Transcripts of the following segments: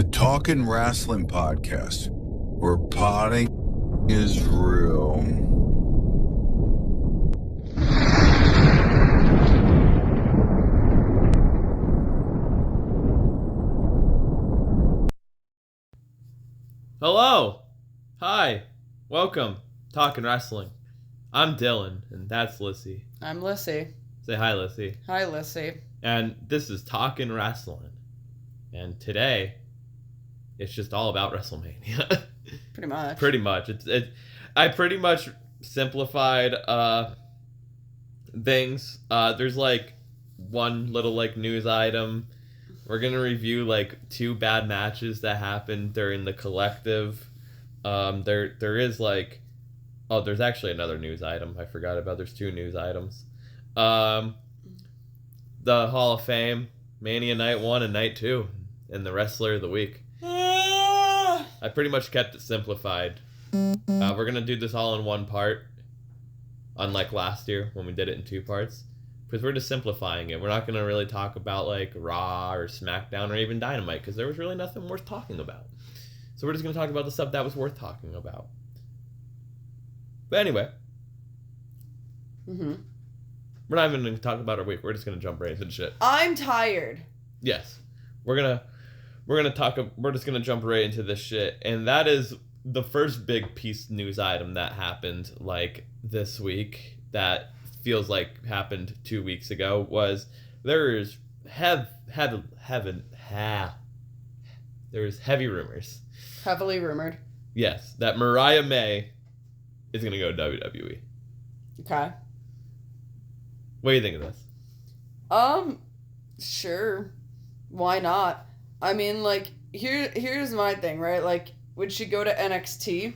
The Talkin Wrasslin podcast, where potting is real. Hello! Hi! Welcome, Talkin Wrasslin. I'm Dylan, and that's Lyssie. I'm Lyssie. Say hi, Lyssie. Hi, Lyssie. And this is Talkin Wrasslin. And today, it's just all about Wrestlemania. Pretty much. Pretty much. I pretty much simplified things. There's like one little like news item. We're gonna review like 2 bad matches that happened during the collective. There is like, there's actually another news item I forgot about. There's 2 news items. The Hall of Fame, Mania Night 1 and Night 2, and the Wrestler of the Week. I pretty much kept it simplified. We're gonna do this all in one part, unlike last year when we did it in 2 parts. Because we're just simplifying it. We're not going to really talk about like Raw or SmackDown or even Dynamite because there was really nothing worth talking about. So we're just going to talk about the stuff that was worth talking about. But anyway. Mm-hmm. We're not even going to talk about our week. We're just going to jump right into the shit. I'm tired. Yes. We're just going to jump right into this shit. And that is the first big piece news item that happened like this week that feels like happened 2 weeks ago was there's heavy rumors. Heavily rumored. Yes, that Mariah May is gonna go to WWE. Okay. What do you think of this? Sure. Why not? I mean, like, here's my thing, right? Like, would she go to NXT?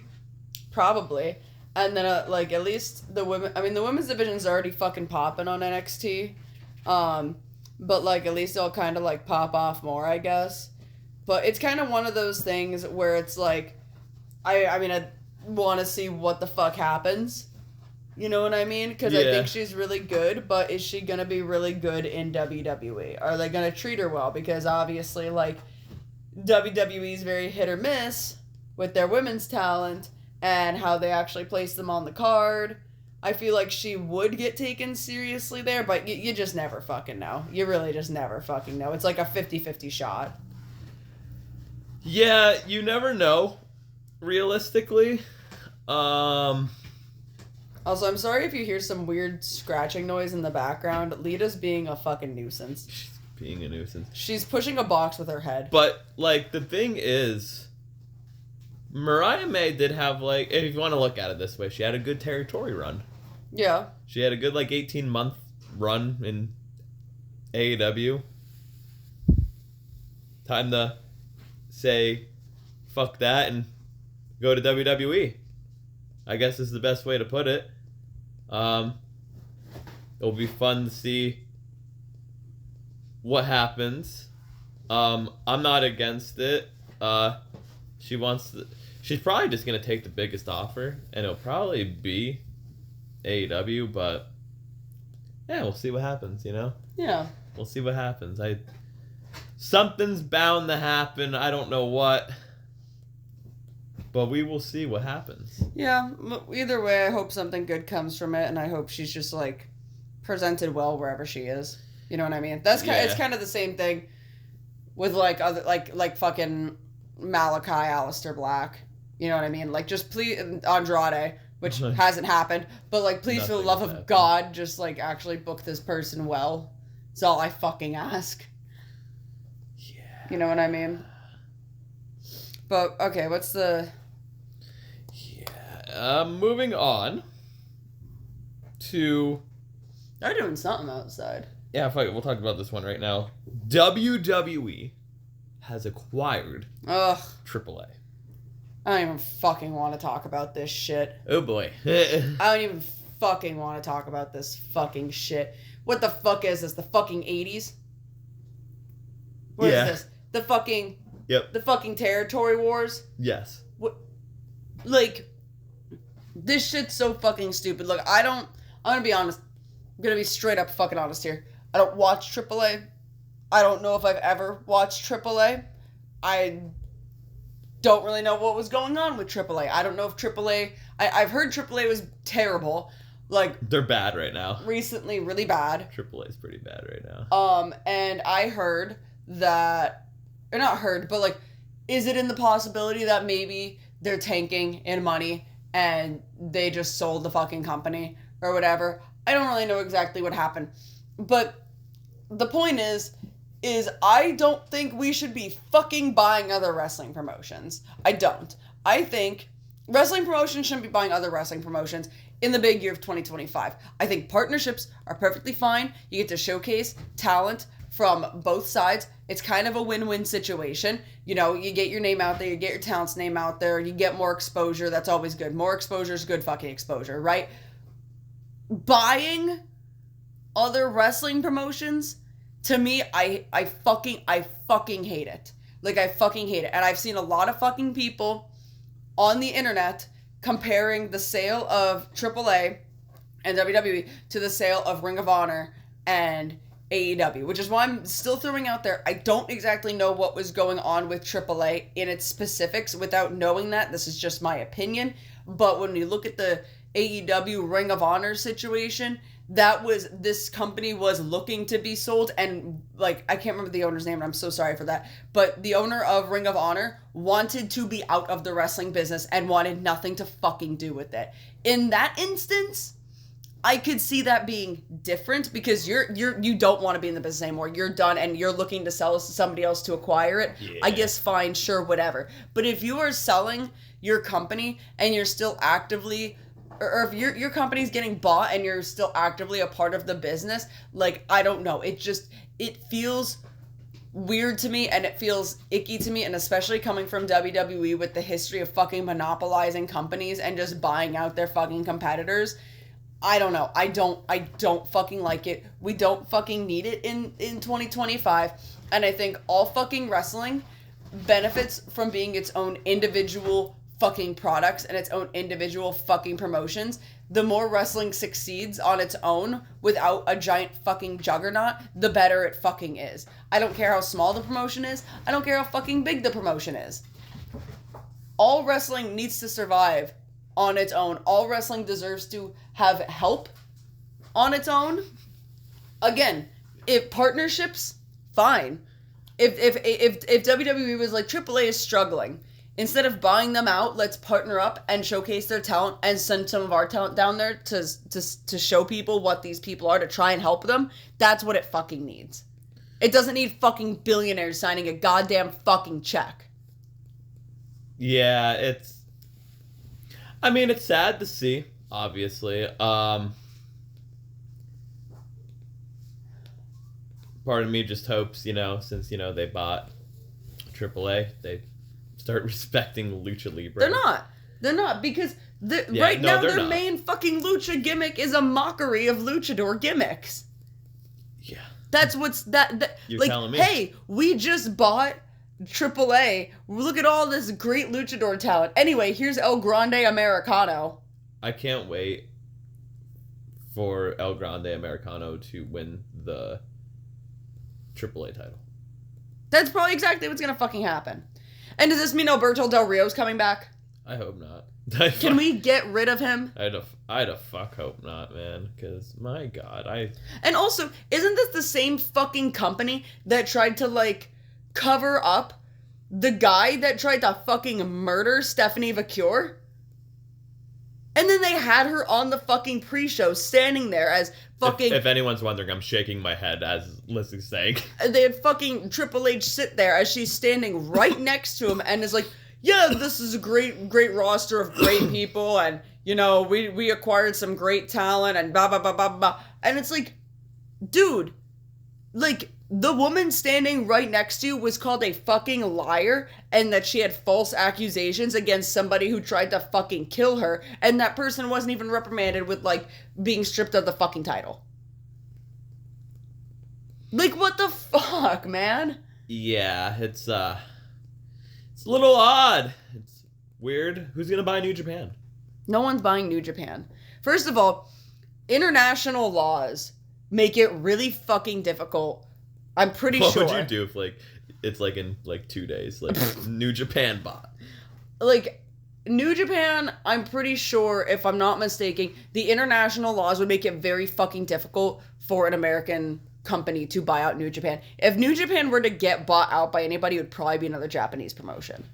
Probably. And then, like, at least the women's division's already fucking popping on NXT. But, like, at least they'll kind of, like, pop off more, I guess. But it's kind of one of those things where it's, like, I want to see what the fuck happens. You know what I mean? Because I think she's really good, but is she going to be really good in WWE? Are they going to treat her well? Because, obviously, like, WWE's very hit or miss with their women's talent and how they actually place them on the card. I feel like she would get taken seriously there, but you just never fucking know. You really just never fucking know. It's like a 50-50 shot. Yeah, you never know, realistically. Also, I'm sorry if you hear some weird scratching noise in the background. Lita's being a fucking nuisance. She's being a nuisance. She's pushing a box with her head. But, like, the thing is, Mariah May did have, like, if you want to look at it this way, she had a good territory run. Yeah. She had a good, like, 18-month run in AEW. Time to say, fuck that, and go to WWE. I guess is the best way to put it. It'll be fun to see what happens. I'm not against it. She's probably just going to take the biggest offer, and it'll probably be AEW, but yeah, we'll see what happens, you know? Yeah. We'll see what happens. Something's bound to happen. I don't know what, but we will see what happens. Yeah, either way, I hope something good comes from it, and I hope she's just, like, presented well wherever she is. You know what I mean? It's kind of the same thing with, like, other, like fucking Malachi, Aleister Black. You know what I mean? Like, just please, Andrade, which hasn't happened, but, like, please, for the love of God, just, like, actually book this person well. That's all I fucking ask. Yeah. You know what I mean? But, okay, what's the... Yeah. Moving on to... They're doing something outside. Yeah, fuck it. We'll talk about this one right now. WWE has acquired AAA. I don't even fucking want to talk about this shit. Oh boy. I don't even fucking want to talk about this fucking shit. What the fuck is this? The fucking 80s? What is this? The fucking... Yep. The fucking territory wars? Yes. What? Like, this shit's so fucking stupid. Look, I'm gonna be honest. I'm gonna be straight up fucking honest here. I don't watch AAA. I don't know if I've ever watched AAA. I don't really know what was going on with AAA. I don't know if AAA... I've heard AAA was terrible. Like, they're bad right now. Recently, really bad. AAA is pretty bad right now. And I heard that... Or not heard, but, like, is it in the possibility that maybe they're tanking in money and they just sold the fucking company or whatever? I don't really know exactly what happened. But the point is I don't think we should be fucking buying other wrestling promotions. I don't. I think wrestling promotions shouldn't be buying other wrestling promotions in the big year of 2025. I think partnerships are perfectly fine. You get to showcase talent from both sides. It's kind of a win-win situation. You know, you get your name out there, you get your talent's name out there, you get more exposure. That's always good. More exposure is good fucking exposure, right? Buying other wrestling promotions, to me, I fucking hate it. Like, I fucking hate it. And I've seen a lot of fucking people on the internet comparing the sale of AAA and WWE to the sale of Ring of Honor and AEW, which is why I'm still throwing out there, I don't exactly know what was going on with AAA in its specifics without knowing that. This is just my opinion. But when you look at the AEW Ring of Honor situation, this company was looking to be sold, and, like, I can't remember the owner's name, and I'm so sorry for that, but the owner of Ring of Honor wanted to be out of the wrestling business and wanted nothing to fucking do with it. In that instance, I could see that being different because you don't want to be in the business anymore. You're done and you're looking to sell this to somebody else to acquire it. Yeah. I guess fine, sure, whatever. But if you are selling your company and you're still actively, or if your company's getting bought and you're still actively a part of the business, like, I don't know. It feels weird to me and it feels icky to me, and especially coming from WWE with the history of fucking monopolizing companies and just buying out their fucking competitors. I don't know. I don't fucking like it. We don't fucking need it in 2025. And I think all fucking wrestling benefits from being its own individual fucking products and its own individual fucking promotions. The more wrestling succeeds on its own without a giant fucking juggernaut, the better it fucking is. I don't care how small the promotion is. I don't care how fucking big the promotion is. All wrestling needs to survive on its own. All wrestling deserves to have help on its own. Again, if partnerships, fine. If WWE was like, AAA is struggling, instead of buying them out, let's partner up and showcase their talent and send some of our talent down there to show people what these people are, to try and help them. That's what it fucking needs. It doesn't need fucking billionaires signing a goddamn fucking check. Yeah, it's sad to see, obviously. Part of me just hopes, since, they bought AAA, they start respecting Lucha Libre. They're not, because now their main fucking lucha gimmick is a mockery of luchador gimmicks. Yeah. That's what's You're like, telling me. Hey, we just bought AAA. Look at all this great luchador talent. Anyway, here's El Grande Americano. I can't wait for El Grande Americano to win the AAA title. That's probably exactly what's gonna fucking happen. And does this mean Alberto Del Rio's coming back? I hope not. Can we get rid of him? I'd a fuck hope not, man. Because, my God, And also, isn't this the same fucking company that tried to, like, cover up the guy that tried to fucking murder Stephanie Vacure? And then they had her on the fucking pre-show standing there as fucking... If anyone's wondering, I'm shaking my head as Lizzie's saying. They had fucking Triple H sit there as she's standing right next to him and is like, yeah, this is a great roster of great people, and, we acquired some great talent, and blah, blah, blah, blah, blah. And it's like, dude, like, the woman standing right next to you was called a fucking liar, and that she had false accusations against somebody who tried to fucking kill her, and that person wasn't even reprimanded with, like, being stripped of the fucking title. Like, what the fuck, man? Yeah, it's a little odd. It's weird. Who's gonna buy New Japan? No one's buying New Japan. First of all, international laws make it really fucking difficult I'm pretty what sure. What would you do if, like, it's, like, in, like, 2 days? Like, New Japan bought. Like, New Japan, I'm pretty sure, if I'm not mistaken, the international laws would make it very fucking difficult for an American company to buy out New Japan. If New Japan were to get bought out by anybody, it would probably be another Japanese promotion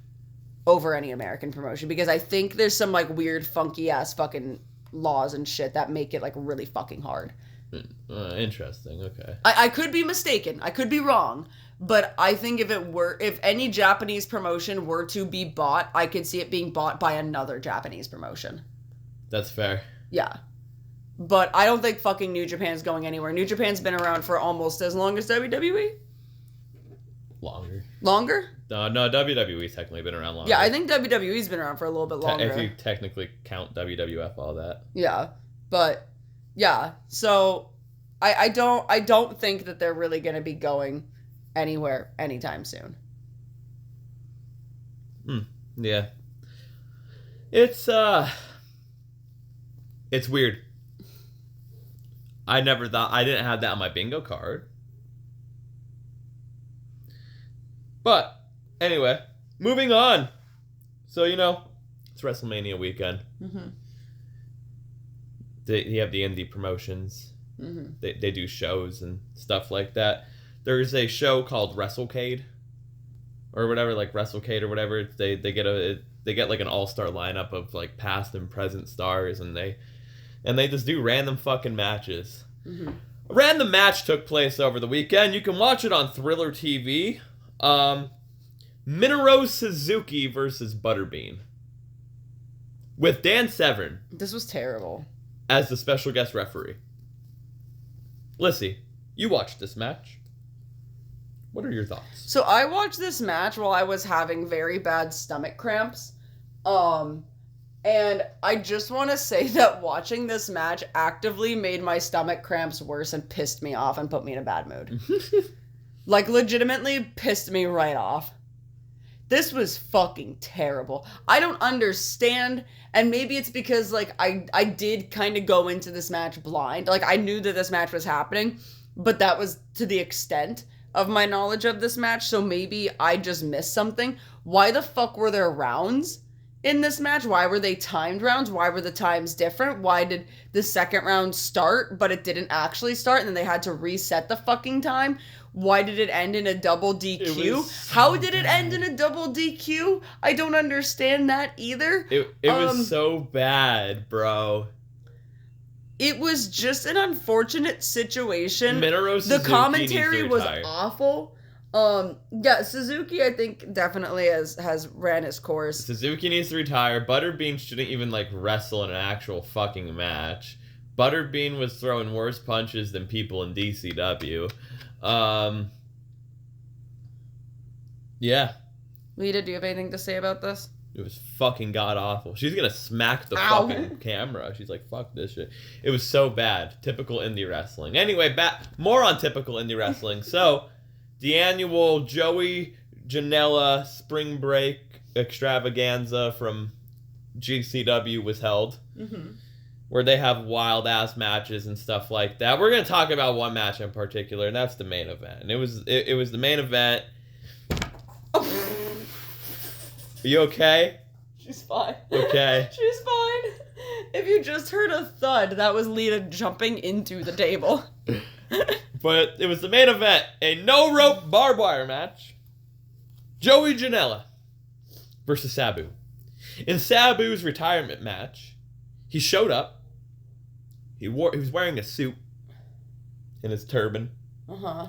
over any American promotion, because I think there's some, like, weird, funky-ass fucking laws and shit that make it, like, really fucking hard. Interesting, okay. I could be mistaken. I could be wrong. But I think if any Japanese promotion were to be bought, I could see it being bought by another Japanese promotion. That's fair. Yeah. But I don't think fucking New Japan's going anywhere. New Japan's been around for almost as long as WWE? Longer. Longer? No, WWE's technically been around longer. Yeah, I think WWE's been around for a little bit longer. If you technically count WWF, all that. Yeah. But, yeah. So, I don't think that they're really going to be going anywhere anytime soon. Yeah. It's weird. I didn't have that on my bingo card. But anyway, moving on. So, it's WrestleMania weekend. Mm-hmm. You have the indie promotions. Mm-hmm. They do shows and stuff like that. There's a show called WrestleCade, or whatever, like WrestleCade or whatever. They get like an all-star lineup of like past and present stars, and they just do random fucking matches. Mm-hmm. A random match took place over the weekend. You can watch it on Thriller TV. Minoru Suzuki versus Butterbean, with Dan Severn. This was terrible. As the special guest referee. Lyssie, you watched this match. What are your thoughts? So I watched this match while I was having very bad stomach cramps. And I just want to say that watching this match actively made my stomach cramps worse and pissed me off and put me in a bad mood. Like, legitimately pissed me right off. This was fucking terrible. I don't understand, and maybe it's because, like, I did kind of go into this match blind. Like, I knew that this match was happening, but that was to the extent of my knowledge of this match, so maybe I just missed something. Why the fuck were there rounds in this match? Why were they timed rounds? Why were the times different? Why did the second round start, but it didn't actually start, and then they had to reset the fucking time? Why did it end in a double DQ? How did it end in a double DQ? I don't understand that either. It was so bad, bro. It was just an unfortunate situation. Minoru Suzuki the commentary needs to was retire. awful. Yeah, Suzuki, I think, definitely has ran his course. Suzuki needs to retire. Butterbean shouldn't even, like, wrestle in an actual fucking match. Butterbean was throwing worse punches than people in DCW. Yeah. Lita, do you have anything to say about this? It was fucking god-awful. She's gonna smack the Ow. fucking camera. She's like, fuck this shit. It was so bad. Typical indie wrestling. Anyway, more on typical indie wrestling. So, the annual Joey Janela Spring Break extravaganza from GCW was held. Mm-hmm. Where they have wild-ass matches and stuff like that. We're going to talk about one match in particular, and that's the main event. And it was the main event. Are you okay? She's fine. Okay. She's fine. If you just heard a thud, that was Lita jumping into the table. But it was the main event. A no-rope barbed wire match. Joey Janela versus Sabu. In Sabu's retirement match, he showed up. He was wearing a suit and his turban. Uh-huh.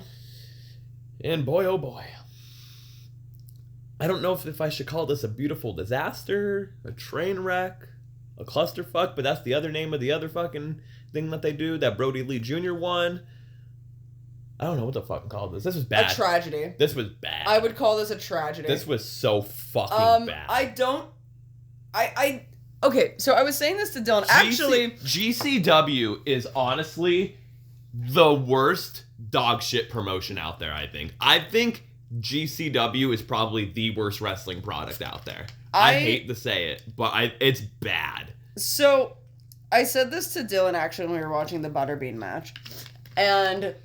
And boy, oh boy. I don't know if I should call this a beautiful disaster, a train wreck, a clusterfuck, but that's the other name of the other fucking thing that they do, that Brody Lee Jr. won. I don't know what to fucking call this. This was bad. A tragedy. This was bad. I would call this a tragedy. This was so fucking bad. Okay, so I was saying this to Dylan. Actually, GCW is honestly the worst dog shit promotion out there, I think. I think GCW is probably the worst wrestling product out there. I hate to say it, but it's bad. So, I said this to Dylan, actually, when we were watching the Butterbean match. And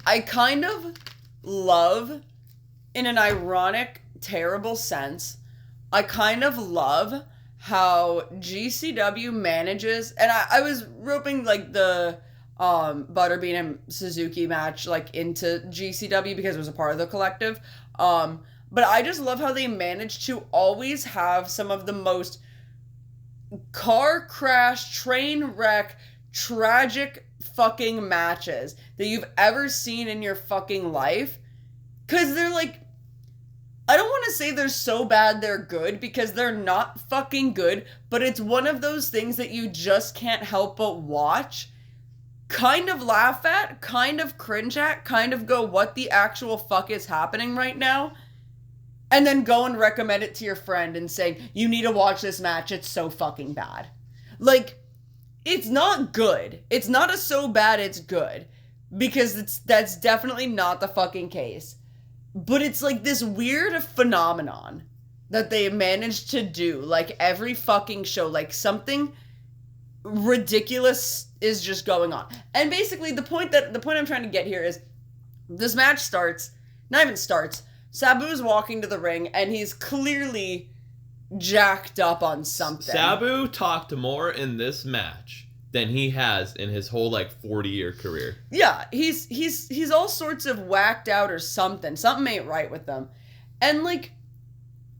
I kind of love, in an ironic, terrible sense, I kind of love how GCW manages, and I was roping, like, the Butterbean and Suzuki match, like, into GCW because it was a part of the collective. But I just love how they manage to always have some of the most car crash, train wreck, tragic fucking matches that you've ever seen in your fucking life. Because they're like, I don't want to say they're so bad they're good, because they're not fucking good, but it's one of those things that you just can't help but watch, kind of laugh at, kind of cringe at, kind of go, what the actual fuck is happening right now? And then go and recommend it to your friend and saying, you need to watch this match, it's so fucking bad. Like, it's not good. It's not a so bad it's good, because that's definitely not the fucking case. But it's like this weird phenomenon that they managed to do, like, every fucking show. Like, something ridiculous is just going on. And basically, the point I'm trying to get here is, this match starts, not even starts, Sabu's walking to the ring, and he's clearly jacked up on something. Sabu talked more in this match than he has in his whole, like, 40-year career. Yeah, he's all sorts of whacked out or something. Something ain't right with them. And, like,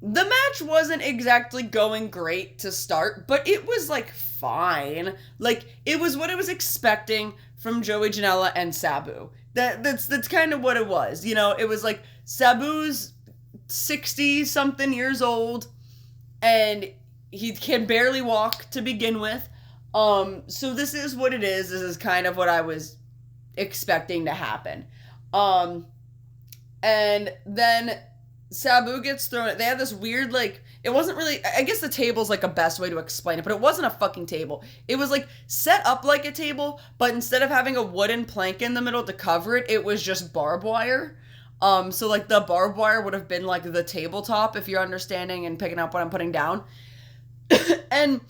the match wasn't exactly going great to start, but it was, like, fine. Like, it was what I was expecting from Joey Janela and Sabu. That's kind of what it was. You know, it was like, Sabu's 60-something years old, and he can barely walk to begin with. So this is what it is. This is kind of what I was expecting to happen. And then Sabu gets thrown. They had this weird, like, it wasn't really, I guess the table's like a best way to explain it, but it wasn't a fucking table. It was like set up like a table, but instead of having a wooden plank in the middle to cover it, it was just barbed wire. So like the barbed wire would have been like the tabletop, if you're understanding and picking up what I'm putting down. And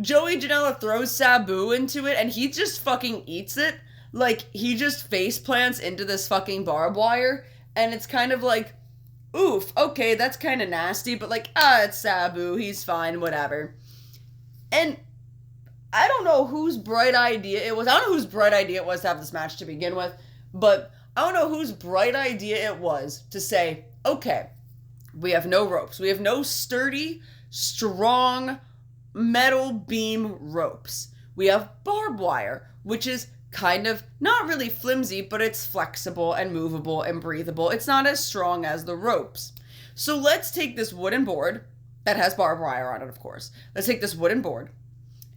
Joey Janela throws Sabu into it, and he just fucking eats it. Like, he just face plants into this fucking barbed wire, and it's kind of like, oof, okay, that's kind of nasty, but like, it's Sabu, he's fine, whatever. And I don't know whose bright idea it was. I don't know whose bright idea it was to have this match to begin with, but I don't know whose bright idea it was to say, okay, we have no ropes. We have no sturdy, strong metal beam ropes. We have barbed wire, which is kind of not really flimsy, but it's flexible and movable and breathable. It's not as strong as the ropes. So let's take this wooden board that has barbed wire on it, of course. Let's take this wooden board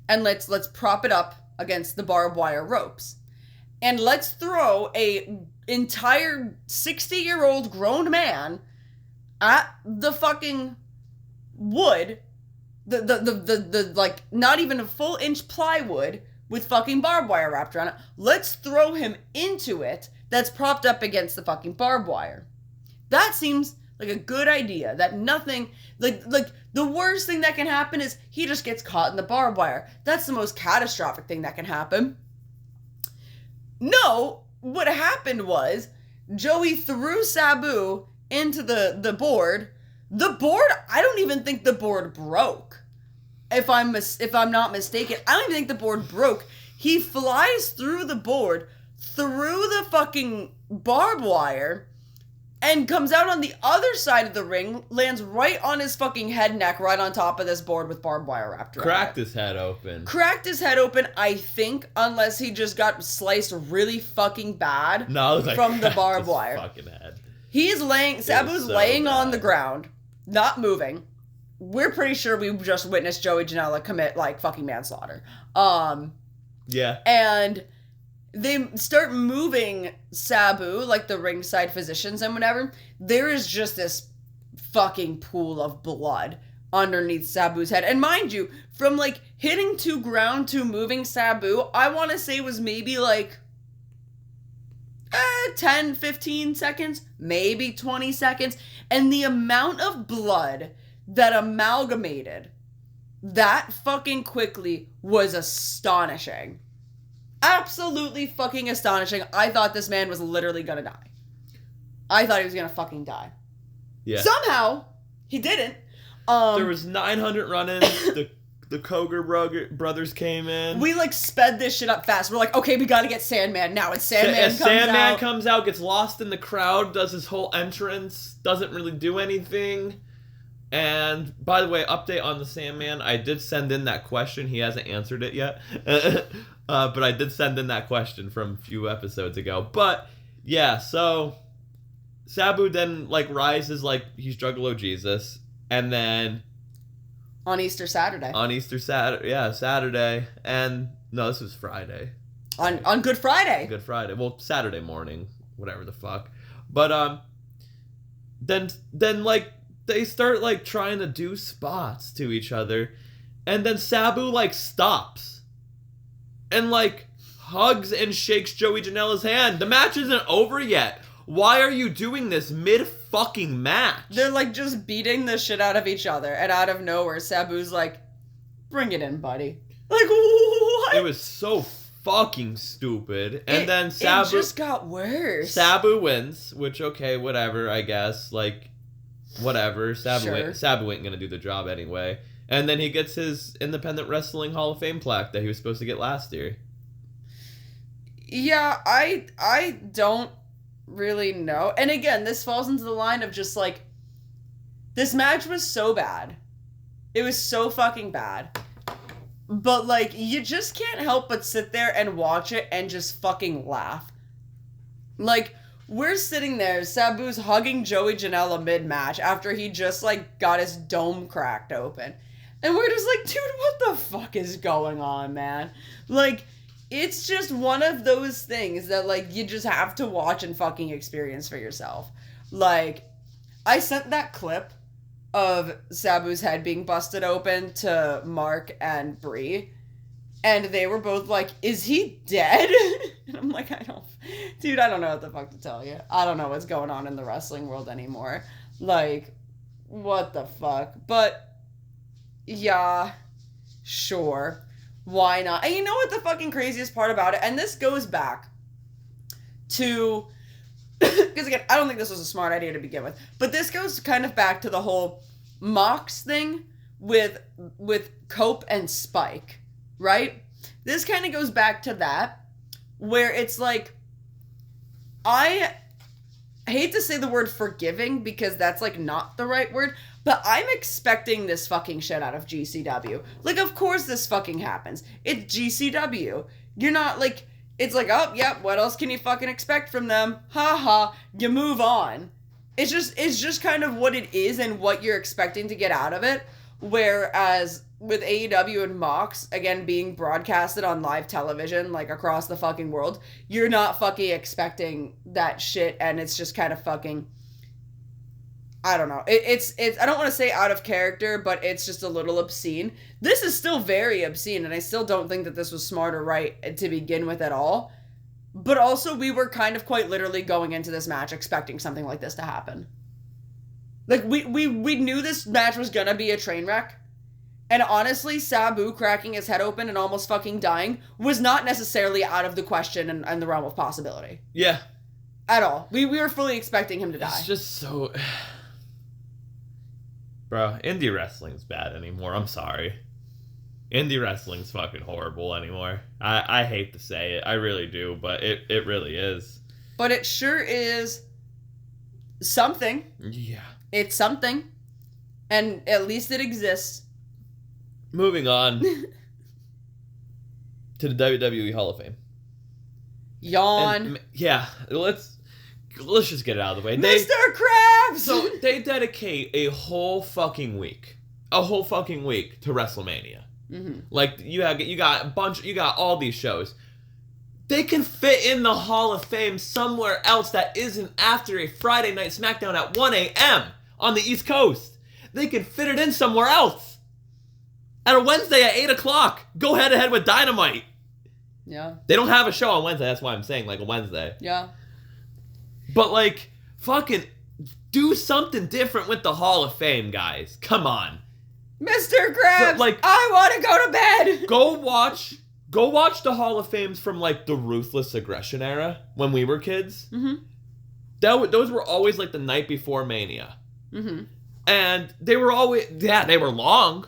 and let's prop it up against the barbed wire ropes. And let's throw a entire 60-year-old grown man at the fucking wood, the like, not even a full inch plywood with fucking barbed wire wrapped around it. Let's throw him into it that's propped up against the fucking barbed wire. That seems like a good idea. That nothing, like the worst thing that can happen is he just gets caught in the barbed wire. That's the most catastrophic thing that can happen. No, what happened was Joey threw Sabu into the board. The board, I don't even think the board broke. If I'm not mistaken, I don't even think the board broke. He flies through the board, through the fucking barbed wire, and comes out on the other side of the ring, lands right on his fucking head neck, right on top of this board with barbed wire wrapped around it. Cracked his head open. Cracked his head open, I think, unless he just got sliced really fucking bad from the barbed wire. Fucking head. Sabu's laying on the ground, not moving. We're pretty sure we just witnessed Joey Janela commit, like, fucking manslaughter. Yeah. And they start moving Sabu, like the ringside physicians and whatever. There is just this fucking pool of blood underneath Sabu's head. And mind you, from, like, hitting to ground to moving Sabu, I want to say was maybe, like, 10, 15 seconds, maybe 20 seconds. And the amount of blood that amalgamated that fucking quickly was astonishing. Absolutely fucking astonishing. I thought this man was literally gonna die. I thought he was gonna fucking die. Yeah. Somehow, he didn't. There was 900 run-ins. The Koger brothers came in. We, like, sped this shit up fast. We're like, okay, we gotta get Sandman now. And Sandman comes out, gets lost in the crowd, does his whole entrance, doesn't really do anything. And, by the way, update on the Sandman. I did send in that question. He hasn't answered it yet. But I did send in that question from a few episodes ago. But, yeah, so Sabu then, like, rises like he's Juggalo Jesus. And then... On Easter Saturday. Saturday. And, no, this was Friday. On Good Friday. Good Friday. Well, Saturday morning. Whatever the fuck. But, then like, they start, like, trying to do spots to each other. And then Sabu, like, stops. And, like, hugs and shakes Joey Janela's hand. The match isn't over yet. Why are you doing this mid-fucking match? They're, like, just beating the shit out of each other. And out of nowhere, Sabu's like, bring it in, buddy. Like, what? It was so fucking stupid. And then Sabu... It just got worse. Sabu wins, which, okay, whatever, I guess. Like, whatever. Sabu ain't gonna do the job anyway. And then he gets his Independent Wrestling Hall of Fame plaque that he was supposed to get last year. Yeah, I don't really know. And again, this falls into the line of just, like, this match was so bad. It was so fucking bad. But, like, you just can't help but sit there and watch it and just fucking laugh. Like, we're sitting there, Sabu's hugging Joey Janela mid-match after he just, like, got his dome cracked open. And we're just like, dude, what the fuck is going on, man? Like, it's just one of those things that, like, you just have to watch and fucking experience for yourself. Like, I sent that clip of Sabu's head being busted open to Mark and Bree, and they were both like, is he dead? And I'm like, I don't know what the fuck to tell you. I don't know what's going on in the wrestling world anymore. Like, what the fuck? But, yeah, sure. Why not? And you know what the fucking craziest part about it? And this goes back to... Because, again, I don't think this was a smart idea to begin with. But this goes kind of back to the whole Mox thing with Cope and Spike, right? This kind of goes back to that, where it's like, I hate to say the word forgiving, because that's, like, not the right word, but I'm expecting this fucking shit out of GCW. Like, of course this fucking happens. It's GCW. You're not, like... It's like, oh, yep, what else can you fucking expect from them? Ha ha, you move on. It's just kind of what it is and what you're expecting to get out of it. Whereas with AEW and Mox, again, being broadcasted on live television, like, across the fucking world, you're not fucking expecting that shit, and it's just kind of fucking... I don't know. It's I don't want to say out of character, but it's just a little obscene. This is still very obscene, and I still don't think that this was smart or right to begin with at all. But also, we were kind of quite literally going into this match expecting something like this to happen. Like, we knew this match was gonna be a train wreck. And honestly, Sabu cracking his head open and almost fucking dying was not necessarily out of the question and the realm of possibility. Yeah. At all. We were fully expecting him to die. It's just so... Bro, indie wrestling's bad anymore. I'm sorry. Indie wrestling's fucking horrible anymore. I hate to say it. I really do, but it really is. But it sure is something. Yeah. It's something. And at least it exists. Moving on to the WWE Hall of Fame. Yawn. And, yeah, let's just get it out of the way. Mr. Krabs! So they dedicate a whole fucking week to WrestleMania. Mm-hmm. Like, you got all these shows. They can fit in the Hall of Fame somewhere else that isn't after a Friday night SmackDown at 1 a.m. on the East Coast. They can fit it in somewhere else. At a Wednesday at 8 o'clock. Go head to head with Dynamite. Yeah. They don't have a show on Wednesday. That's why I'm saying, like, a Wednesday. Yeah. But, like, fucking do something different with the Hall of Fame, guys. Come on. Mr. Krabs, Like, I want to go to bed. Go watch the Hall of Fames from, like, the Ruthless Aggression era when we were kids. Mm-hmm. Those were always, like, the night before Mania. Mm-hmm. And they were always... Yeah, they were long.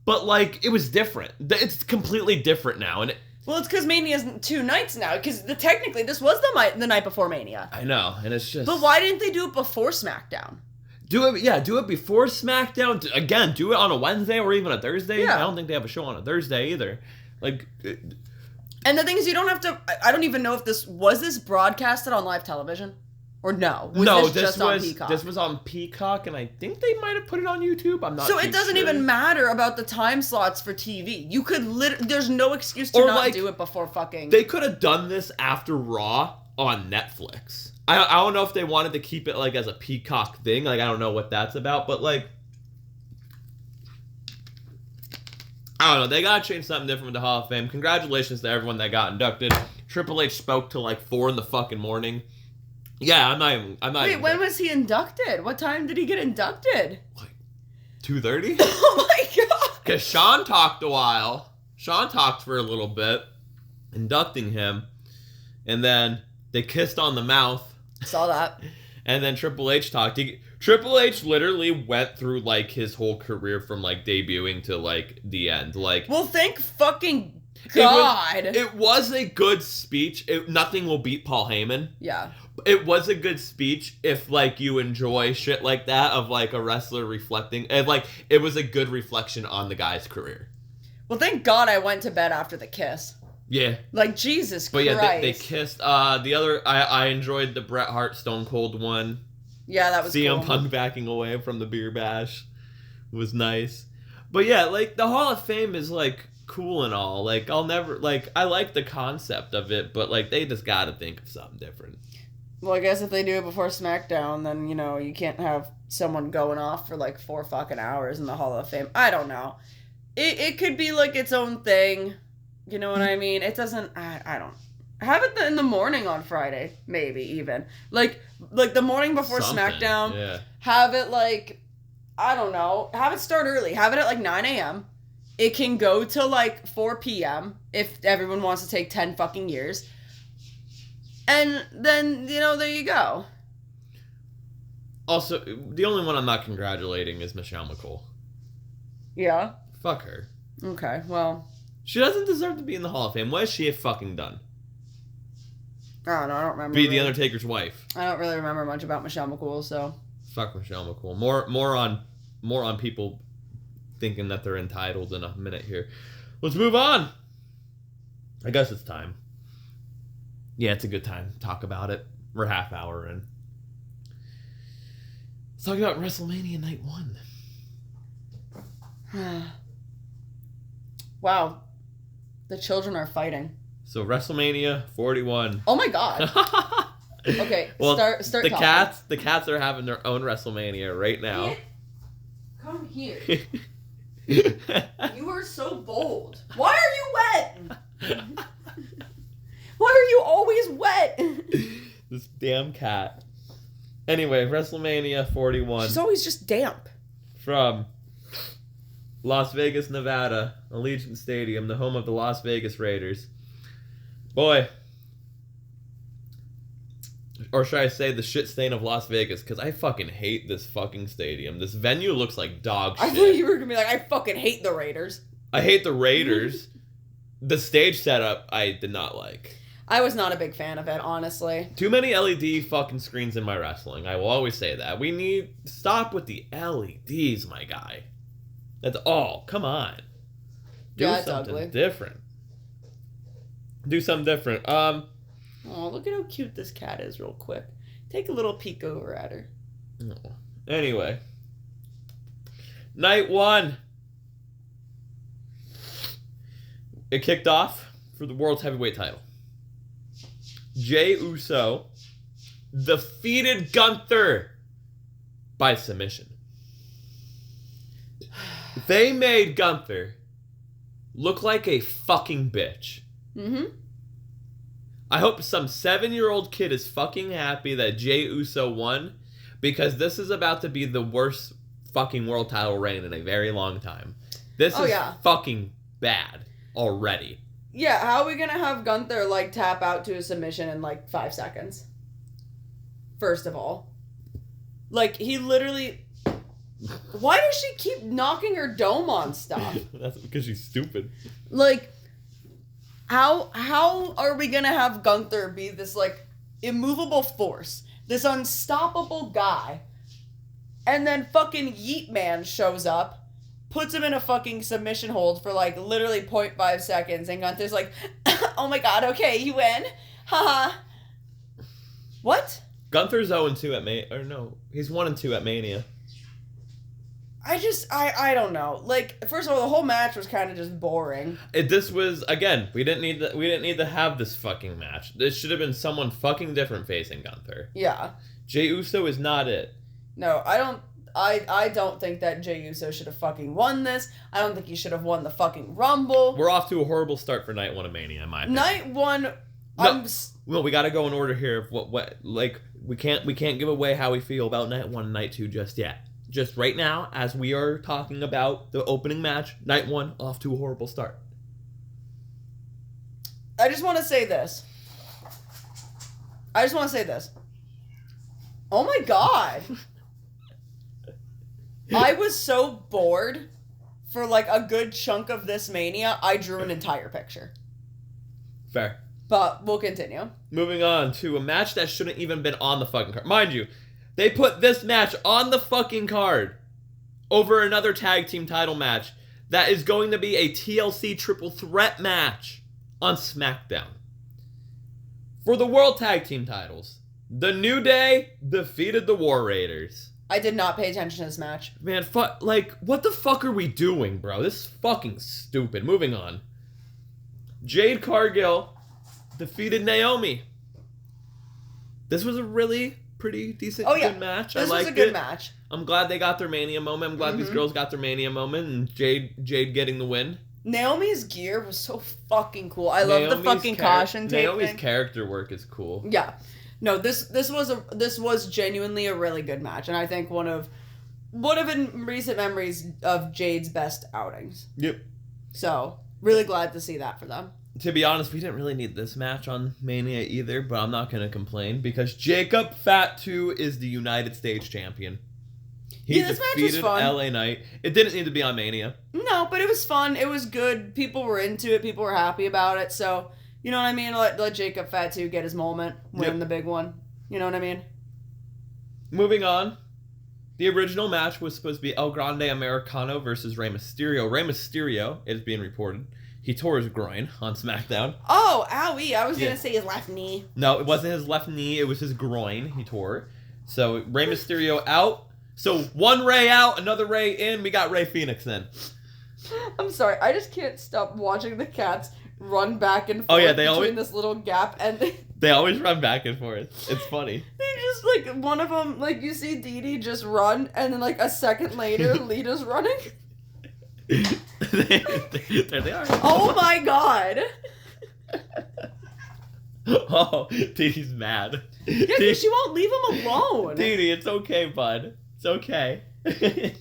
But, like, it was different. It's completely different now. And Well, it's because Mania's 2 nights now. Because technically, this was the night before Mania. I know, and it's just... But why didn't they do it before SmackDown? Do it before SmackDown. Again, do it on a Wednesday or even a Thursday. Yeah. I don't think they have a show on a Thursday either. Like... And the thing is, you don't have to... I don't even know if this... Was this broadcasted on live television? Or no? This was on Peacock, and I think they might have put it on YouTube. I'm not So too it doesn't sure. even matter about the time slots for TV. You could there's no excuse to not do it before fucking... They could have done this after Raw on Netflix. I don't know if they wanted to keep it, like, as a Peacock thing. Like, I don't know what that's about, but, like... I don't know. They gotta change something different with the Hall of Fame. Congratulations to everyone that got inducted. Triple H spoke till, like, 4 in the fucking morning. Yeah, I'm not Wait, when was he inducted? What time did he get inducted? Like 2:30? Oh my god! Because Sean talked a while. Sean talked for a little bit, inducting him, and then they kissed on the mouth. Saw that. And then Triple H talked. Triple H literally went through, like, his whole career from, like, debuting to, like, the end. Like, Well, thank fucking God. It was a good speech. Nothing will beat Paul Heyman. Yeah. It was a good speech if, like, you enjoy shit like that of, like, a wrestler reflecting. And, like, it was a good reflection on the guy's career. Well, thank God I went to bed after the kiss. Yeah. Like, Jesus But Christ. yeah, they kissed. The other, I enjoyed the Bret Hart Stone Cold one. Yeah, that was CM cool. Punk backing away from the beer bash was nice. But yeah, like, the Hall of Fame is, like, cool and all. Like, I'll never, like, I like the concept of it, but, like, they just gotta think of something different. Well, I guess if they do it before SmackDown, then, you know, you can't have someone going off for, like, 4 fucking hours in the Hall of Fame. I don't know. It could be, like, its own thing. You know what I mean? It doesn't... I don't... Have it in the morning on Friday, maybe, even. Like the morning before SmackDown. Yeah. Have it, like... I don't know. Have it start early. Have it at, like, 9 a.m. It can go to, like, 4 p.m. if everyone wants to take 10 fucking years. And then, you know, there you go. Also, the only one I'm not congratulating is Michelle McCool. Yeah? Fuck her. Okay, well... She doesn't deserve to be in the Hall of Fame. What has she fucking done? I don't know, I don't remember. Be The Undertaker's wife. I don't really remember much about Michelle McCool, so... Fuck Michelle McCool. More on people thinking that they're entitled in a minute here. Let's move on. I guess it's time. Yeah, it's a good time to talk about it. We're half hour in. Let's talk about WrestleMania Night 1. Wow. The children are fighting. So WrestleMania 41. Oh my god. Okay, well, start the talking. The cats are having their own WrestleMania right now. Come here. You are so bold. Why are you wet? Why are you always wet? This damn cat. Anyway, WrestleMania 41. She's always just damp. From Las Vegas, Nevada, Allegiant Stadium, the home of the Las Vegas Raiders. Boy. Or should I say the shit stain of Las Vegas, because I fucking hate this fucking stadium. This venue looks like dog shit. I thought you were going to be like, I fucking hate the Raiders. I hate the Raiders. The stage setup, I did not like. I was not a big fan of it, honestly. Too many LED fucking screens in my wrestling. I will always say that. We need... Stop with the LEDs, my guy. That's all. Come on. Do Yeah, it's something ugly. different. Do something different. Oh, look at how cute this cat is real quick. Take a little peek over at her. Oh. Anyway. Night 1. It kicked off for the world's heavyweight title. Jey Uso defeated Gunther by submission. They made Gunther look like a fucking bitch. Mm-hmm. I hope some 7-year-old kid is fucking happy that Jey Uso won, because this is about to be the worst fucking world title reign in a very long time. This is fucking bad already. Yeah, how are we gonna have Gunther, like, tap out to a submission in, like, 5 seconds? First of all. Like, he literally... Why does she keep knocking her dome on stuff? That's because she's stupid. Like, how are we gonna have Gunther be this, like, immovable force? This unstoppable guy. And then fucking Yeet Man shows up, puts him in a fucking submission hold for, like, literally 0.5 seconds, and Gunther's like, oh my god, okay, you win. Haha. What? Gunther's 0-2 at Mania. Or no, he's 1-2 at Mania. I don't know. Like, first of all, the whole match was kind of just boring. This was, again, we didn't need to have this fucking match. This should have been someone fucking different facing Gunther. Yeah. Jey Uso is not it. No, I don't think that Jey Uso should have fucking won this. I don't think he should have won the fucking Rumble. We're off to a horrible start for Night 1 of Mania, in my opinion. Night 1, Well, we got to go in order here of what like we can't give away how we feel about Night 1 and Night 2 just yet. Just right now, as we are talking about the opening match, Night 1 off to a horrible start. I just want to say this. Oh my god. I was so bored for like a good chunk of this Mania, I drew an entire picture. Fair. But we'll continue. Moving on to a match that shouldn't even been on the fucking card. Mind you, they put this match on the fucking card over another tag team title match that is going to be a TLC triple threat match on SmackDown. For the World Tag Team titles, The New Day defeated the War Raiders. I did not pay attention to this match. Man, what the fuck are we doing, bro? This is fucking stupid. Moving on. Jade Cargill defeated Naomi. This was a really pretty decent, good match. This I liked was a good it. match. I'm glad they got their Mania moment. I'm glad these girls got their Mania moment, and Jade getting the win. Naomi's gear was so fucking cool. I love the fucking caution tape. Naomi's thing. character work is cool. Yeah. No, this was genuinely a really good match, and I think one of in recent memories of Jade's best outings. Yep. So, really glad to see that for them. To be honest, we didn't really need this match on Mania either, but I'm not going to complain because Jacob Fatu is the United States champion. He this match was defeated fun. LA Knight. It didn't need to be on Mania. No, but it was fun. It was good. People were into it. People were happy about it. So, you know what I mean? Let Jacob Fatu get his moment, win the big one. You know what I mean? Moving on. The original match was supposed to be El Grande Americano versus Rey Mysterio. Rey Mysterio, it is being reported, he tore his groin on SmackDown. Oh, owie. I was going to say his left knee. No, it wasn't his left knee. It was his groin he tore. So, Rey Mysterio out. So, one Rey out, another Rey in. We got Rey Fenix then. I'm sorry. I just can't stop watching the cats run back and forth between this little gap. And they always run back and forth. It's funny. They just, like, one of them, like, you see Dee Dee just run, and then, like, a second later, Lita's running. There they are. Oh my god. Oh, Dee Dee's mad. Yeah, because she won't leave him alone. Dee Dee, it's okay, bud. It's okay.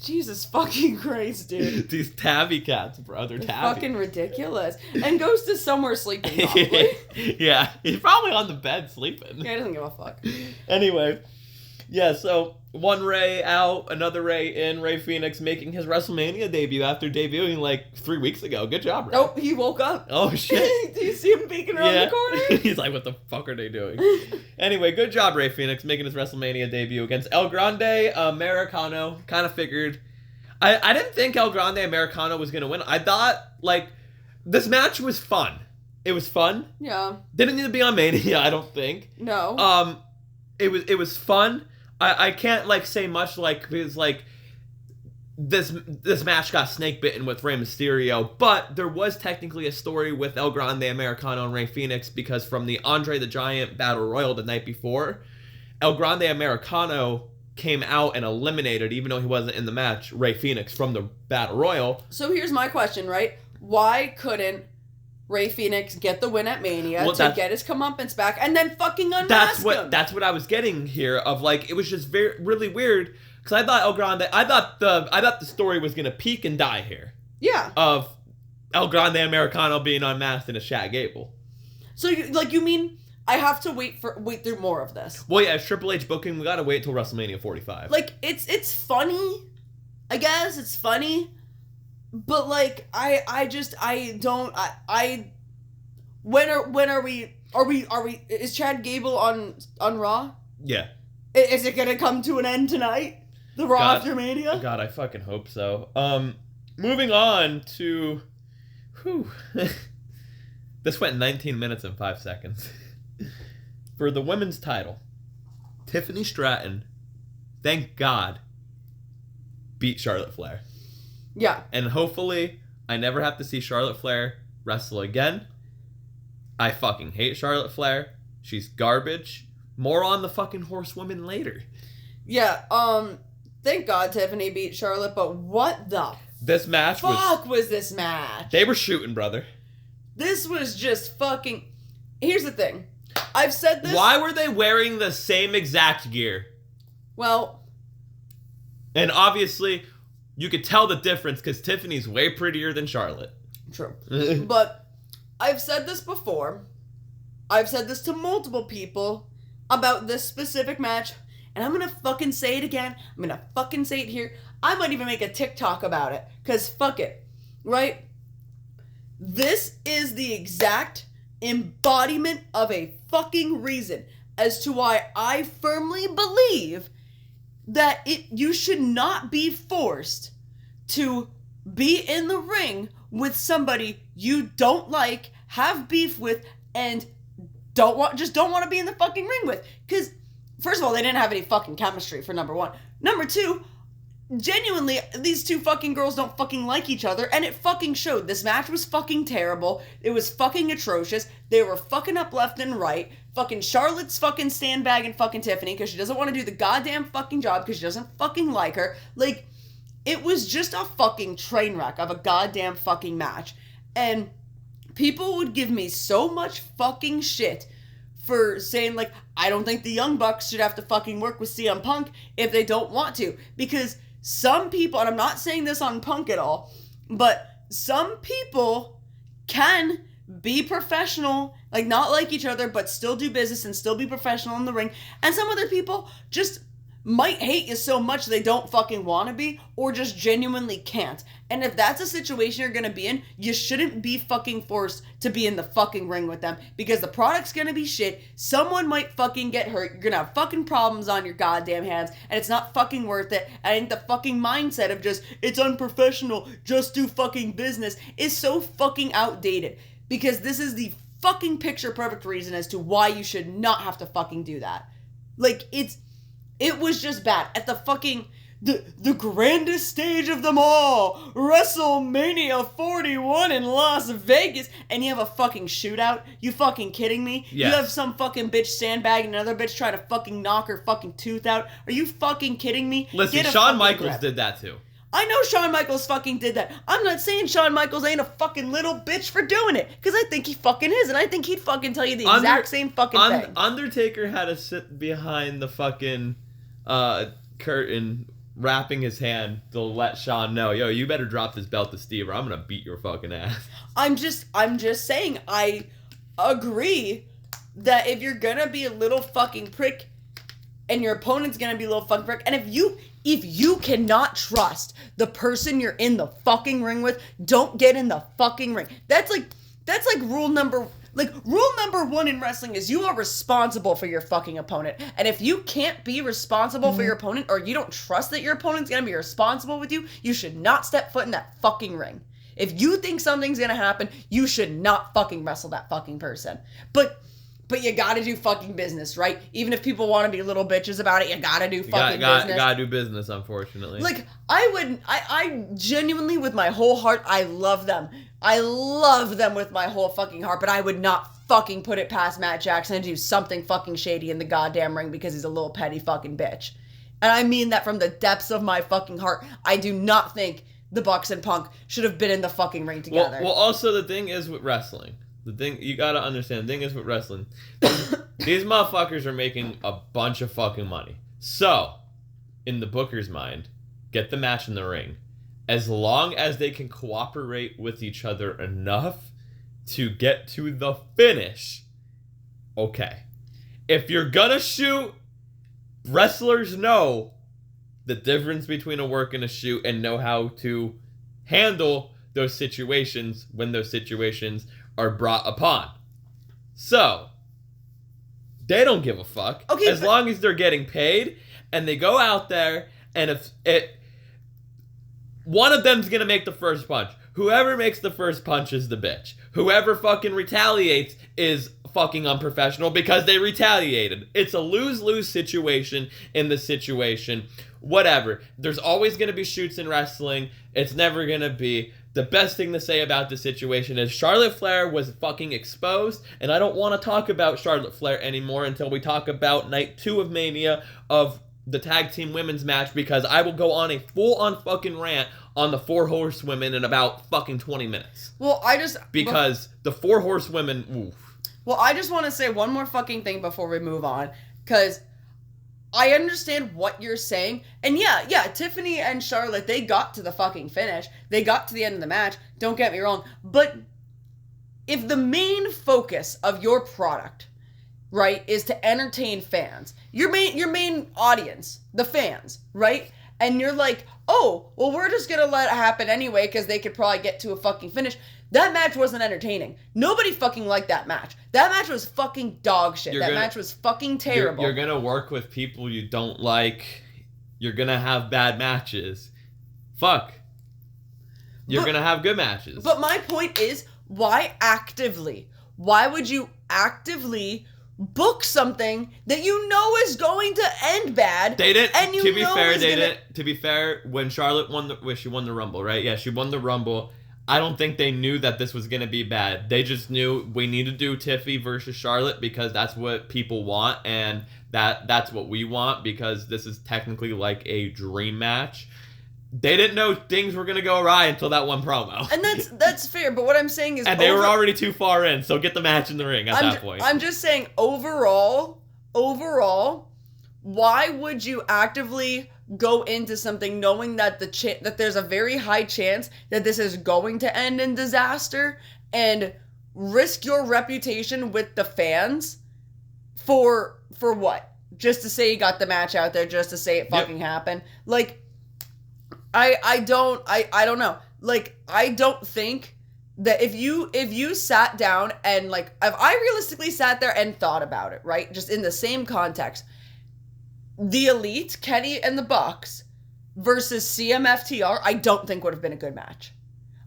Jesus fucking Christ, dude. These tabby cats, bro. They're tabby. Fucking ridiculous. And goes to somewhere sleeping, probably. Yeah, he's probably on the bed sleeping. Yeah, he doesn't give a fuck. Anyway, yeah, so one Rey out, another Rey in. Rey Fenix making his WrestleMania debut after debuting like 3 weeks ago. Good job, Rey. Nope, he woke up. Oh, shit. Do you see him peeking around the corner? He's like, what the fuck are they doing? Anyway, good job, Rey Fenix, making his WrestleMania debut against El Grande Americano. Kind of figured. I didn't think El Grande Americano was going to win. I thought, like, this match was fun. It was fun. Yeah. Didn't need to be on Mania, I don't think. No. It was fun. I can't, like, say much, like, because, like, this match got snake bitten with Rey Mysterio, but there was technically a story with El Grande Americano and Rey Fenix because from the Andre the Giant Battle Royal the night before, El Grande Americano came out and eliminated, even though he wasn't in the match, Rey Fenix from the Battle Royal. So here's my question, right? Why couldn't Rey Fenix get the win at Mania to get his comeuppance back and then fucking unmask him? That's what I was getting here of, like, it was just really weird because I thought El Grande, I thought the story was gonna peak and die here. Yeah. Of El Grande Americano being unmasked in a Chad Gable. So, you mean I have to wait through more of this? Well, yeah, it's Triple H booking. We gotta wait till WrestleMania 45. Like, it's funny. I guess it's funny. But, like, when are we, is Chad Gable on Raw? Yeah. Is it gonna come to an end tonight? The Raw after Mania? God, I fucking hope so. Moving on to... Whew. This went 19 minutes and 5 seconds. For the women's title, Tiffany Stratton, thank God, beat Charlotte Flair. Yeah. And hopefully, I never have to see Charlotte Flair wrestle again. I fucking hate Charlotte Flair. She's garbage. More on the fucking horsewoman later. Yeah, thank God Tiffany beat Charlotte, but what the this match was this match? They were shooting, brother. This was just fucking... Here's the thing. I've said this... Why were they wearing the same exact gear? Well... And obviously, you could tell the difference because Tiffany's way prettier than Charlotte. True. But I've said this before. I've said this to multiple people about this specific match. And I'm gonna fucking say it again. I'm gonna fucking say it here. I might even make a TikTok about it. Because fuck it. Right? This is the exact embodiment of a fucking reason as to why I firmly believe that you should not be forced to be in the ring with somebody you don't like, have beef with, and don't want to be in the fucking ring with. Because, first of all, they didn't have any fucking chemistry, for number one. Number two, genuinely, these two fucking girls don't fucking like each other, and it fucking showed. This match was fucking terrible. It was fucking atrocious. They were fucking up left and right. Fucking Charlotte's fucking sandbagging fucking Tiffany because she doesn't want to do the goddamn fucking job because she doesn't fucking like her. Like, it was just a fucking train wreck of a goddamn fucking match. And people would give me so much fucking shit for saying, like, I don't think the Young Bucks should have to fucking work with CM Punk if they don't want to. Because some people, and I'm not saying this on Punk at all, but some people can be professional, like not like each other, but still do business and still be professional in the ring. And some other people just might hate you so much they don't fucking want to be, or just genuinely can't. And if that's a situation you're gonna be in, you shouldn't be fucking forced to be in the fucking ring with them, because the product's gonna be shit, someone might fucking get hurt, you're gonna have fucking problems on your goddamn hands, and it's not fucking worth it. I think the fucking mindset of just, it's unprofessional, just do fucking business, is so fucking outdated, because this is the fucking picture perfect reason as to why you should not have to fucking do that. Like, it was just bad. At the fucking, the grandest stage of them all, WrestleMania 41 in Las Vegas, and you have a fucking shootout? You fucking kidding me? Yes. You have some fucking bitch sandbagging another bitch trying to fucking knock her fucking tooth out? Are you fucking kidding me? Listen, Shawn Michaels did that too. I know Shawn Michaels fucking did that. I'm not saying Shawn Michaels ain't a fucking little bitch for doing it, because I think he fucking is, and I think he'd fucking tell you the exact same fucking thing. Undertaker had to sit behind the fucking curtain, wrapping his hand to let Shawn know, yo, you better drop this belt to Steve or I'm gonna beat your fucking ass. I'm just saying, I agree that if you're gonna be a little fucking prick and your opponent's gonna be a little fucking prick, and if you cannot trust the person you're in the fucking ring with, don't get in the fucking ring. That's like rule number 1 in wrestling is you are responsible for your fucking opponent. And if you can't be responsible for your opponent, or you don't trust that your opponent's gonna be responsible with you, you should not step foot in that fucking ring. If you think something's gonna happen, you should not fucking wrestle that fucking person. But you gotta do fucking business, right? Even if people want to be little bitches about it, you gotta do fucking business. Gotta do business, unfortunately. Like, I genuinely, with my whole heart, I love them. I love them with my whole fucking heart, but I would not fucking put it past Matt Jackson to do something fucking shady in the goddamn ring because he's a little petty fucking bitch. And I mean that from the depths of my fucking heart. I do not think the Bucks and Punk should have been in the fucking ring together. Well, also the thing is with wrestling. The thing, you gotta understand, the thing is with wrestling, these motherfuckers are making a bunch of fucking money. So, in the booker's mind, get the match in the ring. as long as they can cooperate with each other enough to get to the finish, okay. If you're gonna shoot, wrestlers know the difference between a work and a shoot and know how to handle those situations when those situations are brought upon. So, they don't give a fuck. Okay, as long as they're getting paid and they go out there and if one of them's gonna make the first punch. Whoever makes the first punch is the bitch. Whoever fucking retaliates is fucking unprofessional because they retaliated. It's a lose-lose situation in the situation. Whatever. There's always gonna be shoots in wrestling. It's never gonna be. The best thing to say about the situation is Charlotte Flair was fucking exposed, and I don't want to talk about Charlotte Flair anymore until we talk about night 2 of Mania of the tag team women's match, because I will go on a full-on fucking rant on the 4 horsewomen in about fucking 20 minutes. Well, Because the 4 horsewomen, oof. Well, I just want to say one more fucking thing before we move on, because I understand what you're saying, and yeah, Tiffany and Charlotte, they got to the fucking finish. They got to the end of the match, don't get me wrong, but if the main focus of your product, right, is to entertain fans, your main audience, the fans, right, and you're like, oh, well, we're just gonna let it happen anyway because they could probably get to a fucking finish. That match wasn't entertaining. Nobody fucking liked that match. That match was fucking dog shit. Match was fucking terrible. You're gonna work with people you don't like. You're gonna have bad matches. Fuck. You're gonna have good matches. But my point is, why actively? Why would you actively book something that you know is going to end bad? They didn't. And To be fair, when Charlotte she won the Rumble, right? Yeah, she won the Rumble. I don't think they knew that this was gonna be bad. They just knew we need to do Tiffy versus Charlotte because that's what people want, and that's what we want because this is technically like a dream match. They didn't know things were gonna go awry until that one promo. And that's fair, but what I'm saying is, and they were already too far in, so get the match in the ring at that point. I'm just saying, overall, why would you actively go into something knowing that that there's a very high chance that this is going to end in disaster and risk your reputation with the fans for what? Just to say you got the match out there, just to say it fucking happened. Like, I don't know. Like, I don't think that if you sat down and, like, if I realistically sat there and thought about it, right? Just in the same context, the Elite, Kenny and the Bucks versus CMFTR, I don't think would have been a good match.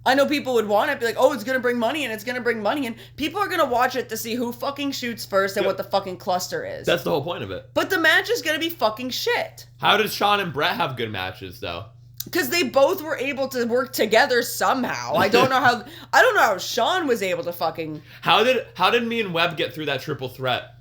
I know people would want it, be like, oh, it's gonna bring money in, it's gonna bring money in. People are gonna watch it to see who fucking shoots first and what the fucking cluster is. That's the whole point of it. But the match is gonna be fucking shit. How did Shawn and Brett have good matches, though? Because they both were able to work together somehow. I don't know how Shawn was able to fucking... How did me and Webb get through that triple threat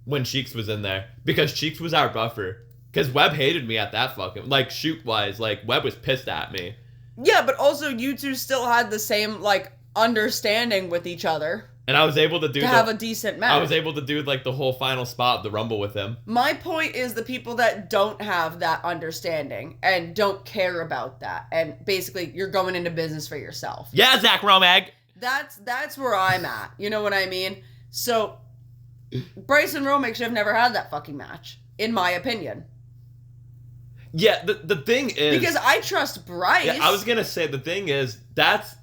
when Cheeks was in there? Because Cheeks was our buffer. Because Webb hated me at that fucking... Like, shoot-wise, like, Webb was pissed at me. Yeah, but also you two still had the same, like, understanding with each other. And I was able to have a decent match. I was able to do, like, the whole final spot of the Rumble with him. My point is the people that don't have that understanding and don't care about that. And basically, you're going into business for yourself. Yeah, Zach Romag! That's where I'm at. You know what I mean? So, Bryce and Romag should have never had that fucking match, in my opinion. Yeah, the thing is... Because I trust Bryce. Yeah, I was gonna say, the thing is, that's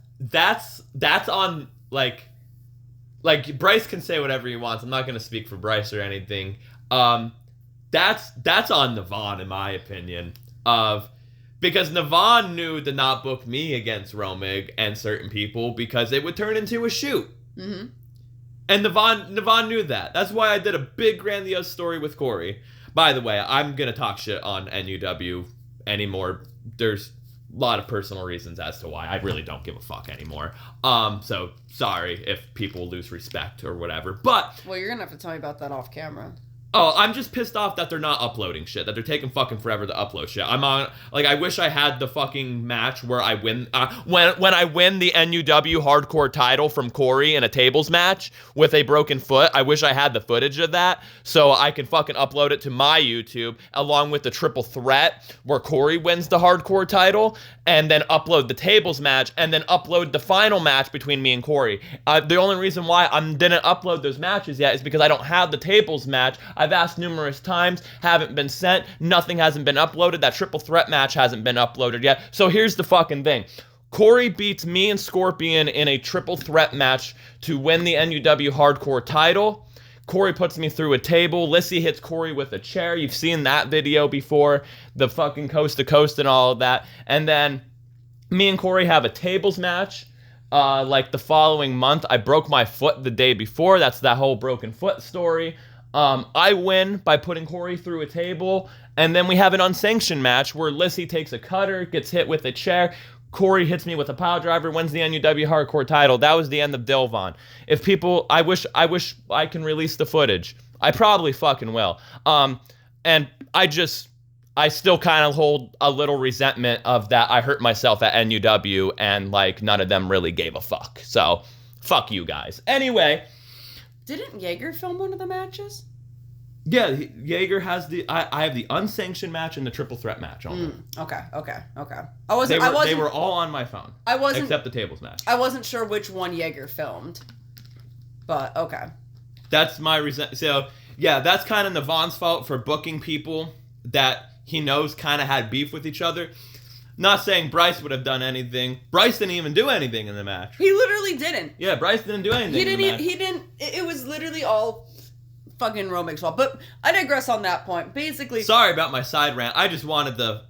on, like, Bryce can say whatever he wants. I'm not gonna speak for Bryce or anything. That's on Navon, in my opinion. Because Navon knew to not book me against Romig and certain people because it would turn into a shoot. Mm-hmm. And Navon knew that. That's why I did a big grandiose story with Corey. By the way, I'm gonna talk shit on NUW anymore. There's a lot of personal reasons as to why I really don't give a fuck anymore. So sorry if people lose respect or whatever. But well, you're gonna have to tell me about that off camera. Oh, I'm just pissed off that they're not uploading shit, that they're taking fucking forever to upload shit. I'm on, like, I wish I had the fucking match where I win, when I win the NUW hardcore title from Corey in a tables match with a broken foot. I wish I had the footage of that so I can fucking upload it to my YouTube along with the triple threat where Corey wins the hardcore title, and then upload the tables match, and then upload the final match between me and Corey. The only reason why I didn't upload those matches yet is because I don't have the tables match. I've asked numerous times, haven't been sent, nothing hasn't been uploaded, that triple threat match hasn't been uploaded yet. So here's the fucking thing. Corey beats me and Scorpion in a triple threat match to win the NUW hardcore title. Corey puts me through a table. Lyssie hits Corey with a chair. You've seen that video before. The fucking coast to coast and all of that. And then me and Corey have a tables match. Like the following month, I broke my foot the day before. That's that whole broken foot story. I win by putting Corey through a table. And then we have an unsanctioned match where Lyssie takes a cutter, gets hit with a chair. Corey hits me with a pile driver, wins the NUW hardcore title. That was the end of Dilvon. If people, I wish I can release the footage. I probably fucking will. And I still kind of hold a little resentment of that. I hurt myself at NUW and like none of them really gave a fuck. So fuck you guys. Anyway. Didn't Jaeger film one of the matches? Yeah, Jaeger has I have the unsanctioned match and the triple threat match on it. Okay. They were all on my phone. Except the tables match. I wasn't sure which one Jaeger filmed. But, okay. That's my So, yeah, that's kind of Navon's fault for booking people that he knows kind of had beef with each other. Not saying Bryce would have done anything. Bryce didn't even do anything in the match. He literally didn't. Yeah, Bryce didn't do anything in the match. He didn't. It was literally all fucking Romic's fault. But I digress on that point. Basically. Sorry about my side rant. I just wanted to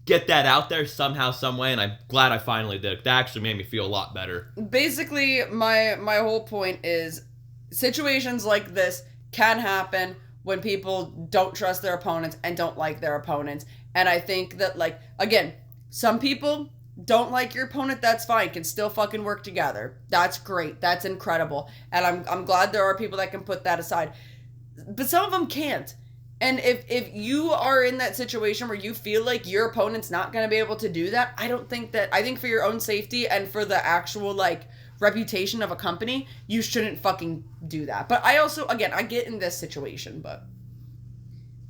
get that out there somehow, some way, and I'm glad I finally did. That actually made me feel a lot better. Basically, my whole point is situations like this can happen when people don't trust their opponents and don't like their opponents. And I think that, like, again, some people don't like your opponent, that's fine, can still fucking work together. That's great. That's incredible. And I'm glad there are people that can put that aside. But some of them can't. And if you are in that situation where you feel like your opponent's not going to be able to do that, I think for your own safety and for the actual, like, reputation of a company, you shouldn't fucking do that. But I also, again, I get in this situation, but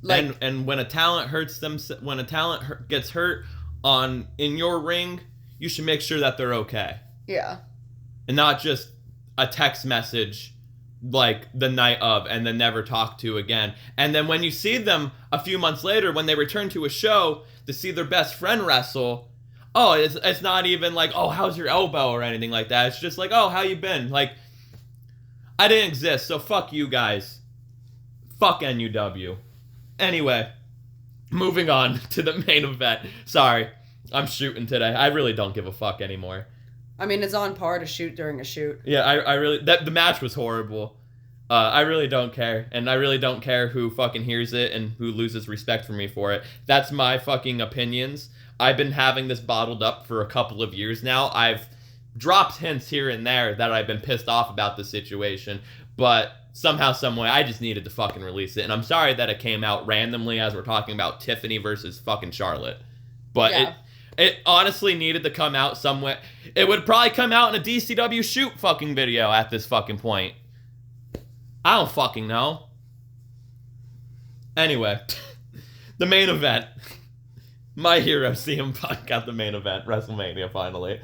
like, and when a talent gets hurt in your ring, you should make sure that they're okay. Yeah. And not just a text message like the night of and then never talk to again. And then when you see them a few months later, when they return to a show to see their best friend wrestle, it's not even like, oh, how's your elbow or anything like that. It's just like, oh, how you been? Like, I didn't exist, so fuck you guys. Fuck NUW. Anyway, moving on to the main event. Sorry, I'm shooting today. I really don't give a fuck anymore. I mean, it's on par to shoot during a shoot. Yeah, I really... the match was horrible. I really don't care. And I really don't care who fucking hears it and who loses respect for me for it. That's my fucking opinions. I've been having this bottled up for a couple of years now. I've dropped hints here and there that I've been pissed off about the situation. But somehow, someway, I just needed to fucking release it. And I'm sorry that it came out randomly as we're talking about Tiffany versus fucking Charlotte. But yeah. It honestly needed to come out somewhere. It would probably come out in a DCW shoot fucking video at this fucking point. I don't fucking know. Anyway, the main event. My hero, CM Punk, got the main event, WrestleMania, finally.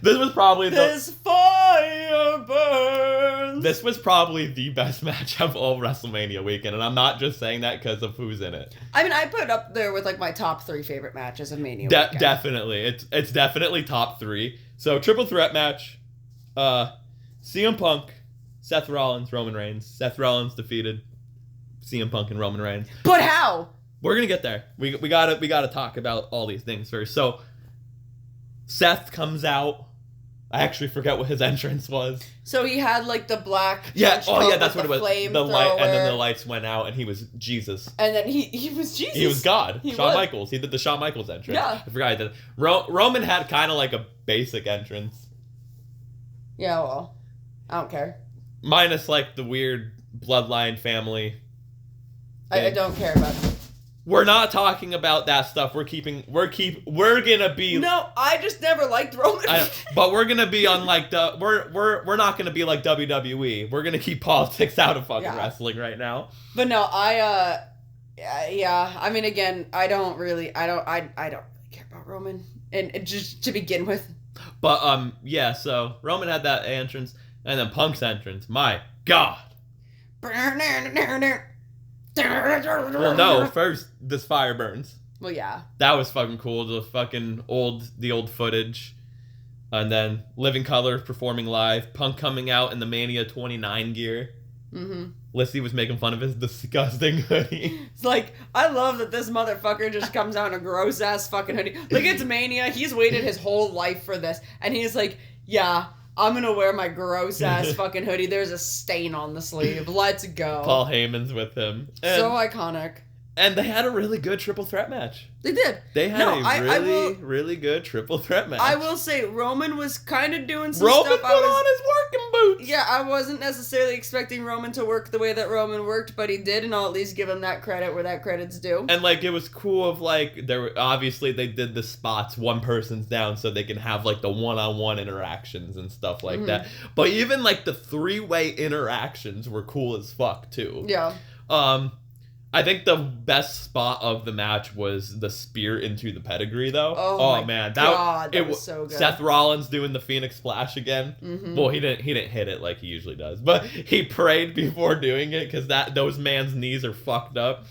This was probably This fire burns. This was probably the best match of all WrestleMania weekend, and I'm not just saying that because of who's in it. I mean, I put it up there with, like, my top 3 favorite matches of Mania weekend. Definitely. It's definitely top 3. So, triple threat match. CM Punk, Seth Rollins, Roman Reigns. Seth Rollins defeated CM Punk and Roman Reigns. But how? We're gonna get there. We gotta talk about all these things first. So, Seth comes out. I actually forget what his entrance was. So he had, like, the black... Yeah, that's what it was. The light, and then the thrower. lights went out, and he was Jesus. And then he was Jesus. He was God. He Shawn was. Michaels. He did the Shawn Michaels entrance. Yeah. I forgot he did. Roman had kind of like a basic entrance. Yeah, well, I don't care. Minus, like, the weird bloodline family I don't care about it. We're not talking about that stuff. We're gonna be. No, I just never liked Roman. But we're gonna be on like we're not gonna be like WWE. We're gonna keep politics out of fucking wrestling right now. But no, I mean, again, I don't really care about Roman, and just to begin with. But yeah. So Roman had that entrance, and then Punk's entrance. My God. Well, no. First, this fire burns. Well, yeah. That was fucking cool. The old footage, and then Living Color performing live. Punk coming out in the Mania 29 gear. Mm-hmm. Lissy was making fun of his disgusting hoodie. It's like, I love that this motherfucker just comes out in a gross ass fucking hoodie. Like, it's Mania. He's waited his whole life for this, and he's like, yeah, I'm gonna wear my gross ass fucking hoodie. There's a stain on the sleeve. Let's go. Paul Heyman's with him. So iconic. And they had a really good triple threat match. They did. They had really good triple threat match. I will say, Roman was kind of doing some Roman stuff. Roman put on his working boots. Yeah, I wasn't necessarily expecting Roman to work the way that Roman worked, but he did, and I'll at least give him that credit where that credit's due. And like, it was cool of like, obviously they did the spots, one person's down so they can have like the one-on-one interactions and stuff like that. But even like the three-way interactions were cool as fuck too. Yeah. I think the best spot of the match was the spear into the pedigree, though. Oh man, that was so good. Seth Rollins doing the Phoenix Splash again. Mm-hmm. Well, he didn't hit it like he usually does, but he prayed before doing it because those man's knees are fucked up.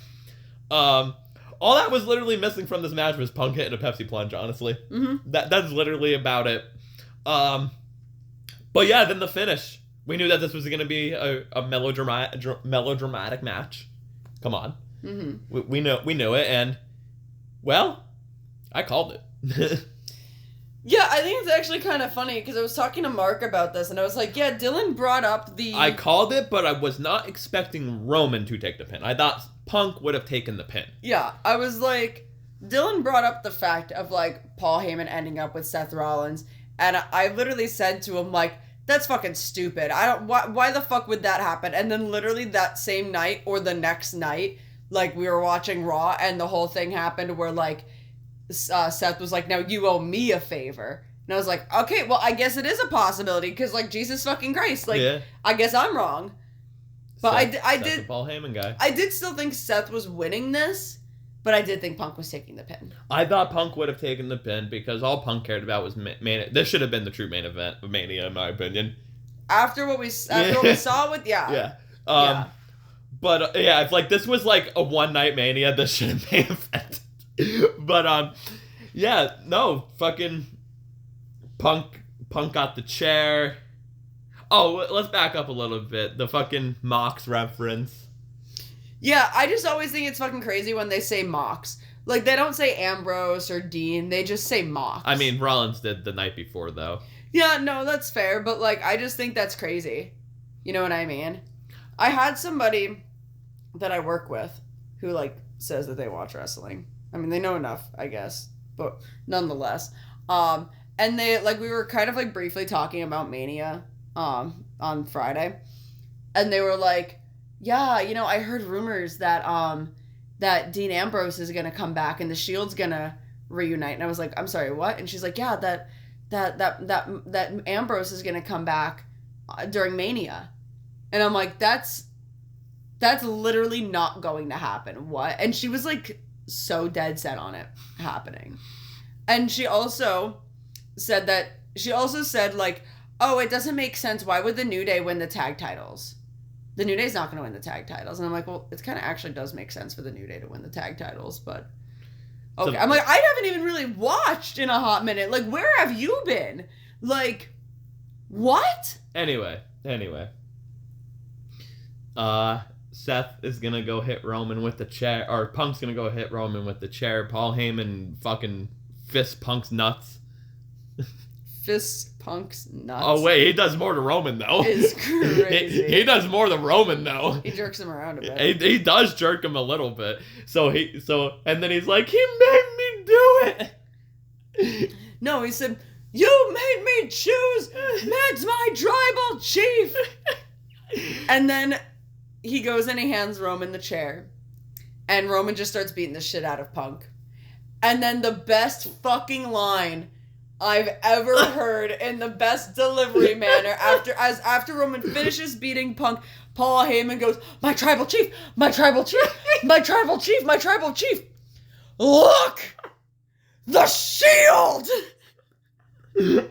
All that was literally missing from this match was Punk hitting a Pepsi plunge. Honestly, that's literally about it. But yeah, then the finish. We knew that this was going to be a melodramatic match. Come on. Mm-hmm. We knew it, and, well, I called it. Yeah, I think it's actually kind of funny, because I was talking to Mark about this, and I was like, yeah, Dylan brought up the... I called it, but I was not expecting Roman to take the pin. I thought Punk would have taken the pin. Yeah, I was like, Dylan brought up the fact of, like, Paul Heyman ending up with Seth Rollins, and I literally said to him, like, that's fucking stupid. Why the fuck would that happen? And then literally that same night or the next night, like, we were watching Raw and the whole thing happened where, like, Seth was like, now you owe me a favor. And I was like, okay, well, I guess it is a possibility because, like, Jesus fucking Christ. Like, yeah. I guess I'm wrong. But I did... the Paul Heyman guy. I did still think Seth was winning this, but I did think Punk was taking the pin. I thought Punk would have taken the pin because all Punk cared about was Mania. This should have been the true main event of Mania, in my opinion. After what we saw with... Yeah. Yeah. But, yeah, it's like, this was like a one-night Mania. This should have been event. But, yeah, no, fucking Punk got the chair. Oh, let's back up a little bit. The fucking Mox reference. Yeah, I just always think it's fucking crazy when they say Mox. Like, they don't say Ambrose or Dean, they just say Mox. I mean, Rollins did the night before, though. Yeah, no, that's fair, but, like, I just think that's crazy. You know what I mean? I had somebody that I work with who, like, says that they watch wrestling. I mean, they know enough, I guess, but nonetheless. And they, like, we were kind of, like, briefly talking about Mania, on Friday, and they were like, yeah, you know, I heard rumors that, that Dean Ambrose is gonna come back and the Shield's gonna reunite, and I was like, I'm sorry, what? And she's like, yeah, that Ambrose is gonna come back during Mania, and I'm like, that's literally not going to happen. What? And she was like, so dead set on it happening. And she also said like, oh, it doesn't make sense. Why would the New Day win the tag titles? The New Day's not going to win the tag titles. And I'm like, well, it kind of actually does make sense for the New Day to win the tag titles, but okay. So, I'm like, I haven't even really watched in a hot minute. Like, where have you been? Like, what? Anyway. Seth is gonna go hit Roman with the chair, or Punk's gonna go hit Roman with the chair. Paul Heyman fucking fist Punk's nuts. Fist Punk's nuts? Oh wait, he does more to Roman though. It's crazy. he does more than Roman though. He jerks him around a bit. He does jerk him a little bit. And then he's like, he made me do it. No, he said, you made me choose Matt's my tribal chief. And then he goes and he hands Roman the chair. and Roman just starts beating the shit out of Punk. And then the best fucking line I've ever heard in the best delivery manner after Roman finishes beating Punk, Paul Heyman goes, "My tribal chief, my tribal chief, my tribal chief, my tribal chief. Look! The Shield!" And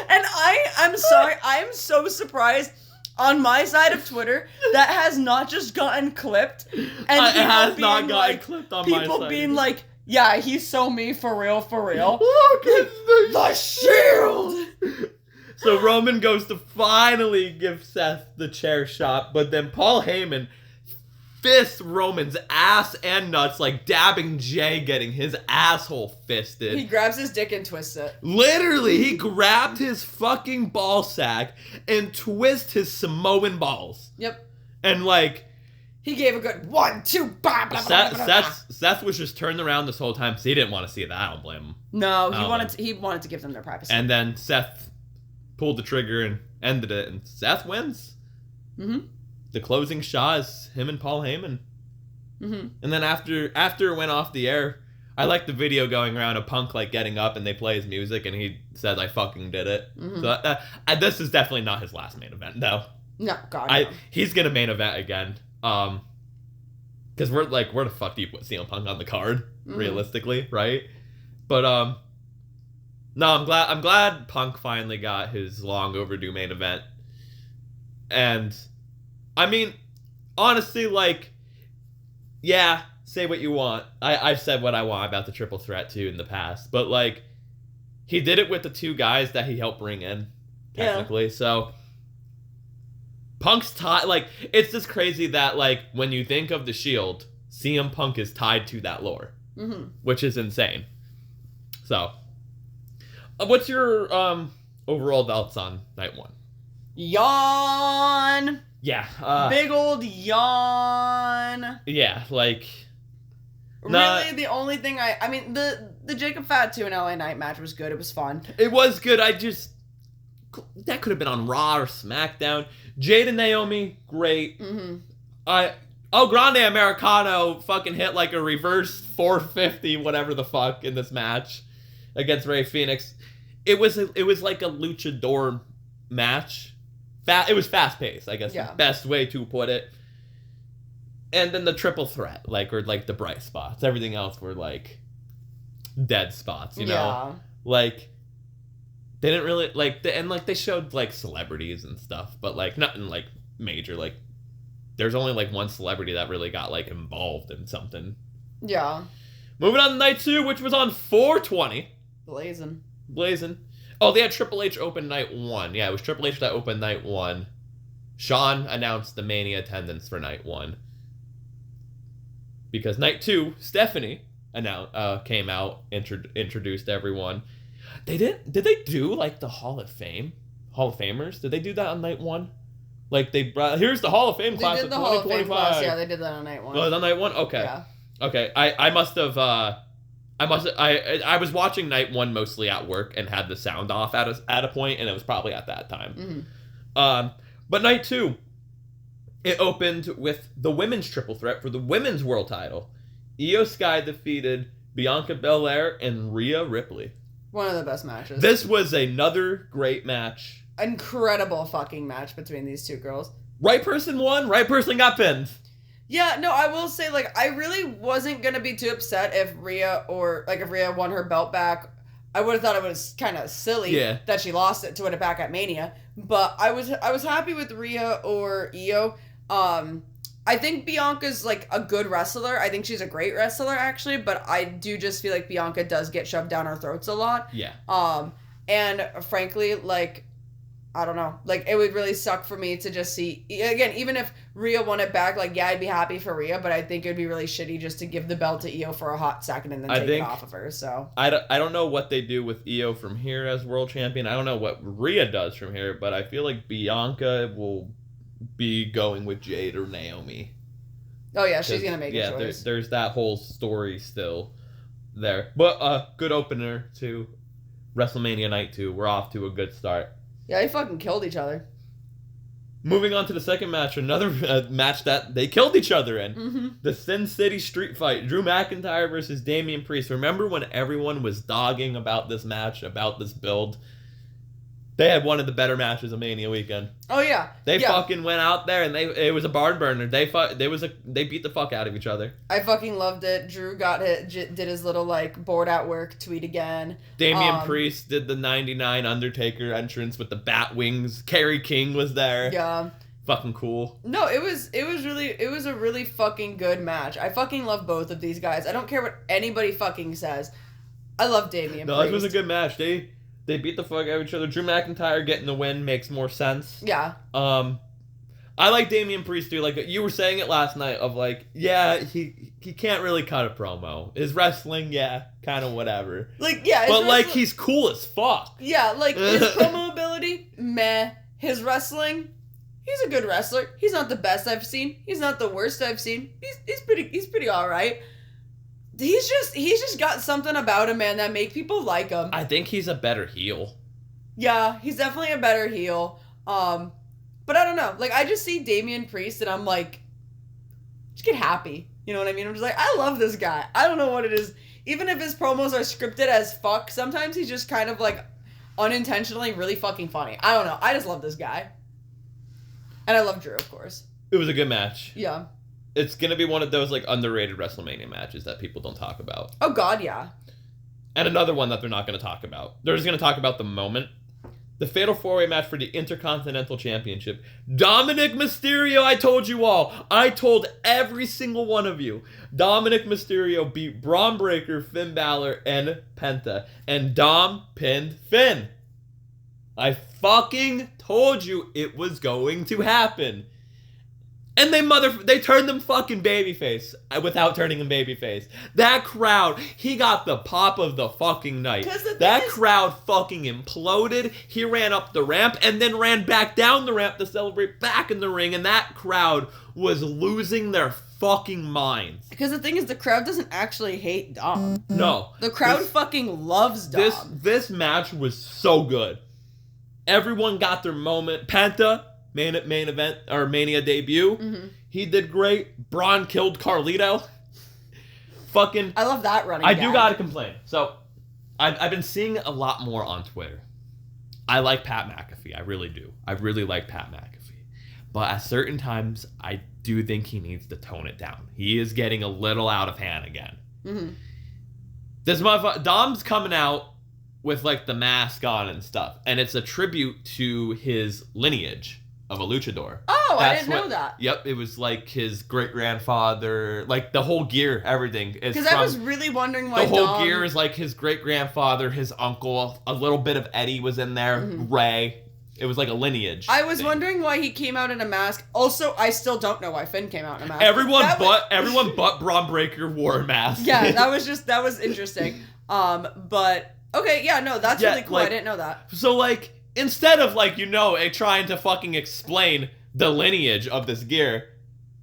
I'm sorry, I am so surprised on my side of Twitter that has not just gotten clipped. And it has not gotten clipped on my side. People being like, yeah, he's so me for real, for real. Look, it's the Shield! So Roman goes to finally give Seth the chair shot, but then Paul Heyman fists Roman's ass and nuts, like dabbing Jay getting his asshole fisted. He grabs his dick and twists it. Literally, he grabbed his fucking ball sack and twisted his Samoan balls. Yep. And like... He gave a good 1, 2, blah, blah, blah, blah, blah. Seth was just turned around this whole time because he didn't want to see that. I don't blame him. No, he wanted to give them their privacy. And then Seth pulled the trigger and ended it, and Seth wins. Mm-hmm. The closing shot is him and Paul Heyman. Mm-hmm. And then after it went off the air, I like the video going around of Punk like getting up and they play his music and he said, "I fucking did it." Mm-hmm. So this is definitely not his last main event, though. No, God, no. He's gonna main event again. Because where the fuck do you put CM Punk on the card, realistically, right? But no, I'm glad Punk finally got his long overdue main event. And I mean, honestly, like, yeah, say what you want. I've said what I want about the triple threat too in the past, but like, he did it with the two guys that he helped bring in, technically. Yeah. So Punk's tied. Like, it's just crazy that like when you think of the Shield, CM Punk is tied to that lore, which is insane. So, what's your overall thoughts on night one? Yawn. Yeah. Big old yawn. Yeah, like. Really, the only thing I mean, the Jacob Fatu and LA Knight match was good. It was fun. It was good. That could have been on Raw or SmackDown. Jade and Naomi, great. Grande Americano fucking hit like a reverse 450, whatever the fuck, in this match against Rey Fenix. It was like a luchador match. It was fast paced, I guess. Yeah. The best way to put it. And then the triple threat, or the bright spots. Everything else were like dead spots, you know? Yeah. Like, they didn't really they showed like celebrities and stuff, but like nothing like major. Like, there's only like one celebrity that really got like involved in something. Yeah. Moving on to night 2, which was on 4/20. Blazing. Oh, they had Triple H open night 1. Yeah, it was Triple H that opened night 1. Shawn announced the Mania attendance for night 1. Because night 2, Stephanie came out, introduced everyone. Did they do like the Hall of Famers? Did they do that on night 1? Like, they brought, here's the Hall of Fame class of 2025. Yeah, they did that on night 1. Oh, it was on night 1? Okay. Yeah. Okay. I was watching night 1 mostly at work and had the sound off at a point, and it was probably at that time. But night 2, it opened with the women's triple threat for the women's world title. Io Sky defeated Bianca Belair and Rhea Ripley. One of the best matches. This was another great match. Incredible fucking match between these two girls. Right person won, right person got pinned. Yeah, no, I will say, I really wasn't going to be too upset if Rhea won her belt back. I would have thought it was kind of silly that she lost it to win it back at Mania. But I was happy with Rhea or Io. I think Bianca's, a good wrestler. I think she's a great wrestler, actually. But I do just feel like Bianca does get shoved down our throats a lot. Yeah. And frankly, I don't know. It would really suck for me to just see... Again, even if Rhea won it back, I'd be happy for Rhea, but I think it would be really shitty just to give the belt to Io for a hot second and then take it off of her, so... I don't know what they do with Io from here as world champion. I don't know what Rhea does from here, but I feel like Bianca will be going with Jade or Naomi. Oh, yeah, she's going to make a choice. There's that whole story still there. But good opener to WrestleMania Night 2. We're off to a good start. Yeah, they fucking killed each other. Moving on to the second match, another match that they killed each other in. Mm-hmm. The Sin City Street Fight. Drew McIntyre versus Damian Priest. Remember when everyone was dogging about this match, about this build? They had one of the better matches of Mania weekend. Oh, yeah. They fucking went out there and it was a barn burner. They beat the fuck out of each other. I fucking loved it. Drew did his little, like, bored at work tweet again. Damian Priest did the 99 Undertaker entrance with the bat wings. Kerry King was there. Yeah. Fucking cool. No, it was a really fucking good match. I fucking love both of these guys. I don't care what anybody fucking says. I love Damian Priest. No, this was a good match. They beat the fuck out of each other. Drew McIntyre getting the win makes more sense. Yeah. I like Damian Priest too. Like you were saying it last night of like, yeah, he can't really cut a promo. His wrestling, yeah, kind of whatever. Like, yeah. But like he's cool as fuck. Yeah, like his promo ability, meh. His wrestling, he's a good wrestler. He's not the best I've seen. He's not the worst I've seen. He's pretty all right. He's just got something about him, man, that make people like him. I think he's a better heel. Yeah, he's definitely a better heel. But I don't know. Like, I just see Damian Priest and I'm like, just get happy. You know what I mean? I'm just like, I love this guy. I don't know what it is. Even if his promos are scripted as fuck, sometimes he's just kind of like unintentionally really fucking funny. I don't know. I just love this guy. And I love Drew, of course. It was a good match. Yeah. It's gonna be one of those like underrated WrestleMania matches that people don't talk about. Oh god, yeah. And another one that they're not gonna talk about. They're just gonna talk about the moment. The Fatal 4-Way match for the Intercontinental Championship. Dominic Mysterio, I told you all. I told every single one of you. Dominic Mysterio beat Braun Breaker, Finn Balor, and Penta. And Dom pinned Finn. I fucking told you it was going to happen. And they turned them fucking babyface without turning him babyface. That crowd, he got the pop of the fucking night. That crowd fucking imploded. He ran up the ramp and then ran back down the ramp to celebrate back in the ring. And that crowd was losing their fucking minds. Because the thing is, the crowd doesn't actually hate Dom. No. The crowd fucking loves Dom. This match was so good. Everyone got their moment. Penta, main event or Mania debut. Mm-hmm. He did great. Braun killed Carlito. Fucking. I love that running. I do gotta complain. So, I've been seeing a lot more on Twitter. I like Pat McAfee. I really do. I really like Pat McAfee. But at certain times, I do think he needs to tone it down. He is getting a little out of hand again. Mm-hmm. This motherfucker, Dom's coming out with like the mask on and stuff, and it's a tribute to his lineage of a luchador. Oh, I didn't know that. Yep, it was like his great-grandfather, like the whole gear, everything. Because I was really wondering why the whole gear is like his great-grandfather, his uncle, a little bit of Eddie was in there, Ray. It was like a lineage. I was wondering why he came out in a mask. Also, I still don't know why Finn came out in a mask. Everyone but Braun Breaker wore a mask. Yeah, that was interesting. But okay, yeah, no, that's really cool. Like, I didn't know that. So like, instead of like, trying to fucking explain the lineage of this gear,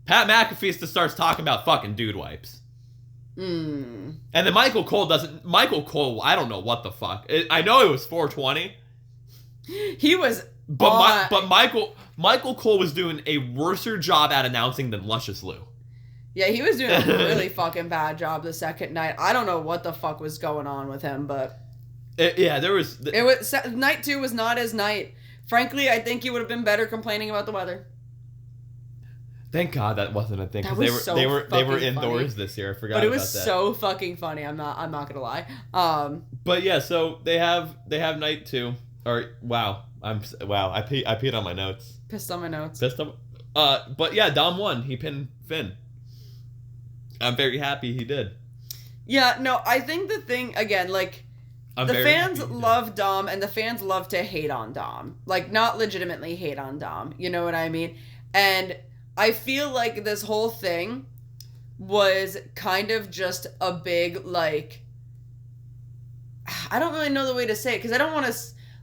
Pat McAfee just starts talking about fucking dude wipes. And then Michael Cole, I don't know what the fuck. I know it was 420. He was But Michael Cole was doing a worser job at announcing than Luscious Lou. Yeah, he was doing a really fucking bad job the second night. I don't know what the fuck was going on with him, but night 2 was not his night. Frankly, I think he would have been better complaining about the weather. Thank God that wasn't a thing, because they were indoors this year. I forgot about that. But it was so fucking funny. I'm not gonna lie. But yeah, so they have night 2. Or wow, I peed on my notes. Pissed on my notes. But yeah, Dom won. He pinned Finn. I'm very happy he did. Yeah, no, I think the thing again, like, the fans love Dom, and the fans love to hate on Dom. Like, not legitimately hate on Dom. You know what I mean? And I feel like this whole thing was kind of just a big, like, I don't really know the way to say it, because I don't want to,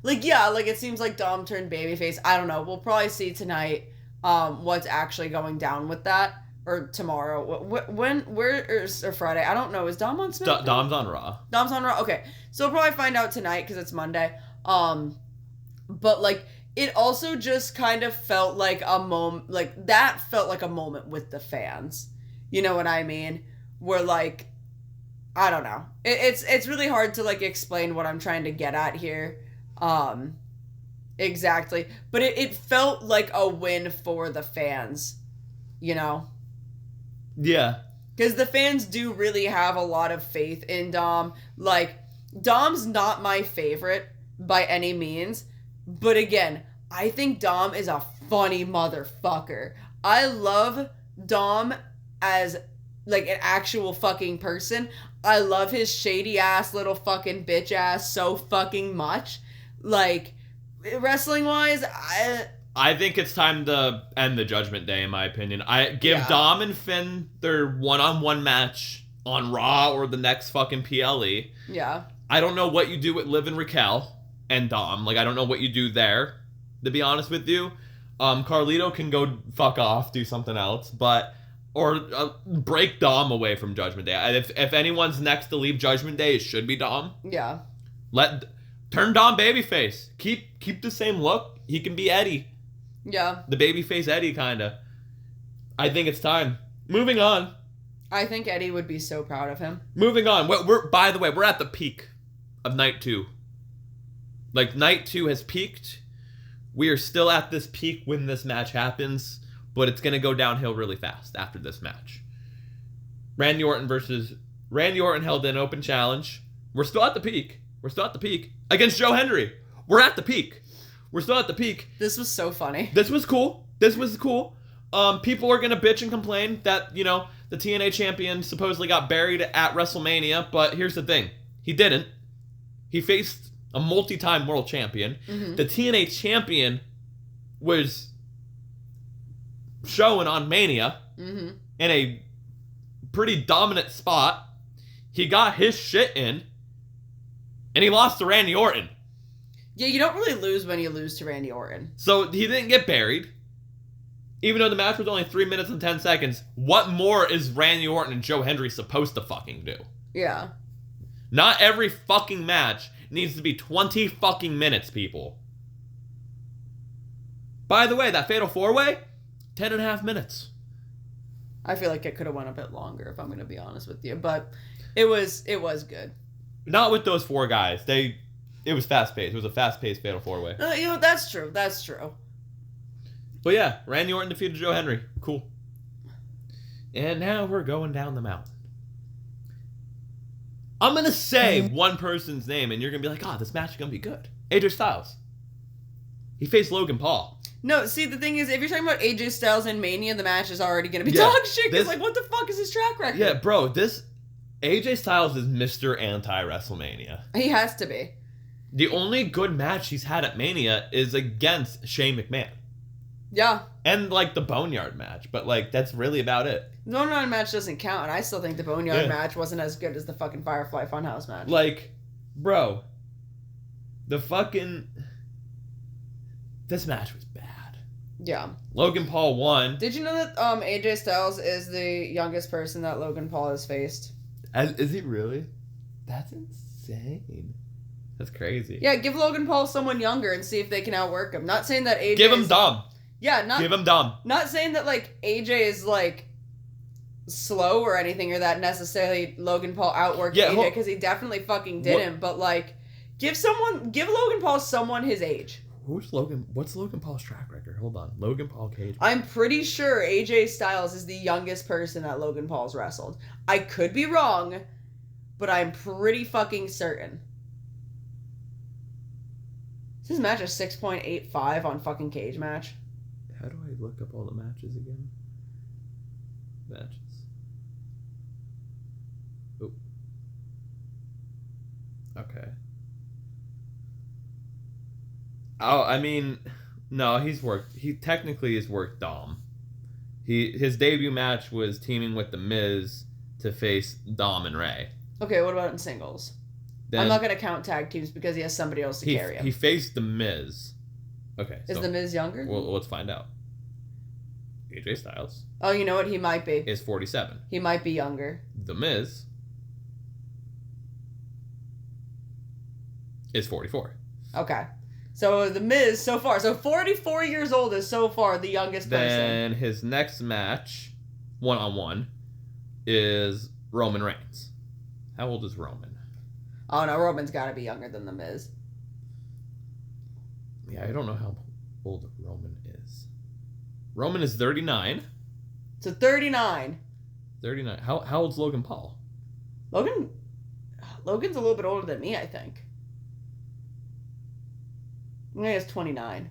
like, yeah, like, it seems like Dom turned babyface. I don't know. We'll probably see tonight what's actually going down with that. Or tomorrow. Or Friday. I don't know. Is Dom on SmackDown? Dom's on Raw. Dom's on Raw? Okay. So we'll probably find out tonight because it's Monday. But, like, it also just kind of felt like a moment, like, that felt like a moment with the fans. You know what I mean? Where, like, I don't know. It's really hard to, like, explain what I'm trying to get at here. Exactly. But it felt like a win for the fans, you know? Yeah. Because the fans do really have a lot of faith in Dom. Like, Dom's not my favorite by any means. But again, I think Dom is a funny motherfucker. I love Dom as, like, an actual fucking person. I love his shady ass little fucking bitch ass so fucking much. Like, wrestling wise, I think it's time to end the Judgment Day, in my opinion. I give Dom and Finn their one-on-one match on Raw or the next fucking PLE. Yeah. I don't know what you do with Liv and Raquel and Dom. Like, I don't know what you do there, to be honest with you. Carlito can go fuck off, do something else, but... Or break Dom away from Judgment Day. If anyone's next to leave Judgment Day, it should be Dom. Yeah. Turn Dom babyface. Keep the same look. He can be Eddie. Yeah. The babyface Eddie, kinda. I think it's time. Moving on. I think Eddie would be so proud of him. Moving on. By the way, we're at the peak of night 2. Like, night 2 has peaked. We are still at this peak when this match happens, but it's gonna go downhill really fast after this match. Randy Orton held an open challenge. We're still at the peak. Against Joe Hendry. We're at the peak. We're still at the peak. This was so funny. This was cool. People are going to bitch and complain that, you know, the TNA champion supposedly got buried at WrestleMania, but here's the thing. He didn't. He faced a multi-time world champion. Mm-hmm. The TNA champion was showing on Mania in a pretty dominant spot. He got his shit in, and he lost to Randy Orton. Yeah, you don't really lose when you lose to Randy Orton. So he didn't get buried. Even though the match was only 3 minutes and 10 seconds, what more is Randy Orton and Joe Hendry supposed to fucking do? Yeah. Not every fucking match needs to be 20 fucking minutes, people. By the way, that Fatal 4-Way, 10 and a half minutes. I feel like it could have went a bit longer, if I'm going to be honest with you, but it was good. Not with those 4 guys. It was fast-paced. It was a fast-paced Fatal 4-Way. You know, that's true. But yeah, Randy Orton defeated Joe Hendry. Cool. And now we're going down the mountain. I'm going to say one person's name, and you're going to be like, this match is going to be good. AJ Styles. He faced Logan Paul. No, see, the thing is, if you're talking about AJ Styles in Mania, the match is already going to be dog shit. Because, like, what the fuck is his track record? Yeah, bro, AJ Styles is Mr. Anti-WrestleMania. He has to be. The only good match he's had at Mania is against Shane McMahon. Yeah. And, like, the Boneyard match. But, like, that's really about it. The Boneyard match doesn't count, and I still think the Boneyard match wasn't as good as the fucking Firefly Funhouse match. Like, bro, this match was bad. Yeah. Logan Paul won. Did you know that AJ Styles is the youngest person that Logan Paul has faced? Is he really? That's insane. That's crazy. Yeah, give Logan Paul someone younger and see if they can outwork him. Not saying that AJ Give him Dom. Yeah, give him Dom. Not saying that, like, AJ is, like, slow or anything, or that necessarily Logan Paul outworked AJ, because he definitely fucking didn't, but, like, give Logan Paul someone his age. What's Logan Paul's track record? Hold on. Logan Paul cage. I'm pretty sure AJ Styles is the youngest person that Logan Paul's wrestled. I could be wrong, but I'm pretty fucking certain. This match is 6.85 on fucking Cage Match. How do I look up all the matches again? Matches. Oh. Okay. Oh, I mean, no, he technically has worked Dom. His debut match was teaming with The Miz to face Dom and Ray. Okay, what about in singles? Then, I'm not going to count tag teams because he has somebody else to carry him. He faced The Miz. Okay. Is The Miz younger? Well, let's find out. AJ Styles. Oh, you know what? He might be. Is 47. He might be younger. The Miz is 44. Okay. So The Miz so far. So 44 years old is so far the youngest person. Then his next match, 1-on-1, is Roman Reigns. How old is Roman? Oh no, Roman's got to be younger than The Miz. Yeah, I don't know how old Roman is. Roman is 39. So 39. 39. How old's Logan Paul? Logan's a little bit older than me, I think. I think he's 29.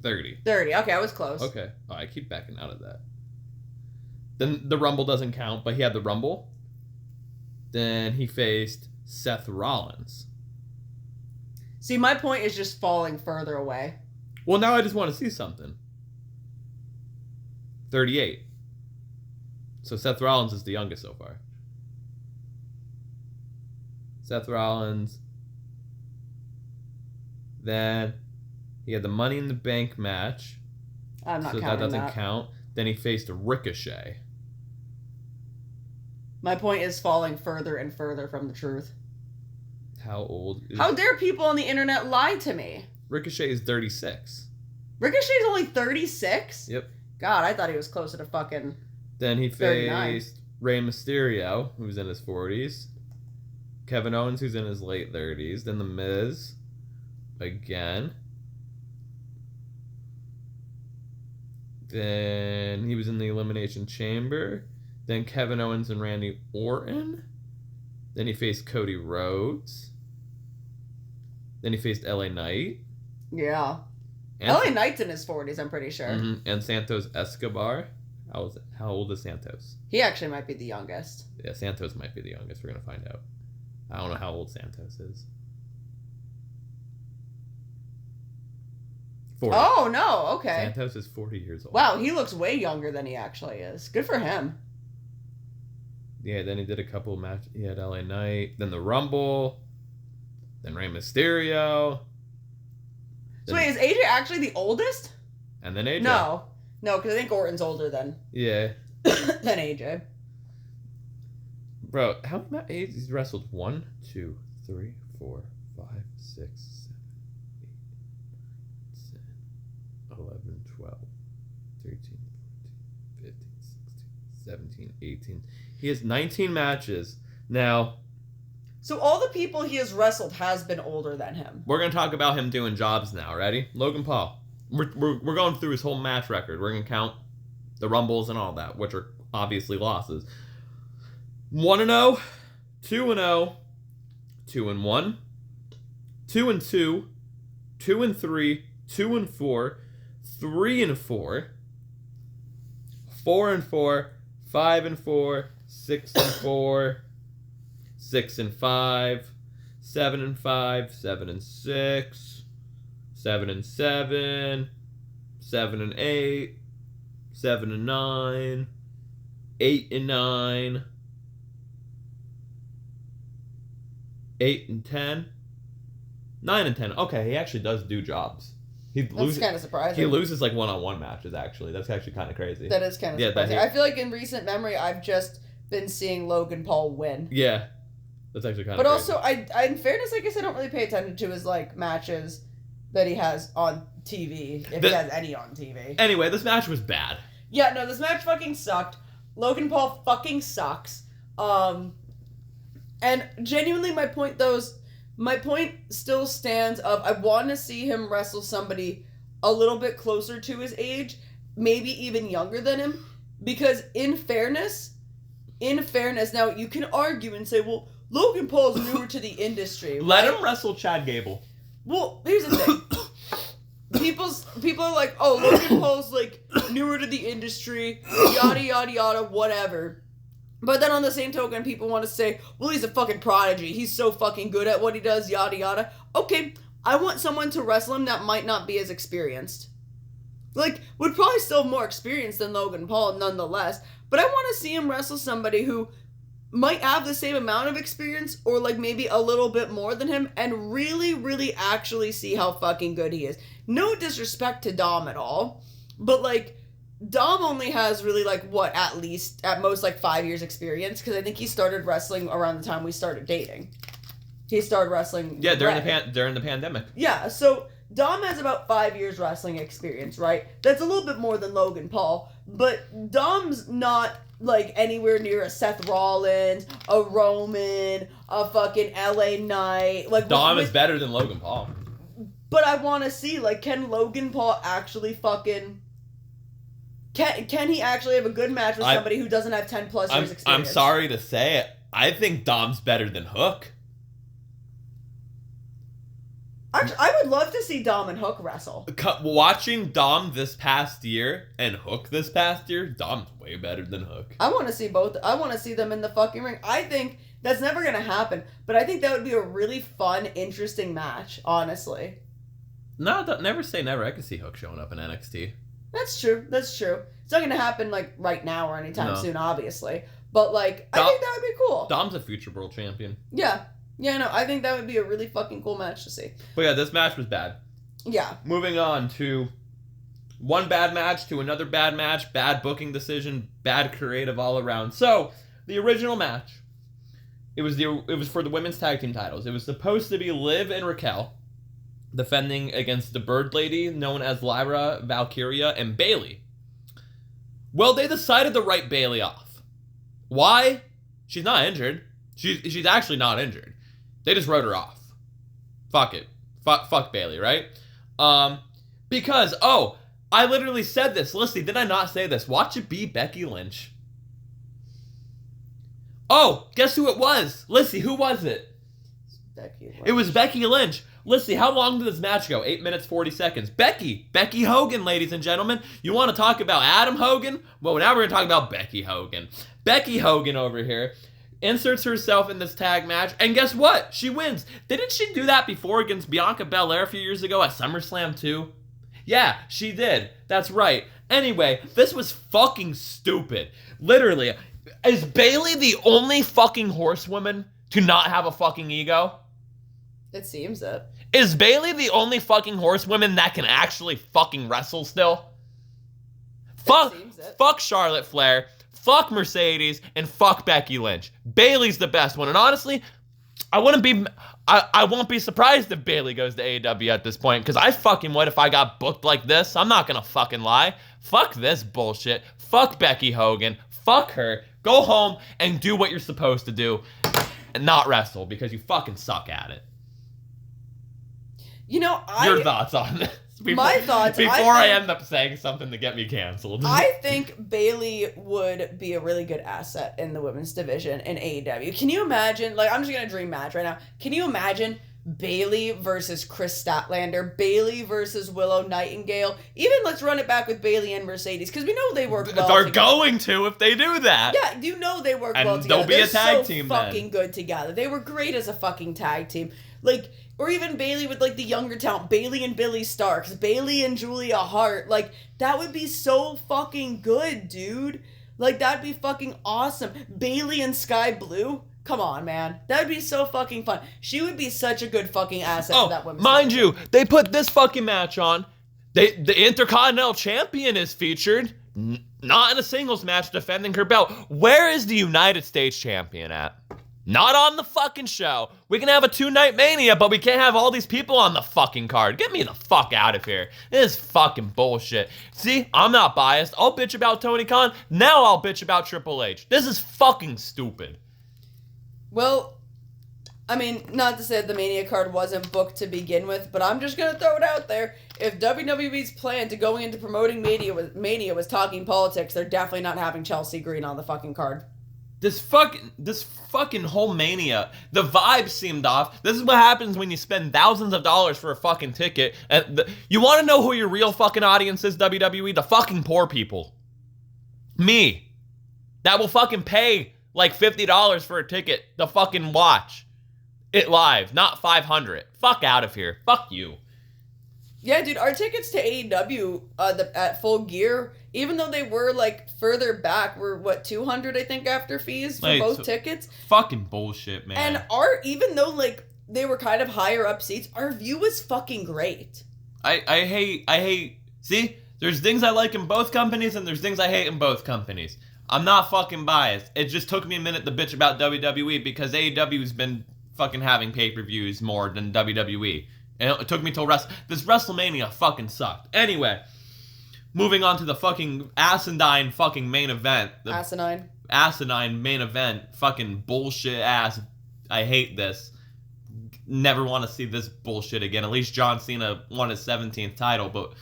30. 30. Okay, I was close. Okay. Oh, I keep backing out of that. Then the Rumble doesn't count, but he had the Rumble. Then he faced Seth Rollins. See, my point is just falling further away. Well, now I just want to see something. 38. So Seth Rollins is the youngest so far. Seth Rollins. Then he had the Money in the Bank match. I'm not so counting that doesn't count. Then he faced Ricochet. My point is falling further and further from the truth. How old is... How dare people on the internet lie to me? Ricochet is 36. Ricochet's only 36? Yep. God, I thought he was closer to fucking... Then he 39. faced Rey Mysterio, who's in his 40s. Kevin Owens, who's in his late 30s. Then The Miz. Again. Then he was in the Elimination Chamber. Then Kevin Owens and Randy Orton. Then he faced Cody Rhodes. Then he faced LA Knight. Yeah. And LA Knight's in his 40s, I'm pretty sure. And Santos Escobar. How old is Santos? He actually might be the youngest. Yeah, Santos might be the youngest. We're going to find out. I don't know how old Santos is. 40. Oh, no, okay. Santos is 40 years old. Wow, he looks way younger than he actually is. Good for him. Yeah, then he did a couple of matches. He had LA Knight, then the Rumble, then Rey Mysterio. So wait, is AJ actually the oldest? And then AJ. No, because I think Orton's older than Yeah. than AJ. Bro, how many matches he's wrestled? 1, 2, 3, 4, 5, 6, 7, 8, 10, 11, 12, 13, 14, 15, 16, 17, 18. He has 19 matches. Now, So all the people he has wrestled has been older than him. we're going to talk about him doing jobs now. Ready? Logan Paul. We're going through his whole match record. We're going to count the Rumbles and all that, which are obviously losses. 1-0, 2-0, 2-1, 2-2, 2-3, 2-4, 3-4, 4-4, 5-4, 6-4, 6-5, 7-5, 7-6, 7-7, 7-8, 7-9, 8-9, 8-10, 9-10. Okay, he actually does do jobs. That's kind of surprising. He loses like one-on-one matches. Actually, that's actually kind of crazy. That is kind of surprising. I feel like in recent memory, I've just been seeing Logan Paul win. Yeah, that's actually kind of. But crazy. also, I in fairness, I guess I don't really pay attention to his like matches that he has on TV, if he has any on TV. Anyway, this match was bad. Yeah, no, this match fucking sucked. Logan Paul fucking sucks. And genuinely, my point still stands of I want to see him wrestle somebody a little bit closer to his age, maybe even younger than him, because in fairness, now you can argue and say, well, Logan Paul's newer to the industry. Let him wrestle Chad Gable. Well, here's the thing. People are like, oh, Logan Paul's like newer to the industry, yada yada yada, whatever. But then on the same token, people want to say, well, he's a fucking prodigy. He's so fucking good at what he does, yada yada. Okay, I want someone to wrestle him that might not be as experienced. Like, would probably still have more experience than Logan Paul, nonetheless. But I want to see him wrestle somebody who might have the same amount of experience or like maybe a little bit more than him and really, really actually see how fucking good he is. No disrespect to Dom at all, but like Dom only has really like what, at most like 5 years experience, because I think he started wrestling around the time we started dating. He started wrestling. Yeah, during the pandemic. Yeah, so Dom has about 5 years wrestling experience, right? That's a little bit more than Logan Paul, but Dom's not like anywhere near a Seth Rollins, a Roman, a fucking LA Knight. Like Dom is better than Logan Paul. But I want to see, like, can Logan Paul actually fucking... Can he actually have a good match with somebody who doesn't have 10 plus years experience? I'm sorry to say it. I think Dom's better than Hook. I would love to see Dom and Hook wrestle. Watching Dom this past year and Hook this past year, Dom's way better than Hook. I want to see both. I want to see them in the fucking ring. I think that's never going to happen, but I think that would be a really fun, interesting match, honestly. No, never say never. I could see Hook showing up in NXT. That's true. It's not going to happen, like, right now or anytime soon, obviously. But, like, I think that would be cool. Dom's a future world champion. Yeah. Yeah, no, I think that would be a really fucking cool match to see. But yeah, this match was bad. Yeah. Moving on to one bad match to another bad match, bad booking decision, bad creative all around. So, the original match, it was for the women's tag team titles. It was supposed to be Liv and Raquel defending against the Bird Lady, known as Lyra, Valkyria, and Bayley. Well, they decided to write Bayley off. Why? She's not injured. She's actually not injured. They just wrote her off. Fuck it. Fuck Bayley, right? Because, I literally said this. Listen, did I not say this? Watch it be Becky Lynch. Oh, guess who it was? Lissy, who was it? Becky Lynch. It was Becky Lynch. Lissy, how long did this match go? 8 minutes, 40 seconds. Becky Hogan, ladies and gentlemen. You want to talk about Adam Hogan? Well, now we're going to talk about Becky Hogan. Becky Hogan over here inserts herself in this tag match, and guess what? She wins. Didn't she do that before against Bianca Belair a few years ago at SummerSlam 2? Yeah, she did. That's right. Anyway, this was fucking stupid. Literally, is Bayley the only fucking horsewoman to not have a fucking ego? It seems it. Is Bayley the only fucking horsewoman that can actually fucking wrestle still? Fuck Charlotte Flair. Fuck Mercedes, and fuck Becky Lynch. Bayley's the best one, and honestly, I won't be surprised if Bayley goes to AEW at this point, because I fucking would if I got booked like this. I'm not gonna fucking lie. Fuck this bullshit. Fuck Becky Hogan. Fuck her. Go home and do what you're supposed to do, and not wrestle, because you fucking suck at it. You know, Your thoughts on this? My thoughts. Before I end up saying something to get me canceled. I think Bayley would be a really good asset in the women's division in AEW. Can you imagine? Like, I'm just gonna dream match right now. Can you imagine Bayley versus Chris Statlander, Bayley versus Willow Nightingale? Even let's run it back with Bayley and Mercedes, because we know they work well. They're together. Going to if they do that. Yeah, you know they work and well together. They'll be a tag so team. Fucking good together. They were great as a fucking tag team. Like. Or even Bayley with, like, the younger talent. Bayley and Billy Starks. Bayley and Julia Hart. Like, that would be so fucking good, dude. Like, that'd be fucking awesome. Bayley and Sky Blue. Come on, man. That'd be so fucking fun. She would be such a good fucking asset to that women's mind team. you, they put this fucking match on. The Intercontinental Champion is featured. Not in a singles match defending her belt. Where is the United States Champion at? Not on the fucking show. We can have a 2-night Mania, but we can't have all these people on the fucking card. Get me the fuck out of here. This is fucking bullshit. See, I'm not biased. I'll bitch about Tony Khan. Now I'll bitch about Triple H. This is fucking stupid. Well, I mean, not to say the Mania card wasn't booked to begin with, but I'm just going to throw it out there. If WWE's plan to going into promoting Mania was talking politics, they're definitely not having Chelsea Green on the fucking card. This fucking whole Mania, the vibe seemed off. This is what happens when you spend thousands of dollars for a fucking ticket. And you want to know who your real fucking audience is, WWE? The fucking poor people. Me. That will fucking pay like $50 for a ticket to fucking watch it live, not $500. Fuck out of here. Fuck you. Yeah, dude, our tickets to AEW at Full Gear, even though they were, like, further back, were, what, $200, I think, after fees for both tickets? Fucking bullshit, man. And even though, like, they were kind of higher up seats, our view was fucking great. I hate, see, there's things I like in both companies, and there's things I hate in both companies. I'm not fucking biased. It just took me a minute to bitch about WWE, because AEW's been fucking having pay-per-views more than WWE. And it took me till this Wrestlemania fucking sucked. Anyway, moving on to the fucking asinine fucking main event. The asinine main event. Fucking bullshit ass. I hate this. Never want to see this bullshit again. At least John Cena won his 17th title, but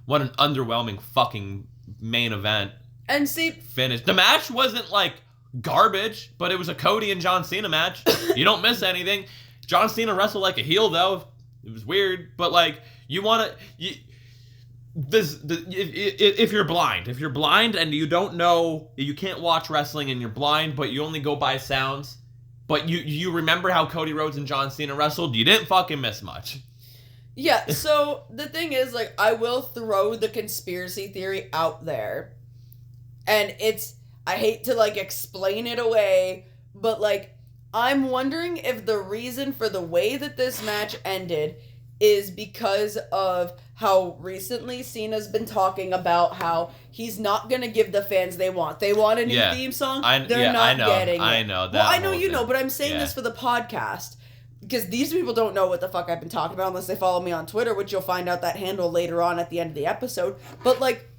what an underwhelming fucking main event. And see, finish. The match wasn't like garbage, but it was a Cody and John Cena match. You don't miss anything. John Cena wrestled like a heel though. It was weird, but like if you're blind and you don't know, you can't watch wrestling and you're blind, but you only go by sounds. But you remember how Cody Rhodes and John Cena wrestled? You didn't fucking miss much. Yeah, so the thing is, like, I will throw the conspiracy theory out there. And I hate to, like, explain it away, but, like, I'm wondering if the reason for the way that this match ended is because of how recently Cena's been talking about how he's not going to give the fans they want. They want a new theme song. They're not getting it. I know. Well, I know you know, but I'm saying this for the podcast. Because these people don't know what the fuck I've been talking about unless they follow me on Twitter, which you'll find out that handle later on at the end of the episode. But, like,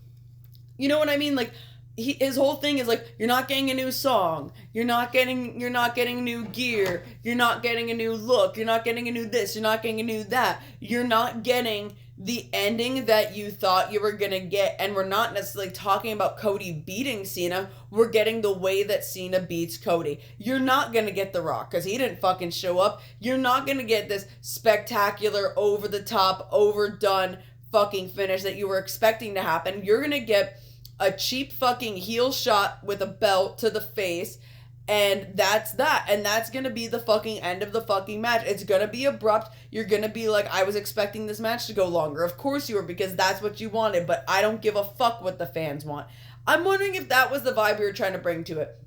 you know what I mean? Like, his whole thing is, like, you're not getting a new song. You're not getting new gear. You're not getting a new look. You're not getting a new this. You're not getting a new that. You're not getting the ending that you thought you were gonna get. And we're not necessarily talking about Cody beating Cena. We're getting the way that Cena beats Cody. You're not gonna get The Rock, because he didn't fucking show up. You're not gonna get this spectacular, over-the-top, overdone fucking finish that you were expecting to happen. You're gonna get a cheap fucking heel shot with a belt to the face, and that's that. And that's gonna be the fucking end of the fucking match. It's gonna be abrupt. You're gonna be like, I was expecting this match to go longer. Of course you were, because that's what you wanted, but I don't give a fuck what the fans want. I'm wondering if that was the vibe we were trying to bring to it.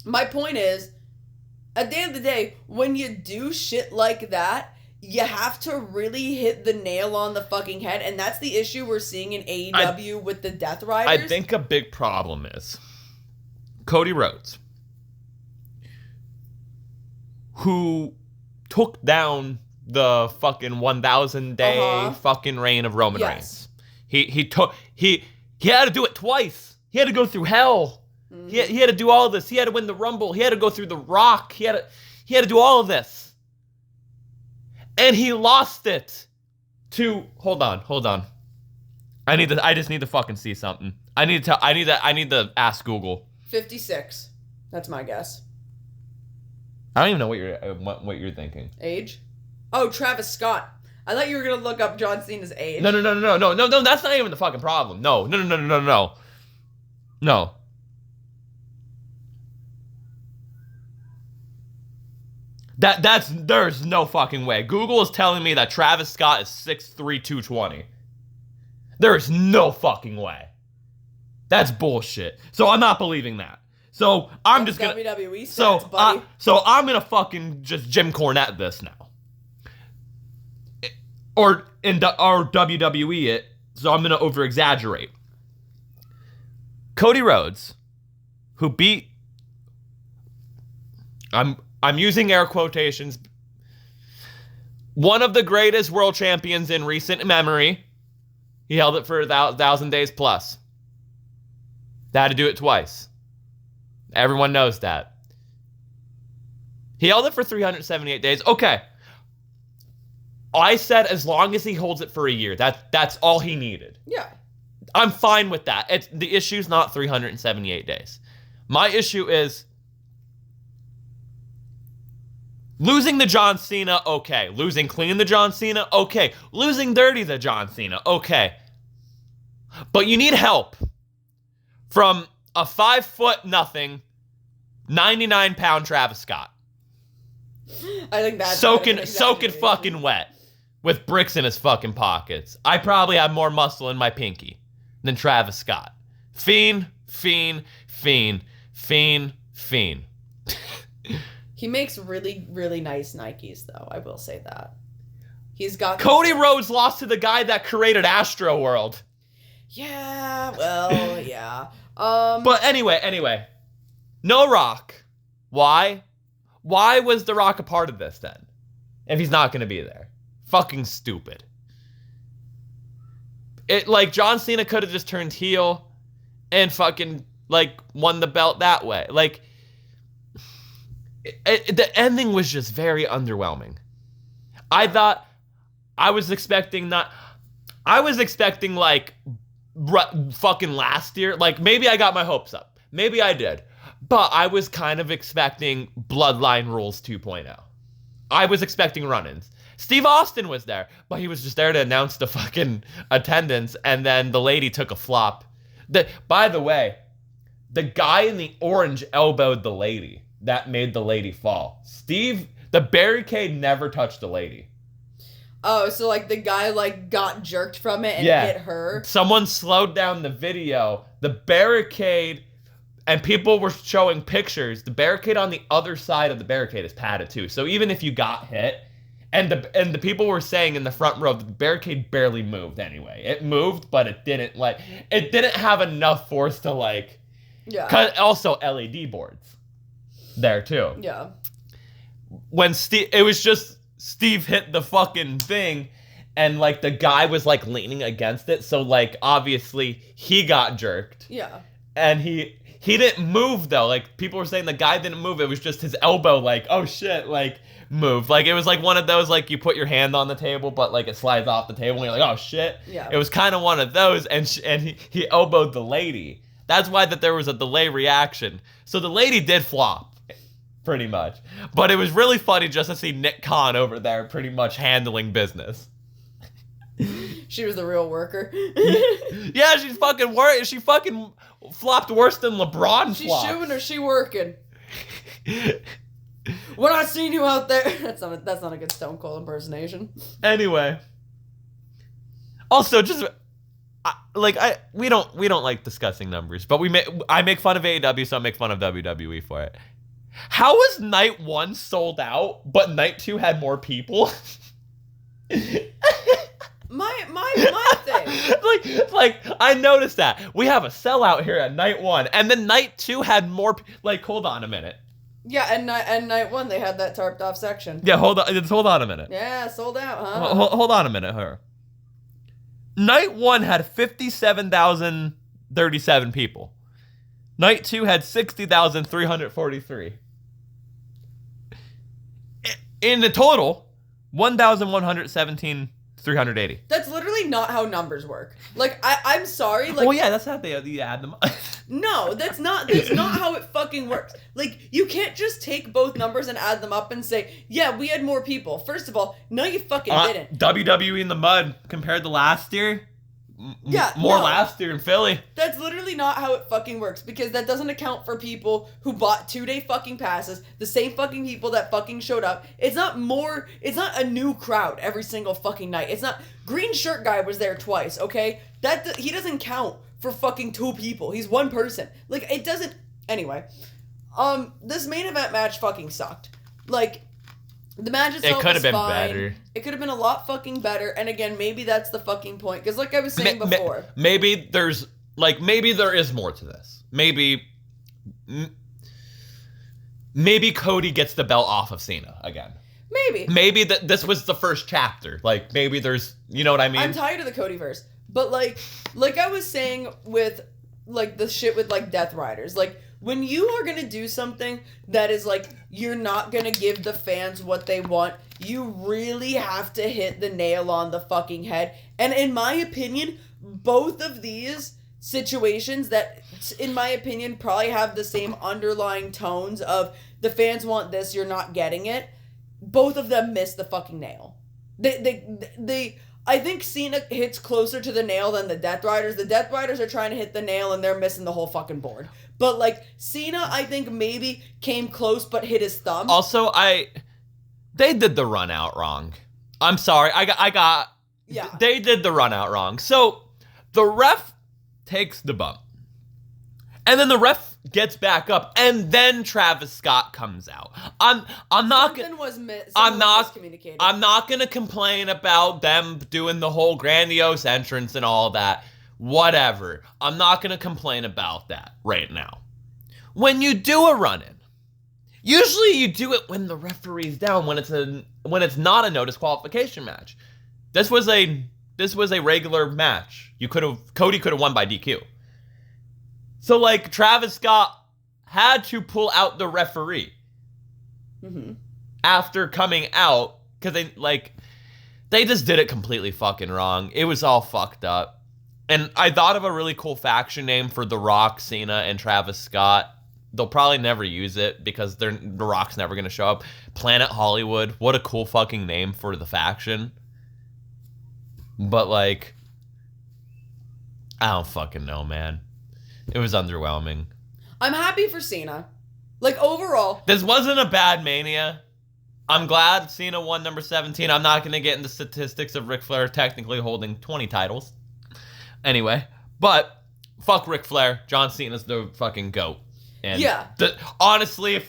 My point is, at the end of the day, when you do shit like that, you have to really hit the nail on the fucking head, and that's the issue we're seeing in AEW with the Death Riders. I think a big problem is Cody Rhodes, who took down the fucking 1,000 day fucking reign of Roman Reigns. He had to do it twice. He had to go through hell. Mm-hmm. He had to do all this. He had to win the Rumble. He had to go through the Rock. He had to do all of this. And he lost it to hold on. I just need to fucking see something. I need to ask Google. 56. That's my guess. I don't even know what you're thinking. Age? Oh, Travis Scott. I thought you were gonna look up John Cena's age. No. That's not even the fucking problem. No. There's no fucking way. Google is telling me that Travis Scott is 6'3", 220. There is no fucking way. That's bullshit. So I'm not believing that. So I'm just gonna WWE stats, buddy. So I'm gonna fucking just Jim Cornette this now, or WWE it. So I'm gonna over exaggerate. Cody Rhodes, who beat. I'm using air quotations. One of the greatest world champions in recent memory. He held it for 1,000 days plus. They had to do it twice. Everyone knows that. He held it for 378 days. Okay. I said as long as he holds it for a year. That's all he needed. Yeah. I'm fine with that. The issue's not 378 days. My issue is losing the John Cena, okay. Losing clean the John Cena, okay. Losing dirty the John Cena, okay. But you need help from a 5'0", 99-pound Travis Scott. I think that's soaking fucking wet with bricks in his fucking pockets. I probably have more muscle in my pinky than Travis Scott. Fiend. He makes really, really nice Nikes, though. I will say that. He's got... Cody Rhodes lost to the guy that created Astro World. Yeah, well, yeah. But anyway. No Rock. Why? Why was The Rock a part of this, then? if he's not gonna be there. Fucking stupid. It like John Cena could have just turned heel and fucking like won the belt that way. Like the ending was just very underwhelming. I thought I was expecting like fucking last year. Like maybe I got my hopes up. Maybe I did. But I was kind of expecting Bloodline Rules 2.0. I was expecting run-ins. Steve Austin was there, but he was just there to announce the fucking attendance, and then the lady took a flop. By the way, the guy in the orange elbowed the lady. That made the lady fall. The barricade never touched the lady. Oh, so like the guy like got jerked from it and hit her? Someone slowed down the video. The barricade, and people were showing pictures. The barricade on the other side of the barricade is padded too. So even if you got hit, and the people were saying in the front row that the barricade barely moved anyway. It moved, but it didn't have enough force to like. Yeah. 'Cause also LED boards there too. Yeah. When it was just Steve hit the fucking thing, and like the guy was like leaning against it, so like obviously he got jerked. Yeah. And he didn't move though. Like people were saying the guy didn't move. It was just his elbow like, oh shit, like moved. Like it was like one of those like you put your hand on the table but like it slides off the table and you're like, oh shit. Yeah. It was kind of one of those, and he elbowed the lady. That's why that there was a delay reaction. So the lady did flop. Pretty much. But it was really funny just to see Nick Khan over there pretty much handling business. She was the real worker. Yeah, she fucking flopped worse than LeBron She's flopped. shooing or she working? When I seen you out there. That's not a good Stone Cold impersonation. Anyway. Also, just we don't like discussing numbers, but I make fun of AEW, so I make fun of WWE for it. How was night 1 sold out, but night 2 had more people? My thing. like I noticed that. We have a sellout here at night 1, and then night 2 had more hold on a minute. Yeah, and night 1 they had that tarped off section. Yeah, hold on a minute. Yeah, sold out, huh? Hold on a minute, her. Night 1 had 57,037 people. Night 2 had 60,343. In the total, 1,117,380. That's literally not how numbers work. Like, I'm sorry. Like, well, yeah, that's how you add them up. No, that's not how it fucking works. Like, you can't just take both numbers and add them up and say, yeah, we had more people. First of all, no, you fucking didn't. WWE in the mud compared to last year. Last year in Philly. That's literally not how it fucking works, because that doesn't account for people who bought 2-day fucking passes, the same fucking people that fucking showed up. It's not a new crowd every single fucking night. It's not, green shirt guy was there twice, okay? He doesn't count for fucking 2 people. He's one person. Like, it doesn't, anyway. This main event match fucking sucked. Like, the match itself could have been fine. better. It could have been a lot fucking better. And again, maybe that's the fucking point. Because like I was saying before. Maybe there is more to this. Maybe Cody gets the belt off of Cena again. Maybe this was the first chapter. Like, maybe there's, you know what I mean? I'm tired of the Codyverse. But like I was saying with like the shit with like Death Riders. Like, when you are going to do something that is like, you're not going to give the fans what they want, you really have to hit the nail on the fucking head. And in my opinion, both of these situations that, in my opinion, probably have the same underlying tones of the fans want this, you're not getting it, both of them miss the fucking nail. I think Cena hits closer to the nail than the Death Riders. The Death Riders are trying to hit the nail and they're missing the whole fucking board. But like, Cena, I think maybe came close but hit his thumb. Also, they did the run out wrong. I'm sorry. Yeah. They did the run out wrong. So the ref takes the bump. And then the ref gets back up, and then Travis Scott comes out. I'm not gonna complain about them doing the whole grandiose entrance and all that. Whatever. I'm not gonna complain about that right now. When you do a run-in, Usually you do it when the referee's down, when it's not a no disqualification match. This was a regular match. Cody could have won by DQ. So like Travis Scott had to pull out the referee after coming out because they just did it completely fucking wrong. It was all fucked up. And I thought of a really cool faction name for The Rock, Cena, and Travis Scott. They'll probably never use it because The Rock's never going to show up. Planet Hollywood. What a cool fucking name for the faction. But, like, I don't fucking know, man. It was underwhelming. I'm happy for Cena. Like, overall. This wasn't a bad Mania. I'm glad Cena won number 17. I'm not going to get into statistics of Ric Flair technically holding 20 titles. Anyway, but fuck Ric Flair. John Cena's the fucking GOAT. And yeah. Honestly, if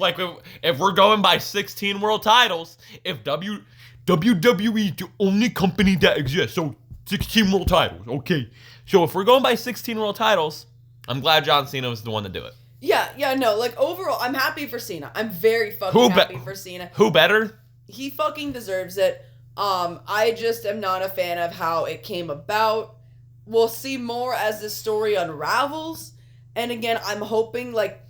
we're going by 16 world titles, if WWE the only company that exists, so 16 world titles, okay. So if we're going by 16 world titles, I'm glad John Cena was the one to do it. Yeah, no, like overall, I'm happy for Cena. I'm very fucking happy for Cena. Who better? He fucking deserves it. I just am not a fan of how it came about. We'll see more as this story unravels. And again, I'm hoping, like,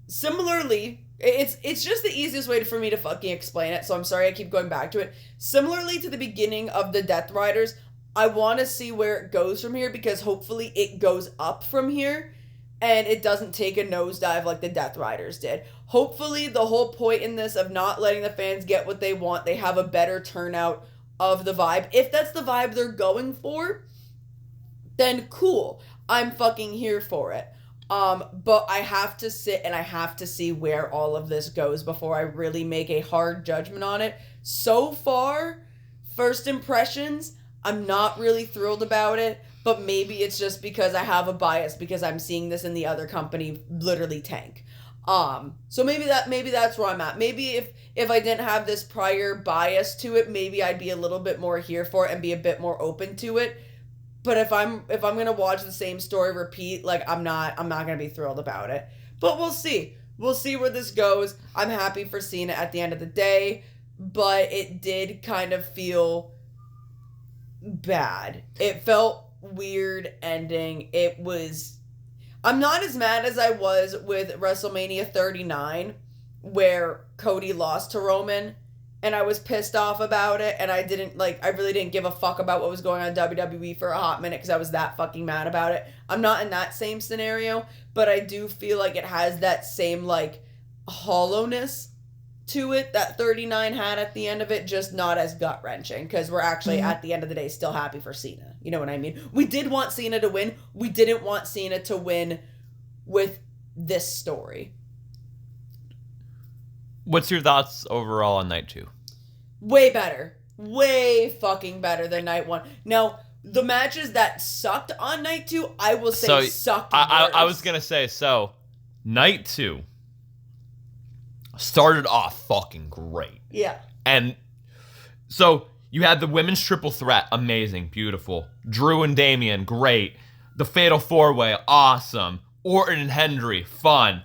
similarly, it's just the easiest way for me to fucking explain it, so I'm sorry I keep going back to it. Similarly to the beginning of the Death Riders, I want to see where it goes from here, because hopefully it goes up from here, and it doesn't take a nosedive like the Death Riders did. Hopefully the whole point in this of not letting the fans get what they want, they have a better turnout of the vibe. If that's the vibe they're going for, then cool. I'm fucking here for it. But I have to sit and I have to see where all of this goes before I really make a hard judgment on it. So far, first impressions, I'm not really thrilled about it, but maybe it's just because I have a bias because I'm seeing this in the other company literally tank. So maybe that's where I'm at. Maybe if I didn't have this prior bias to it, maybe I'd be a little bit more here for it and be a bit more open to it. But if I'm gonna watch the same story repeat, like I'm not gonna be thrilled about it. But we'll see. We'll see where this goes. I'm happy for Cena at the end of the day, but it did kind of feel bad. It felt weird ending. I'm not as mad as I was with WrestleMania 39, where Cody lost to Roman. And I was pissed off about it, and I really didn't give a fuck about what was going on in WWE for a hot minute because I was that fucking mad about it. I'm not in that same scenario, but I do feel like it has that same, like, hollowness to it that 39 had at the end of it, just not as gut-wrenching, because we're actually, at the end of the day, still happy for Cena. You know what I mean? We did want Cena to win. We didn't want Cena to win with this story. What's your thoughts overall on night 2? Way better. Way fucking better than night 1. Now, the matches that sucked on night 2, I will say sucked worse. I was going to say, night 2 started off fucking great. Yeah. And so you had the women's triple threat, amazing, beautiful. Drew and Damian, great. The Fatal 4-Way, awesome. Orton and Hendry, fun.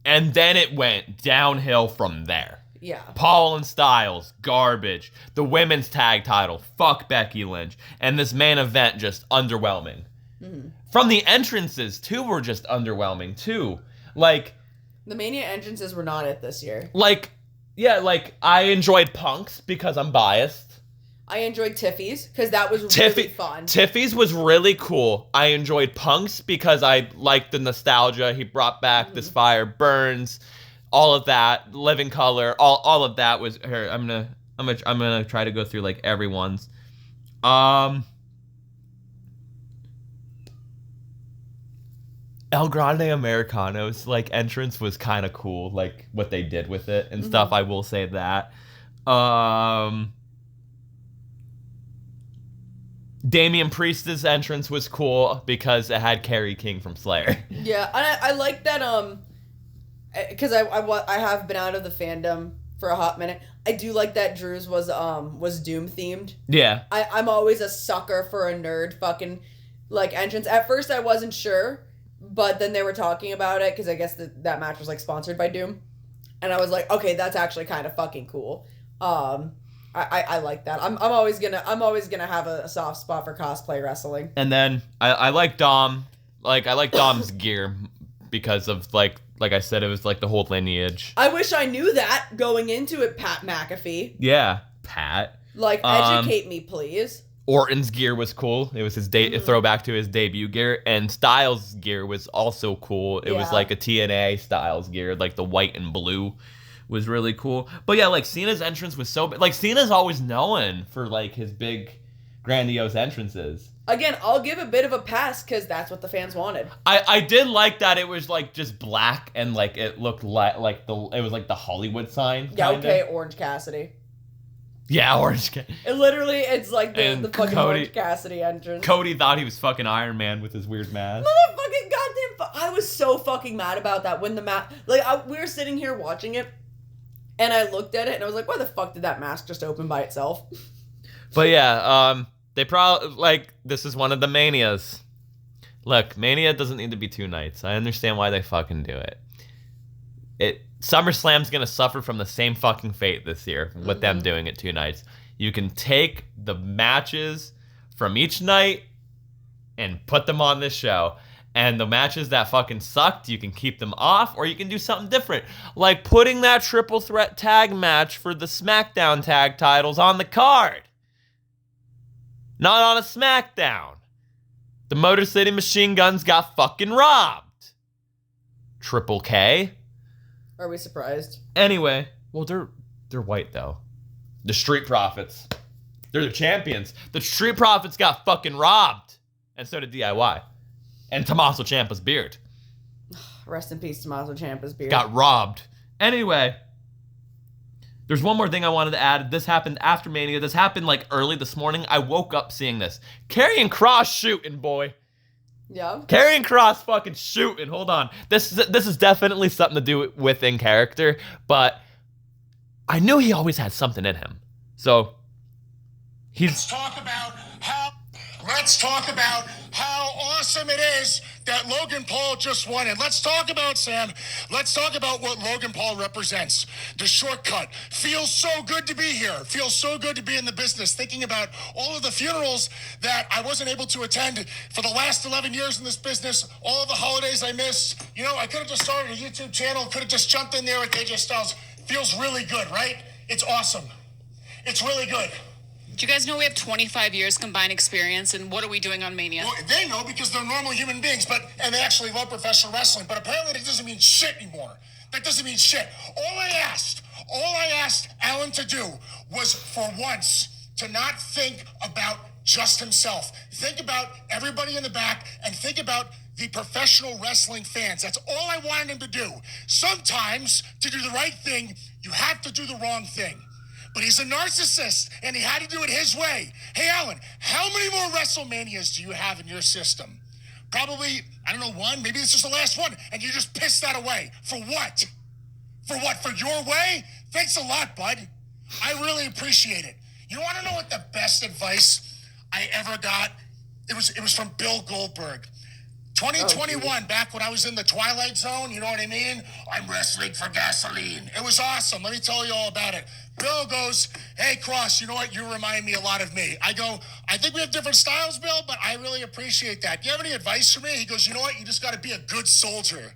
And then it went downhill from there. Yeah. Paul and Styles, garbage. The women's tag title, fuck Becky Lynch. And this main event, just underwhelming. Mm-hmm. From the entrances, too, were just underwhelming, too. Like... The Mania entrances were not it this year. I enjoyed Punk's because I'm biased. I enjoyed Tiffy's because that was really fun. Tiffy's was really cool. I enjoyed Punk's because I liked the nostalgia. He brought back This Fire Burns, all of that, Living Color, all of that was here. I'm gonna try to go through like everyone's. El Grande Americano's like entrance was kind of cool, like what they did with it and stuff. I will say that. Damian Priest's entrance was cool because it had Kerry King from Slayer. Yeah, I like that, because I have been out of the fandom for a hot minute. I do like that Drew's was Doom themed. Yeah. I'm always a sucker for a nerd fucking, like, entrance. At first I wasn't sure, but then they were talking about it because I guess that match was, like, sponsored by Doom. And I was like, okay, that's actually kind of fucking cool. I like that. I'm always gonna have a soft spot for cosplay wrestling. And then I like Dom. Like, I like Dom's gear because of, like I said, it was, like, the whole lineage. I wish I knew that going into it, Pat McAfee. Yeah, Pat. Like, educate me, please. Orton's gear was cool. It was his throwback to his debut gear. And Styles' gear was also cool. It was, like, a TNA Styles gear. Like, the white and blue was really cool. But, yeah, like, Cena's entrance was so... Like, Cena's always known for, like, his big, grandiose entrances. Again, I'll give a bit of a pass because that's what the fans wanted. I did like that it was like just black and like it looked like it was like the Hollywood sign. Yeah, okay, Orange Cassidy. Yeah, Orange Cassidy. It's like the fucking Cody, Orange Cassidy entrance. Cody thought he was fucking Iron Man with his weird mask. Motherfucking goddamn! I was so fucking mad about that when the mask. Like we were sitting here watching it, and I looked at it and I was like, "Why the fuck did that mask just open by itself?" But yeah, they probably, like, this is one of the Manias. Look, Mania doesn't need to be 2 nights. I understand why they fucking do it. SummerSlam's gonna suffer from the same fucking fate this year with them doing it 2 nights. You can take the matches from each night and put them on this show. And the matches that fucking sucked, you can keep them off, or you can do something different. Like putting that triple threat tag match for the SmackDown tag titles on the card. Not on a SmackDown. The Motor City Machine Guns got fucking robbed. Triple K. Are we surprised? Anyway, well, they're white though. The Street Profits. They're the champions. The Street Profits got fucking robbed. And so did DIY. And Tommaso Ciampa's beard. Rest in peace, Tommaso Ciampa's beard. Got robbed. Anyway, there's one more thing I wanted to add. This happened after Mania. This happened like early this morning. I woke up seeing this. Karrion Kross shooting, boy. Yeah. Karrion Kross fucking shooting. Hold on. This is definitely something to do with in character, but I knew he always had something in him. So Let's talk about how awesome it is that Logan Paul just won it. Let's talk about, Sam, what Logan Paul represents. The shortcut. Feels so good to be here. Feels so good to be in the business. Thinking about all of the funerals that I wasn't able to attend for the last 11 years in this business, all of the holidays I missed. You know, I could have just started a YouTube channel, could have just jumped in there with AJ Styles. Feels really good, right? It's awesome. It's really good. Do you guys know we have 25 years combined experience, and what are we doing on Mania? Well, they know because they're normal human beings, and they actually love professional wrestling, but apparently that doesn't mean shit anymore. That doesn't mean shit. All I asked Alan to do was for once to not think about just himself. Think about everybody in the back and think about the professional wrestling fans. That's all I wanted him to do. Sometimes to do the right thing, you have to do the wrong thing. But he's a narcissist, and he had to do it his way. Hey, Alan, how many more WrestleManias do you have in your system? Probably, I don't know, 1. Maybe this is the last one, and you just pissed that away. For what? For what? For your way? Thanks a lot, bud. I really appreciate it. You want to know what the best advice I ever got? It was from Bill Goldberg. 2021, back when I was in the Twilight Zone, you know what I mean? I'm wrestling for gasoline. It was awesome. Let me tell you all about it. Bill goes, hey, Cross, you know what? You remind me a lot of me. I go, I think we have different styles, Bill, but I really appreciate that. Do you have any advice for me? He goes, you know what? You just got to be a good soldier.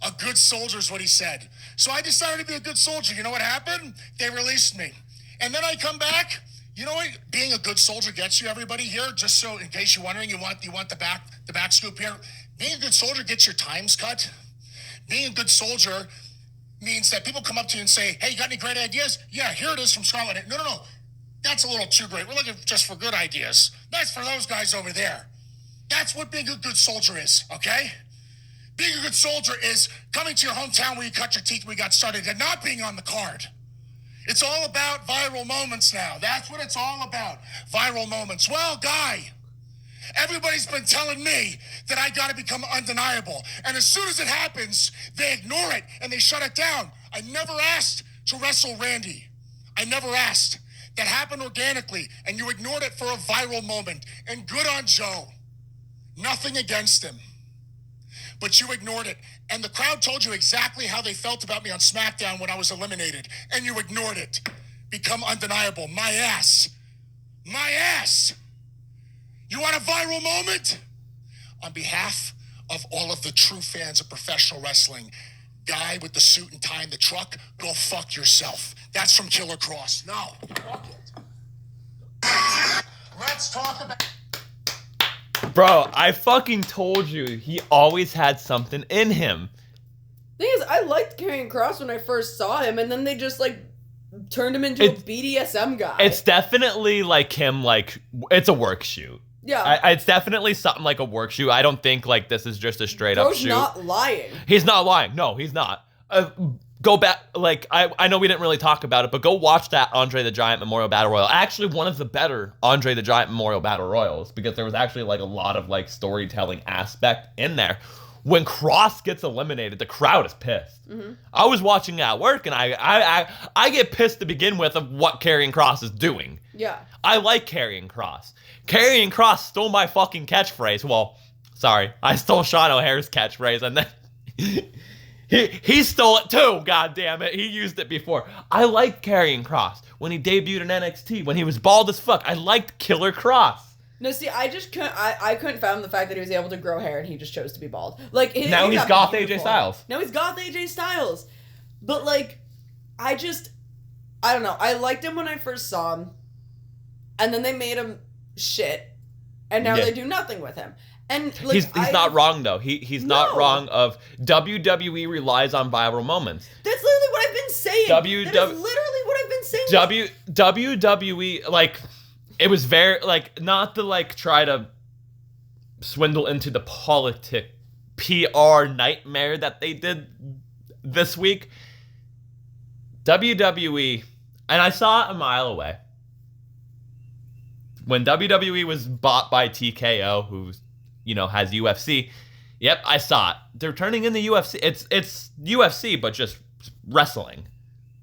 A good soldier is what he said. So I decided to be a good soldier. You know what happened? They released me. And then I come back. You know what being a good soldier gets you, everybody here? Just so, in case you're wondering, you want the back scoop here. Being a good soldier gets your times cut. Being a good soldier means that people come up to you and say, hey, you got any great ideas? Yeah, here it is from Scarlet. No. That's a little too great. We're looking just for good ideas. That's for those guys over there. That's what being a good soldier is, okay? Being a good soldier is coming to your hometown where you cut your teeth when we got started and not being on the card. It's all about viral moments now. That's what it's all about. Viral moments. Well, Guy, everybody's been telling me that I got to become undeniable. And as soon as it happens, they ignore it and they shut it down. I never asked to wrestle Randy. I never asked. That happened organically, and you ignored it for a viral moment. And good on Joe. Nothing against him. but you ignored it. And the crowd told you exactly how they felt about me on SmackDown when I was eliminated, and you ignored it. Become undeniable. My ass. My ass. You want a viral moment? On behalf of all of the true fans of professional wrestling, guy with the suit and tie in the truck, go fuck yourself. That's from Killer Cross. No, fuck it. Let's talk about... Bro, I fucking told you he always had something in him. Thing is, I liked Karrion Kross when I first saw him, and then they just, like, turned him into a BDSM guy. It's definitely like him, like, it's a work shoot. Yeah. It's definitely something like a work shoot. I don't think, like, this is just a straight up shoot. He's not lying. He's not lying. No, he's not. Go back, like, I know we didn't really talk about it, but go watch that Andre the Giant Memorial Battle Royal. Actually, one of the better Andre the Giant Memorial Battle Royals, because there was actually, like, a lot of, like, storytelling aspect in there. When Cross gets eliminated, the crowd is pissed. Mm-hmm. I was watching at work, and I get pissed to begin with of what Karrion Kross is doing. Yeah. I like Karrion Kross. Karrion Kross stole my fucking catchphrase. Well, sorry, I stole Sean O'Hare's catchphrase, and then he stole it too, god damn it. He used it before. I liked Karrion Kross when he debuted in NXT, when he was bald as fuck. I liked Killer Kross. No, see, I just couldn't. I couldn't fathom the fact that he was able to grow hair and he just chose to be bald. Like now he's goth AJ Styles. Now he's goth AJ Styles. But like, I don't know. I liked him when I first saw him, and then they made him shit, and now they do nothing with him. And like, he's not wrong though. He's not wrong. Of WWE relies on viral moments. That's literally what I've been saying. That is literally what I've been saying. WWE, like, it was very, like, not to, like, try to swindle into the PR nightmare that they did this week. WWE, and I saw it a mile away. When WWE was bought by TKO, who's, you know, has UFC, yep, I saw it. They're turning in the UFC. It's UFC, but just wrestling.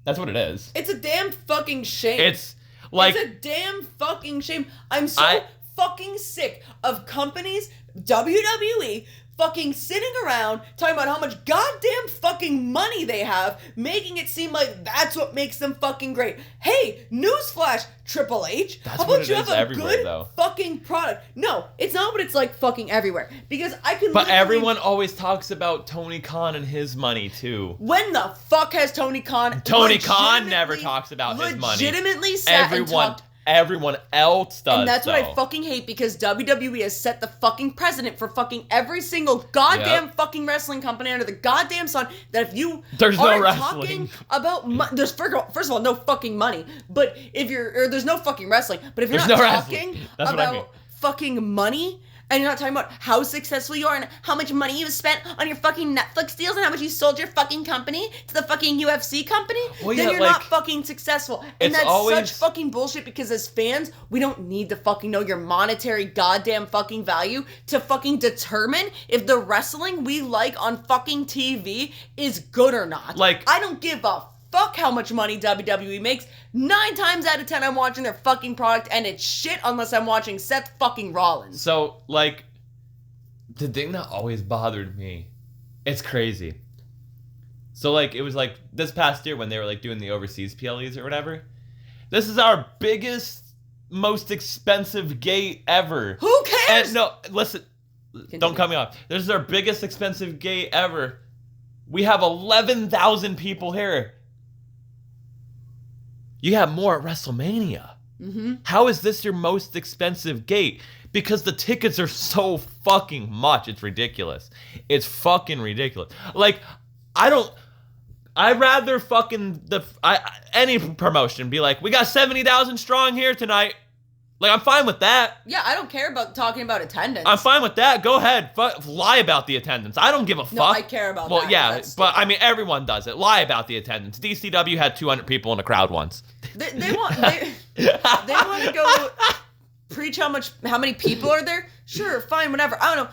That's what it is. It's a damn fucking shame. It's like, it's a damn fucking shame. I'm so fucking sick of companies, WWE, fucking sitting around talking about how much goddamn fucking money they have, making it seem like that's what makes them fucking great. Hey, newsflash, Triple H. How about you have a good fucking product? No, it's not what it's like fucking everywhere. Because I can. But everyone always talks about Tony Khan and his money too. When the fuck has Tony Khan? Tony Khan never talks about his money. Legitimately sat and talked. Everyone else does. And that's what I fucking hate, because WWE has set the fucking precedent for fucking every single goddamn fucking wrestling company under the goddamn sun, that if you there's aren't no wrestling. talking about there's first of all no fucking money, but if you're there's no fucking wrestling, but if you're not talking about fucking money, and you're not talking about how successful you are and how much money you spent on your fucking Netflix deals and how much you sold your fucking company to the fucking UFC company, then you're not fucking successful. And that's such fucking bullshit, because as fans, we don't need to fucking know your monetary goddamn fucking value to fucking determine if the wrestling we like on fucking TV is good or not. Like, I don't give a fuck how much money WWE makes. 9 times out of 10, I'm watching their fucking product, and it's shit unless I'm watching Seth fucking Rollins. So, like, the thing that always bothered me, it's crazy. So, like, it was, like, this past year when they were, like, doing the overseas PLEs or whatever. This is our biggest, most expensive gate ever. Who cares? And, no, listen, don't cut me off. This is our biggest expensive gate ever. We have 11,000 people here. You have more at WrestleMania. Mm-hmm. How is this your most expensive gate? Because the tickets are so fucking much. It's ridiculous. It's fucking ridiculous. Like, I'd rather fucking any promotion be like, we got 70,000 strong here tonight. Like, I'm fine with that. Yeah, I don't care about talking about attendance. I'm fine with that. Go ahead. Lie about the attendance. I don't give a fuck. No, I care about that. Well, yeah, but I mean, everyone does it. Lie about the attendance. DCW had 200 people in the crowd once. They want to go preach how many people are there. Sure, fine, whatever. I don't know.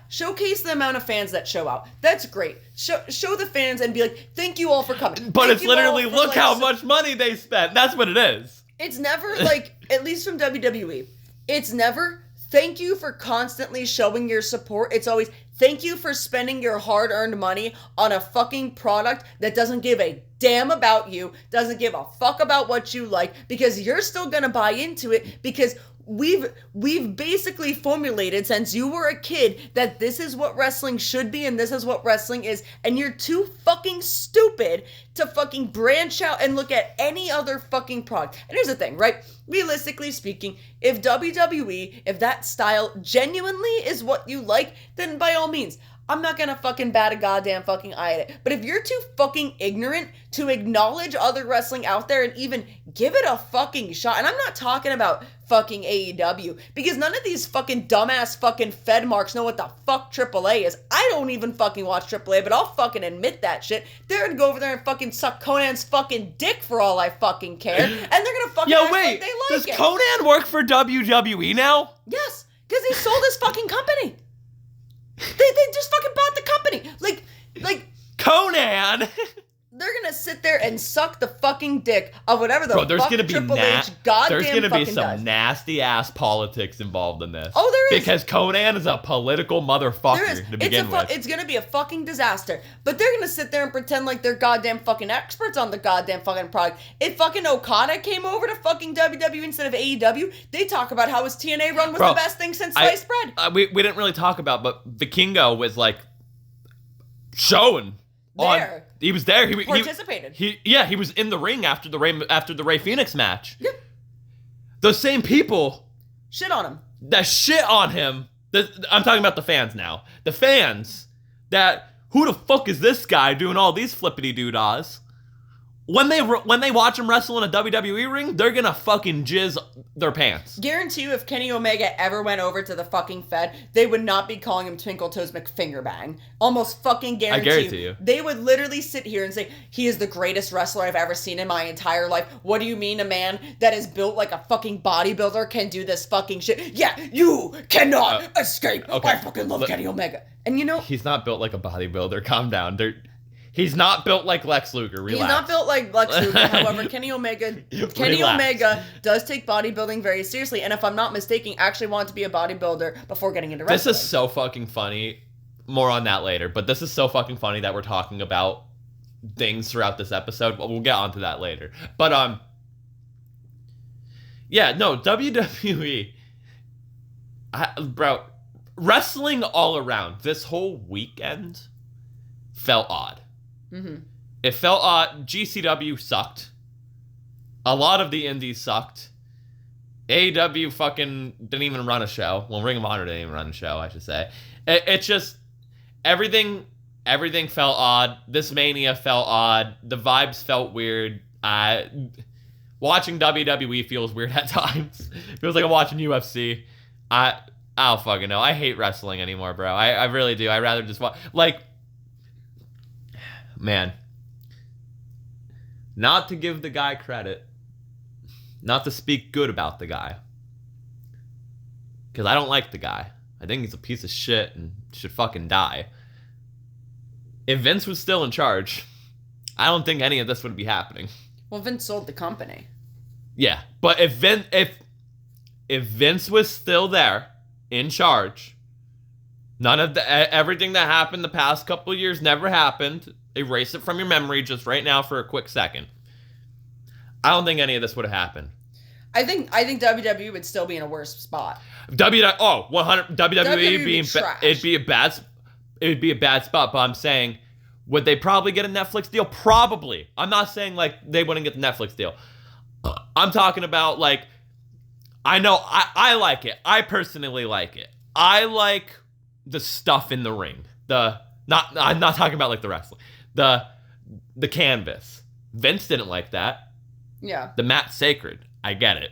Showcase the amount of fans that show out. That's great. Show the fans and be like, thank you all for coming. But it's literally, look how much money they spent. That's what it is. It's never, like, at least from WWE, it's never, thank you for constantly showing your support. It's always, Thank you for spending your hard-earned money on a fucking product that doesn't give a damn about you, doesn't give a fuck about what you like, because you're still gonna buy into it because we've basically formulated since you were a kid that this is what wrestling should be and this is what wrestling is, and you're too fucking stupid to fucking branch out and look at any other fucking product. And here's the thing, right? Realistically speaking, if WWE, if that style genuinely is what you like, then by all means, I'm not gonna fucking bat a goddamn fucking eye at it. But if you're too fucking ignorant to acknowledge other wrestling out there and even give it a fucking shot, and I'm not talking about fucking AEW, because none of these fucking dumbass fucking Fed marks know what the fuck AAA is. I don't even fucking watch AAA, but I'll fucking admit that shit. They're gonna go over there and fucking suck Conan's fucking dick for all I fucking care, and they're gonna fucking act like they like does it. Conan work for WWE now? Yes, because he sold his fucking company. They just fucking bought the company. Like Conan! they're gonna sit there and suck the fucking dick of whatever the Bro, there's fuck gonna be Triple H goddamn there's gonna be fucking some does. nasty ass politics involved in this. Oh, there is. Because Conan is a political motherfucker There is. to begin with. It's gonna be a fucking disaster. But they're gonna sit there and pretend like they're goddamn fucking experts on the goddamn fucking product. If fucking Okada came over to fucking WWE instead of AEW, they talk about how his TNA run was Bro, the best thing since sliced bread. We didn't really talk about, but Vikingo was like showing. There. He was there. He Participated. He was in the ring after the Ray Phoenix match. Yeah. Those same people Shit on him. that shit on him. I'm talking about the fans now. The fans that, who the fuck is this guy doing all these flippity doodads? When they watch him wrestle in a WWE ring, they're gonna fucking jizz their pants. Guarantee you, if Kenny Omega ever went over to the fucking Fed, they would not be calling him Twinkle Toes McFingerbang. Almost fucking guarantee you. They would literally sit here and say, he is the greatest wrestler I've ever seen in my entire life. What do you mean a man that is built like a fucking bodybuilder can do this fucking shit? Yeah, you cannot escape. okay. I fucking love Kenny Omega. And you know, He's not built like a bodybuilder. Calm down. He's not built like Lex Luger. Relax. he's not built like Lex Luger. However, Kenny Omega does take bodybuilding very seriously. And if I'm not mistaken, actually wanted to be a bodybuilder before getting into wrestling. This is so fucking funny. More on that later. But this is so fucking funny that we're talking about things throughout this episode. But we'll get onto that later. But yeah, no, WWE. Bro, wrestling all around this whole weekend felt odd. Mm-hmm. It felt odd. GCW sucked. A lot of the indies sucked. AEW fucking didn't even run a show. Well, Ring of Honor didn't even run a show, I should say. It's just everything felt odd. This Mania felt odd. The vibes felt weird. Watching WWE feels weird at times. Feels like I'm watching UFC. I don't fucking know. I hate wrestling anymore, bro. I really do. I'd rather just watch. Like, man, not to give the guy credit, not to speak good about the guy, because I don't like the guy. I think he's a piece of shit and should fucking die. If Vince was still in charge, I don't think any of this would be happening. Well, Vince sold the company. Yeah, but if Vince was still there in charge, none of everything that happened the past couple of years never happened. Erase it from your memory just right now for a quick second. I don't think any of this would have happened. I think WWE would still be in a worse spot. 100 WWE being trash. it'd be a bad spot, but I'm saying, would they probably get a Netflix deal? Probably. I'm not saying like they wouldn't get the Netflix deal. I'm talking about like, I know I like it. I personally like it. I like the stuff in the ring. I'm not talking about like the wrestling. The canvas. Vince didn't like that. Yeah. The mat's sacred. I get it.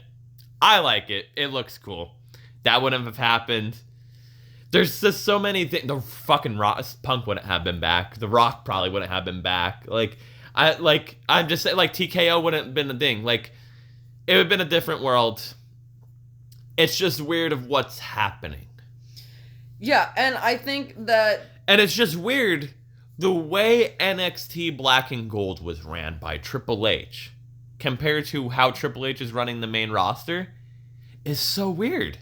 I like it. It looks cool. That wouldn't have happened. There's just so many things. The fucking Punk wouldn't have been back. The Rock probably wouldn't have been back. I'm just saying, like, TKO wouldn't have been a thing. Like, it would have been a different world. It's just weird of what's happening. Yeah, and I think that... And it's just weird the way NXT Black and Gold was ran by Triple H compared to how Triple H is running the main roster is so weird.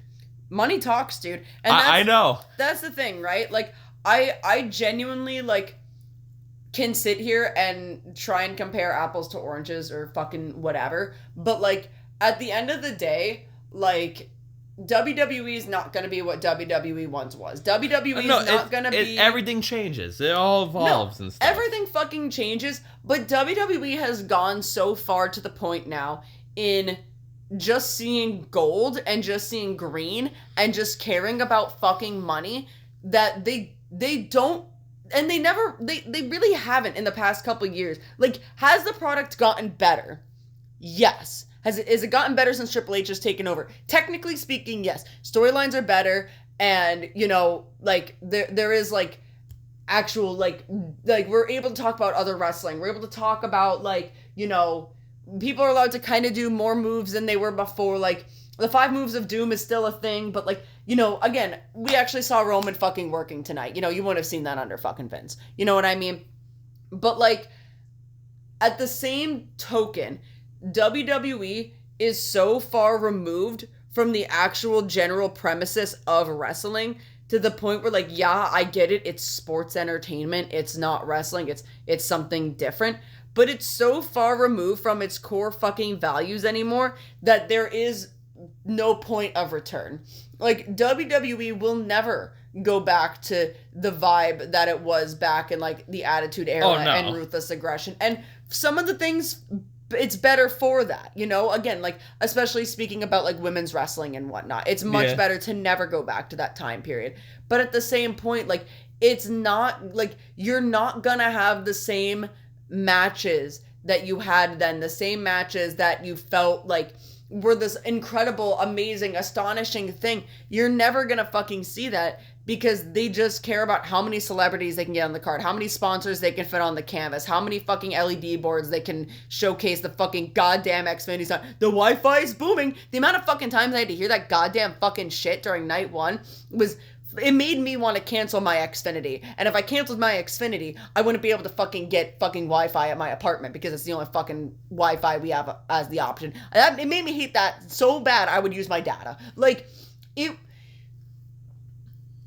Money talks, dude. And I know. That's the thing, right? Like, I genuinely, like, can sit here and try and compare apples to oranges or fucking whatever, but, like, at the end of the day, like, WWE is not going to be what WWE once was. WWE is not going to be... Everything changes. It all evolves and stuff. Everything fucking changes, but WWE has gone so far to the point now in just seeing gold and just seeing green and just caring about fucking money that they don't, and they really haven't in the past couple years. Like, has the product gotten better? Yes. Has it gotten better since Triple H has taken over? Technically speaking, yes. Storylines are better, and, you know, like, there is, like, actual, like, we're able to talk about other wrestling. We're able to talk about, like, you know, people are allowed to kind of do more moves than they were before. Like, the 5 moves of doom is still a thing, but, like, you know, again, we actually saw Roman fucking working tonight. You know, you wouldn't have seen that under fucking Vince. You know what I mean? But, like, at the same token, WWE is so far removed from the actual general premises of wrestling to the point where, like, yeah, I get it. It's sports entertainment. It's not wrestling. It's something different. But it's so far removed from its core fucking values anymore that there is no point of return. Like, WWE will never go back to the vibe that it was back in, like, the Attitude Era and Ruthless Aggression. And some of the things, it's better for that, you know? Again, like, especially speaking about, like, women's wrestling and whatnot. It's much better to never go back to that time period. But at the same point, like, it's not, like, you're not gonna have the same matches that you had then, the same matches that you felt like were this incredible, amazing, astonishing thing. You're never gonna fucking see that because they just care about how many celebrities they can get on the card, how many sponsors they can fit on the canvas, how many fucking LED boards they can showcase the fucking goddamn Xfinity sign. The Wi-Fi is booming. The amount of fucking times I had to hear that goddamn fucking shit during night one was... it made me want to cancel my Xfinity. And if I canceled my Xfinity, I wouldn't be able to fucking get fucking Wi-Fi at my apartment because it's the only fucking Wi-Fi we have as the option. It made me hate that so bad I would use my data. Like,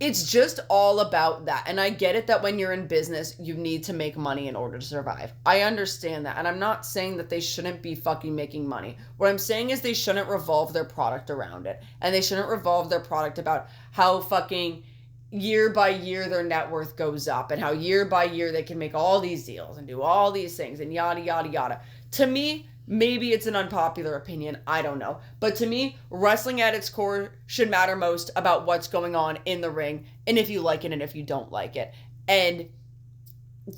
it's just all about that. And I get it that when you're in business, you need to make money in order to survive. I understand that. And I'm not saying that they shouldn't be fucking making money. What I'm saying is they shouldn't revolve their product around it. And they shouldn't revolve their product about how fucking year by year their net worth goes up and how year by year they can make all these deals and do all these things and yada, yada, yada. To me, maybe it's an unpopular opinion, I don't know. But to me, wrestling at its core should matter most about what's going on in the ring and if you like it and if you don't like it. And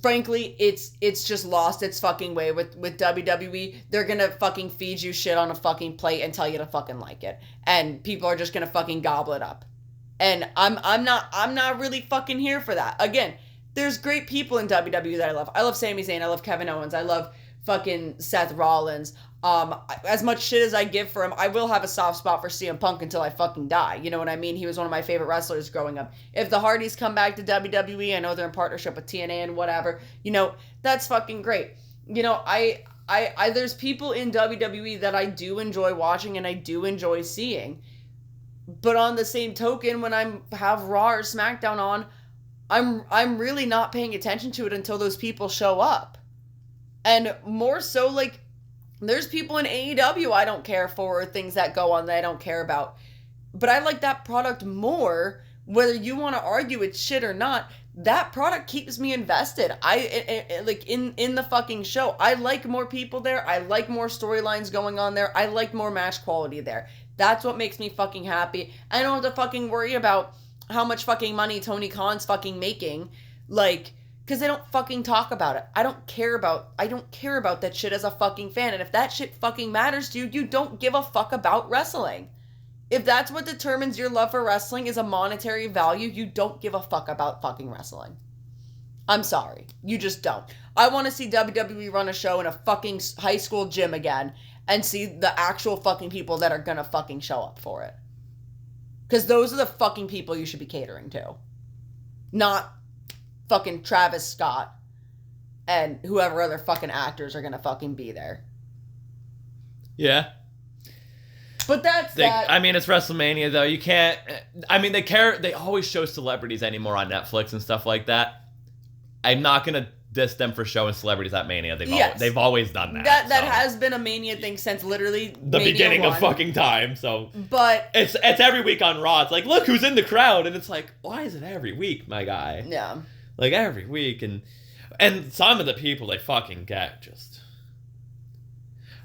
frankly, it's just lost its fucking way with WWE. They're gonna fucking feed you shit on a fucking plate and tell you to fucking like it. And people are just gonna fucking gobble it up. And I'm not really fucking here for that. Again, there's great people in WWE that I love. I love Sami Zayn, I love Kevin Owens, I love fucking Seth Rollins. As much shit as I give for him, I will have a soft spot for CM Punk until I fucking die. You know what I mean? He was one of my favorite wrestlers growing up. If the Hardys come back to WWE, I know they're in partnership with TNA and whatever, you know, that's fucking great. You know, I there's people in WWE that I do enjoy watching and I do enjoy seeing. But on the same token, when I have Raw or SmackDown on, I'm really not paying attention to it until those people show up. And more so, like, there's people in AEW I don't care for, or things that go on that I don't care about. But I like that product more, whether you want to argue it's shit or not. That product keeps me invested. Like, in the fucking show. I like more people there. I like more storylines going on there. I like more match quality there. That's what makes me fucking happy. I don't have to fucking worry about how much fucking money Tony Khan's fucking making. Like... because they don't fucking talk about it. I don't care about that shit as a fucking fan. And if that shit fucking matters to you, you don't give a fuck about wrestling. If that's what determines your love for wrestling is a monetary value, you don't give a fuck about fucking wrestling. I'm sorry. You just don't. I want to see WWE run a show in a fucking high school gym again and see the actual fucking people that are gonna fucking show up for it. Because those are the fucking people you should be catering to. Not fucking Travis Scott and whoever other fucking actors are gonna fucking be there. Yeah. But that's that. I mean, it's WrestleMania, though. You can't... I mean, they always show celebrities anymore on Netflix and stuff like that. I'm not going to diss them for showing celebrities at Mania. They've always done that. That has been a Mania thing since literally the Mania beginning 1. of fucking time, so... But... It's every week on Raw. It's like, look who's in the crowd. And it's like, why is it every week, my guy? Yeah. Like, every week. And some of the people they fucking get just...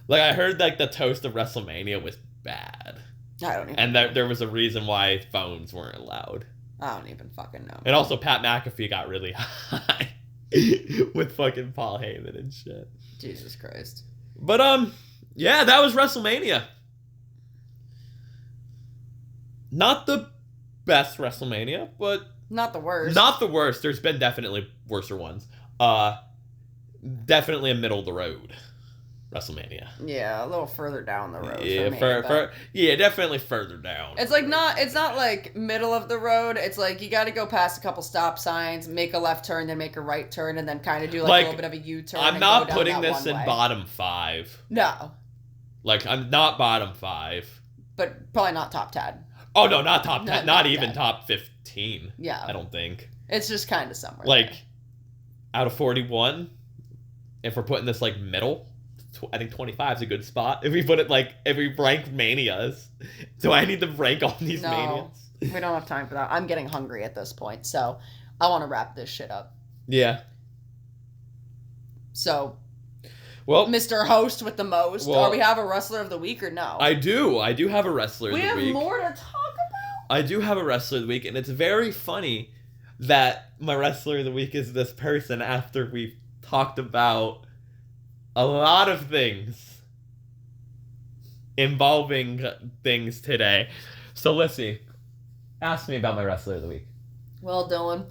Like, I heard, like, the toast of WrestleMania was bad. I don't even And there was a reason why phones weren't allowed. I don't even fucking know. And also, Pat McAfee got really high with fucking Paul Heyman and shit. Jesus Christ. But, yeah, that was WrestleMania. Not the best WrestleMania, but... Not the worst. Not the worst. There's been definitely worser ones. Definitely a middle of the road WrestleMania. Yeah, a little further down the road. Yeah, yeah, definitely further down. It's not like middle of the road. It's like you got to go past a couple stop signs, make a left turn, then make a right turn, and then kind of do like a little bit of a U-turn. I'm not putting this in bottom 5. No. Like, I'm not bottom 5. But probably not top 10. Oh, no, not top 10. Not even 10. top 15. Yeah. I don't think. It's just kind of somewhere. Like, there. out of 41, if we're putting this, like, middle, I think 25 is a good spot. If we rank Manias. Do I need to rank all these Manias? We don't have time for that. I'm getting hungry at this point, so I want to wrap this shit up. Yeah. So, well, Mr. Host with the most, well, or we have a wrestler of the week or no? I do have a wrestler of the week. We have more to talk about? I do have a wrestler of the week, and it's very funny that my wrestler of the week is this person after we've talked about a lot of things involving things today. So, Lissy, ask me about my wrestler of the week. Well, Dylan,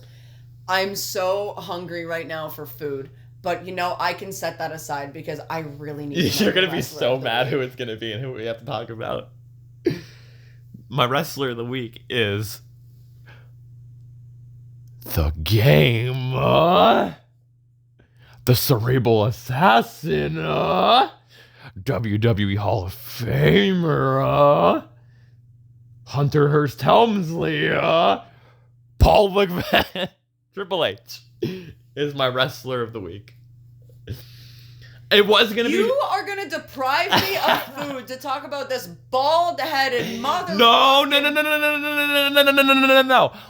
I'm so hungry right now for food, but I can set that aside because I really need to know You're going to the be wrestler so of the mad week. who it's going to be and who we have to talk about. My wrestler of the week is The Game. The Cerebral Assassin, WWE Hall of Famer, Hunter Hearst Helmsley, Paul McMahon, Triple H is my wrestler of the week. It was gonna be. You are gonna deprive me of food to talk about this bald-headed mother. No.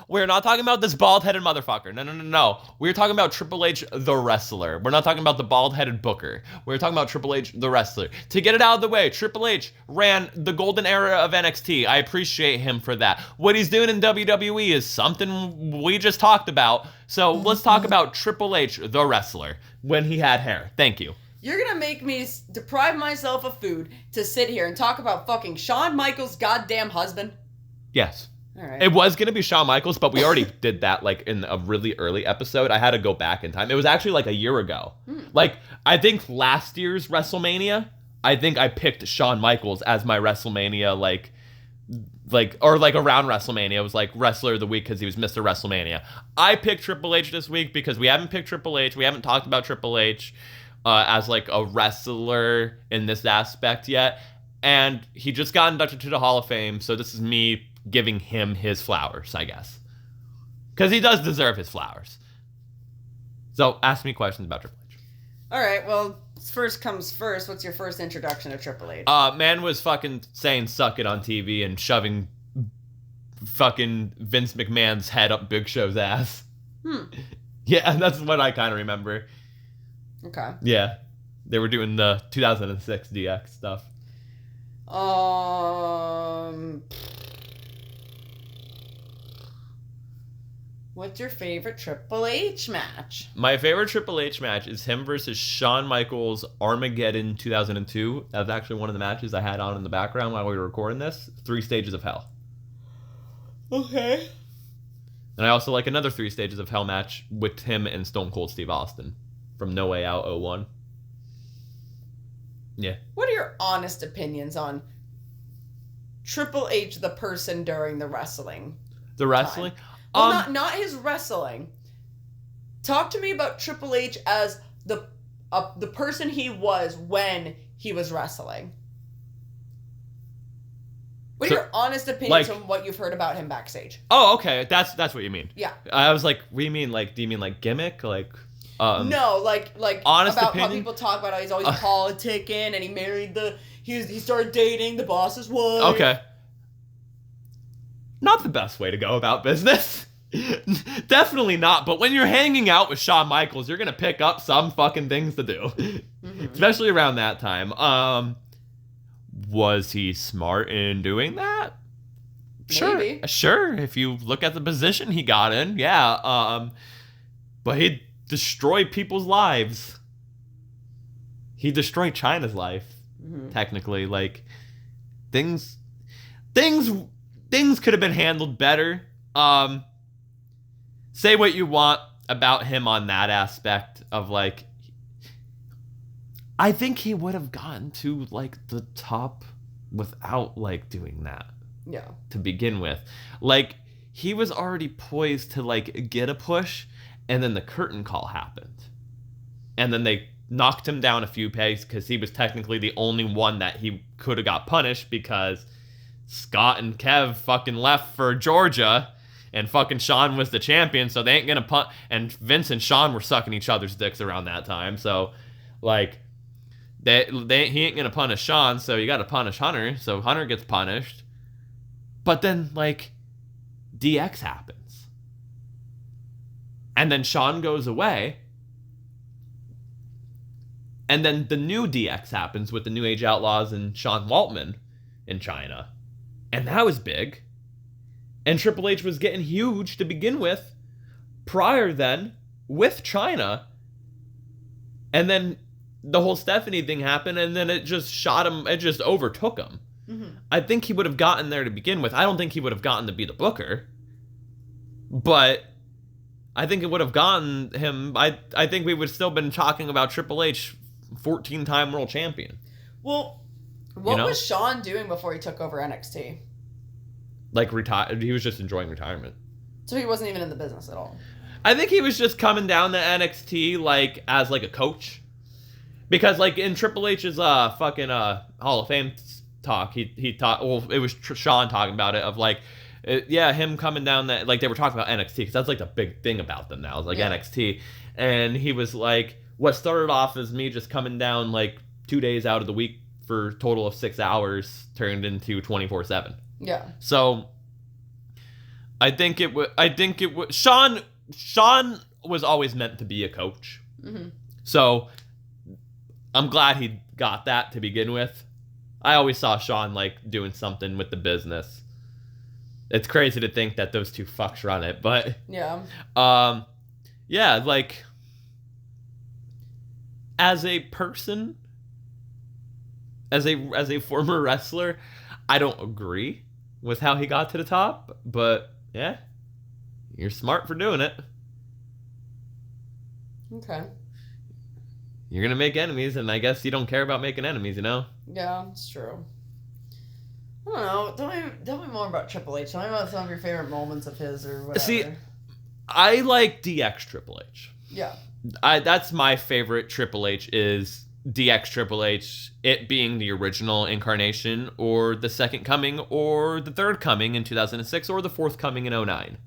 We're not talking about this bald-headed motherfucker. No. We're talking about Triple H, the wrestler. We're not talking about the bald-headed booker. We're talking about Triple H, the wrestler. To get it out of the way, Triple H ran the golden era of NXT. I appreciate him for that. What he's doing in WWE is something we just talked about. So let's talk about Triple H, the wrestler, when he had hair. Thank you. You're gonna make me deprive myself of food to sit here and talk about fucking Shawn Michaels' goddamn husband? Yes. All right. It was going to be Shawn Michaels, but we already did that like in a really early episode. I had to go back in time. It was actually like a year ago. Like, I think last year's WrestleMania, I think I picked Shawn Michaels as my WrestleMania, or around WrestleMania. It was like wrestler of the week because he was Mr. WrestleMania. I picked Triple H this week because we haven't picked Triple H. We haven't talked about Triple H as like a wrestler in this aspect yet. And he just got inducted to the Hall of Fame, so this is me giving him his flowers, I guess. Because he does deserve his flowers. So, ask me questions about Triple H. All right, well, first comes first. What's your first introduction to Triple H? Man was fucking saying suck it on TV and shoving fucking Vince McMahon's head up Big Show's ass. Yeah, that's what I kind of remember. Okay. Yeah. They were doing the 2006 DX stuff. What's your favorite Triple H match? My favorite Triple H match is him versus Shawn Michaels Armageddon 2002. That was actually one of the matches I had on in the background while we were recording this. 3 Stages of Hell. Okay. And I also like another 3 Stages of Hell match with him and Stone Cold Steve Austin from No Way Out 01. Yeah. What are your honest opinions on Triple H, the person during the wrestling? The wrestling? Well, not his wrestling. Talk to me about Triple H as the person he was when he was wrestling. What are your honest opinions from what you've heard about him backstage? Oh, okay. That's what you mean. Yeah. I was like, what do you mean? Like, do you mean like gimmick? Like, no, like honest about opinion? how people talk about how he's always politicking and he married he started dating the boss's wife. Okay. Not the best way to go about business. Definitely not. But when you're hanging out with Shawn Michaels, you're gonna pick up some fucking things to do, especially around that time. Was he smart in doing that? Sure, Maybe. sure. If you look at the position he got in, yeah. But he destroyed people's lives. He destroyed China's life, technically. Like, things could have been handled better. Say what you want about him on that aspect of, like, I think he would have gotten to, like, the top without, like, doing that. Yeah. To begin with. Like, he was already poised to, like, get a push, and then the curtain call happened. And then they knocked him down a few pegs because he was technically the only one that he could have got punished because Scott and Kev fucking left for Georgia, and fucking Shawn was the champion, so they ain't gonna and Vince and Shawn were sucking each other's dicks around that time, so, like, he ain't gonna punish Shawn, so you gotta punish Hunter, so Hunter gets punished. But then, like, DX happens. And then Shawn goes away. And then the new DX happens with the New Age Outlaws and Sean Waltman in China. And that was big. And Triple H was getting huge to begin with, prior then, with China. And then the whole Stephanie thing happened, and then it just shot him, it just overtook him. I think he would have gotten there to begin with. I don't think he would have gotten to be the booker. But I think it would have gotten him, I think we would have still been talking about Triple H, 14-time world champion. Well, what was Shawn doing before he took over NXT? Like, he was just enjoying retirement. So he wasn't even in the business at all? I think he was just coming down to NXT, like, as, like, a coach. Because, like, in Triple H's fucking Hall of Fame talk, he talked, well, it was Shawn talking about it, of, like, him coming down that, like, they were talking about NXT, because that's, like, the big thing about them now, is, like, NXT. And he was, like, what started off as me just coming down, like, 2 days out of the week for a total of 6 hours turned into 24/7. Yeah. So I think it would Shawn was always meant to be a coach. So I'm glad he got that to begin with. I always saw Shawn, like, doing something with the business. It's crazy to think that those two fucks run it, but yeah, like, as a person, as a former wrestler, I don't agree with how he got to the top, but yeah, you're smart for doing it. Okay. You're gonna make enemies, and I guess you don't care about making enemies, you know? Yeah, it's true. I don't know. Tell me more about Triple H. Tell me about some of your favorite moments of his or whatever. See, I like DX Triple H. Yeah. That's my favorite Triple H, is DX Triple H, it being the original incarnation, or the second coming, or the third coming in 2006, or the fourth coming in 2009.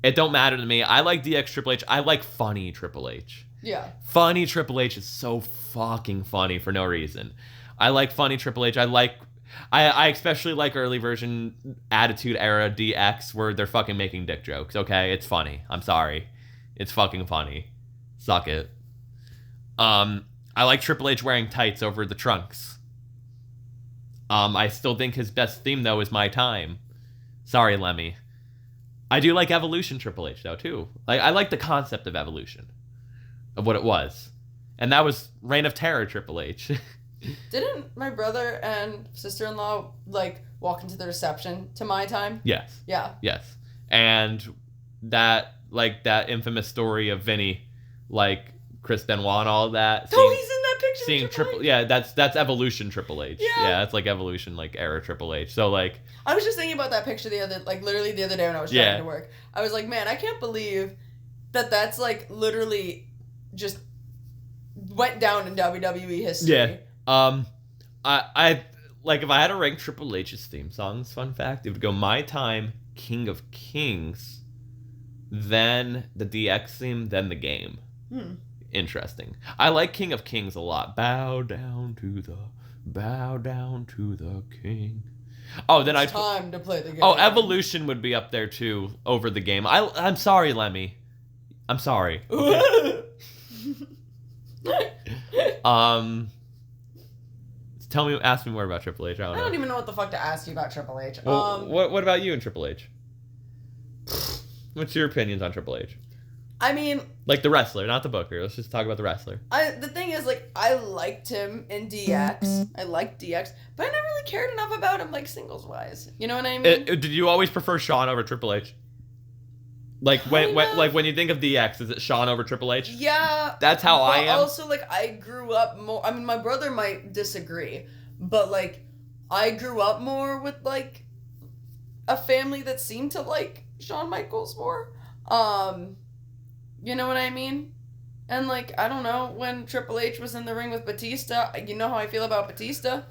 It don't matter to me. I like DX Triple H. I like funny Triple H. Yeah. Funny Triple H is so fucking funny for no reason. I like funny Triple H. I especially like early version Attitude Era DX, where they're fucking making dick jokes. Okay, it's funny. I'm sorry. It's fucking funny. Suck it. I like Triple H wearing tights over the trunks. I still think his best theme, though, is My Time. Sorry, Lemmy. I do like Evolution Triple H, though, too. Like, I like the concept of Evolution, of what it was. And that was Reign of Terror Triple H. Didn't my brother and sister-in-law, like, walk into the reception to My Time? Yes. Yeah. Yes. And that, like, that infamous story of Vinny, like, Chris Benoit and all of that. He's in that picture. Seeing Triple H. Yeah, that's Evolution Triple H. Yeah. That's like Evolution, like, era Triple H. So, like, I was just thinking about that picture literally the other day when I was driving to work. I was like, man, I can't believe that's, like, literally just went down in WWE history. Yeah. I like if I had to rank Triple H's theme songs, fun fact, it would go My Time, King of Kings, then the DX theme, then the game. Interesting. I like King of Kings a lot. Bow down to the king. Oh, then It's time to play the game. Oh, Evolution would be up there too over the game. I'm sorry, Lemmy. I'm sorry. Okay. Ask me more about Triple H. I I don't even know what the fuck to ask you about Triple H. Well, what about you and Triple H? What's your opinions on Triple H? I mean, like the wrestler, not the booker. Let's just talk about the wrestler. The thing is, like, I liked him in DX. I liked DX, but I never really cared enough about him, like, singles wise. You know what I mean? Did you always prefer Shawn over Triple H? Like when you think of DX, is it Shawn over Triple H? Yeah. That's how I am. Also, like, I grew up more. I mean, my brother might disagree, but like, I grew up more with like a family that seemed to like Shawn Michaels more. You know what I mean? And like, I don't know, when Triple H was in the ring with Batista, you know how I feel about Batista.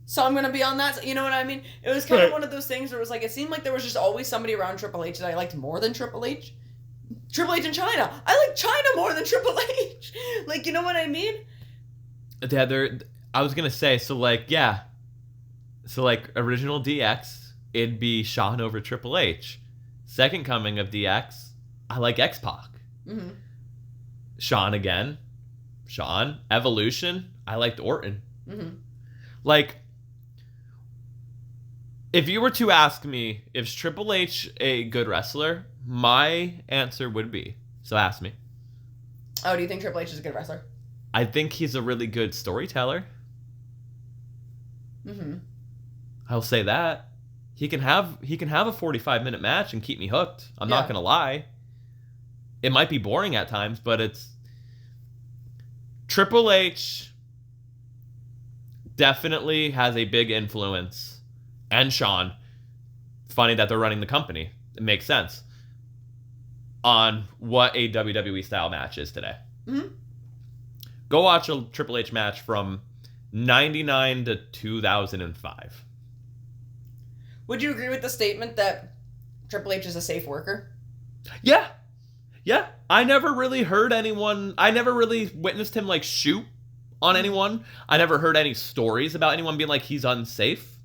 So I'm gonna be on that. You know what I mean? It was kind of one of those things where it was like, it seemed like there was just always somebody around Triple H that I liked more than Triple H. Triple H in China. I like China more than Triple H. Like, you know what I mean? Yeah, I was gonna say, so like, yeah. So like, original DX, it'd be Shawn over Triple H. Second coming of DX, I like X-Pac. Mm-hmm. Shawn again. Shawn. Evolution, I liked Orton. Mm-hmm. Like, if you were to ask me, is Triple H a good wrestler? My answer would be, so ask me. Oh, do you think Triple H is a good wrestler? I think he's a really good storyteller. Mm-hmm. I'll say that. He can have a 45-minute match and keep me hooked. I'm not going to lie. It might be boring at times, but it's... Triple H definitely has a big influence. And Shawn. Funny that they're running the company. It makes sense. On what a WWE style match is today. Mm-hmm. Go watch a Triple H match from 99 to 2005. Would you agree with the statement that Triple H is a safe worker? Yeah. Yeah. I never really witnessed him like shoot on anyone. I never heard any stories about anyone being like he's unsafe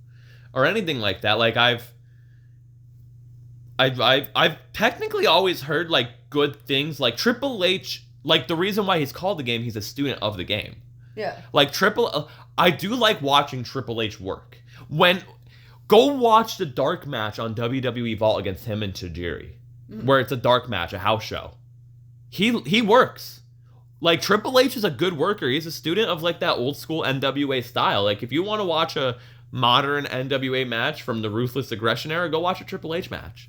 or anything like that. Like I've technically always heard like good things. Like Triple H, like the reason why he's called the game, he's a student of the game. Yeah. Like I do like watching Triple H work. Go watch the dark match on WWE Vault against him and Tajiri, where it's a dark match, a house show. He works. Like Triple H is a good worker. He's a student of like that old school NWA style. Like if you want to watch a modern NWA match from the Ruthless Aggression era, go watch a Triple H match.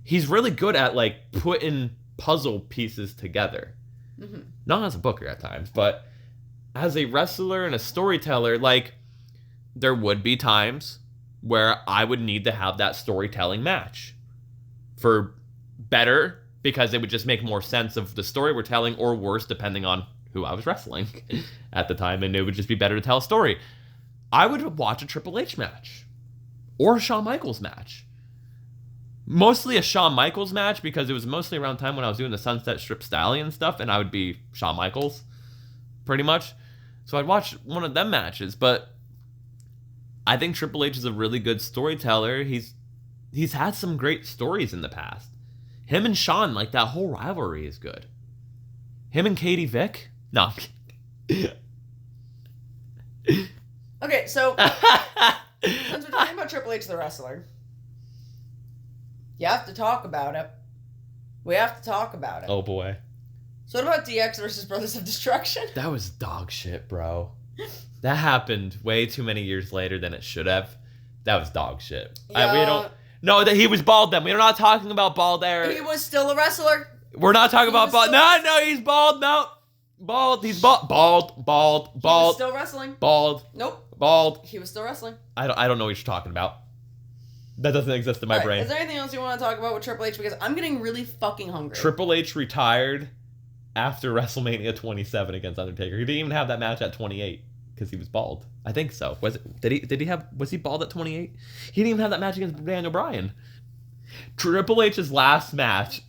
He's really good at like putting puzzle pieces together. Mm-hmm. Not as a booker at times, but as a wrestler and a storyteller, like there would be times where I would need to have that storytelling match for better, because it would just make more sense of the story we're telling, or worse, depending on who I was wrestling at the time, and it would just be better to tell a story. I would watch a Triple H match or a Shawn Michaels match. Mostly a Shawn Michaels match, because it was mostly around time when I was doing the Sunset Strip Stallion stuff, and I would be Shawn Michaels, pretty much. So I'd watch one of them matches, but I think Triple H is a really good storyteller. He's had some great stories in the past. Him and Shawn, like that whole rivalry is good. Him and Katie Vick? No. Okay, so since we're talking about Triple H the wrestler, you have to talk about it. We have to talk about it. Oh boy. So what about DX versus Brothers of Destruction? That was dog shit, bro. That happened way too many years later than it should have. That was dog shit. Yeah. That he was bald then. We're not talking about bald there. He was still a wrestler. We're not talking about bald. No, he's bald. No. Bald. He's bald. Bald. He was still wrestling. Bald. Nope. Bald. He was still wrestling. I don't know what you're talking about. That doesn't exist in my brain. Is there anything else you want to talk about with Triple H? Because I'm getting really fucking hungry. Triple H retired after WrestleMania 27 against Undertaker. He didn't even have that match at 28. because he was bald. I think so. Was he bald at 28? He didn't even have that match against Daniel Bryan. Triple H's last match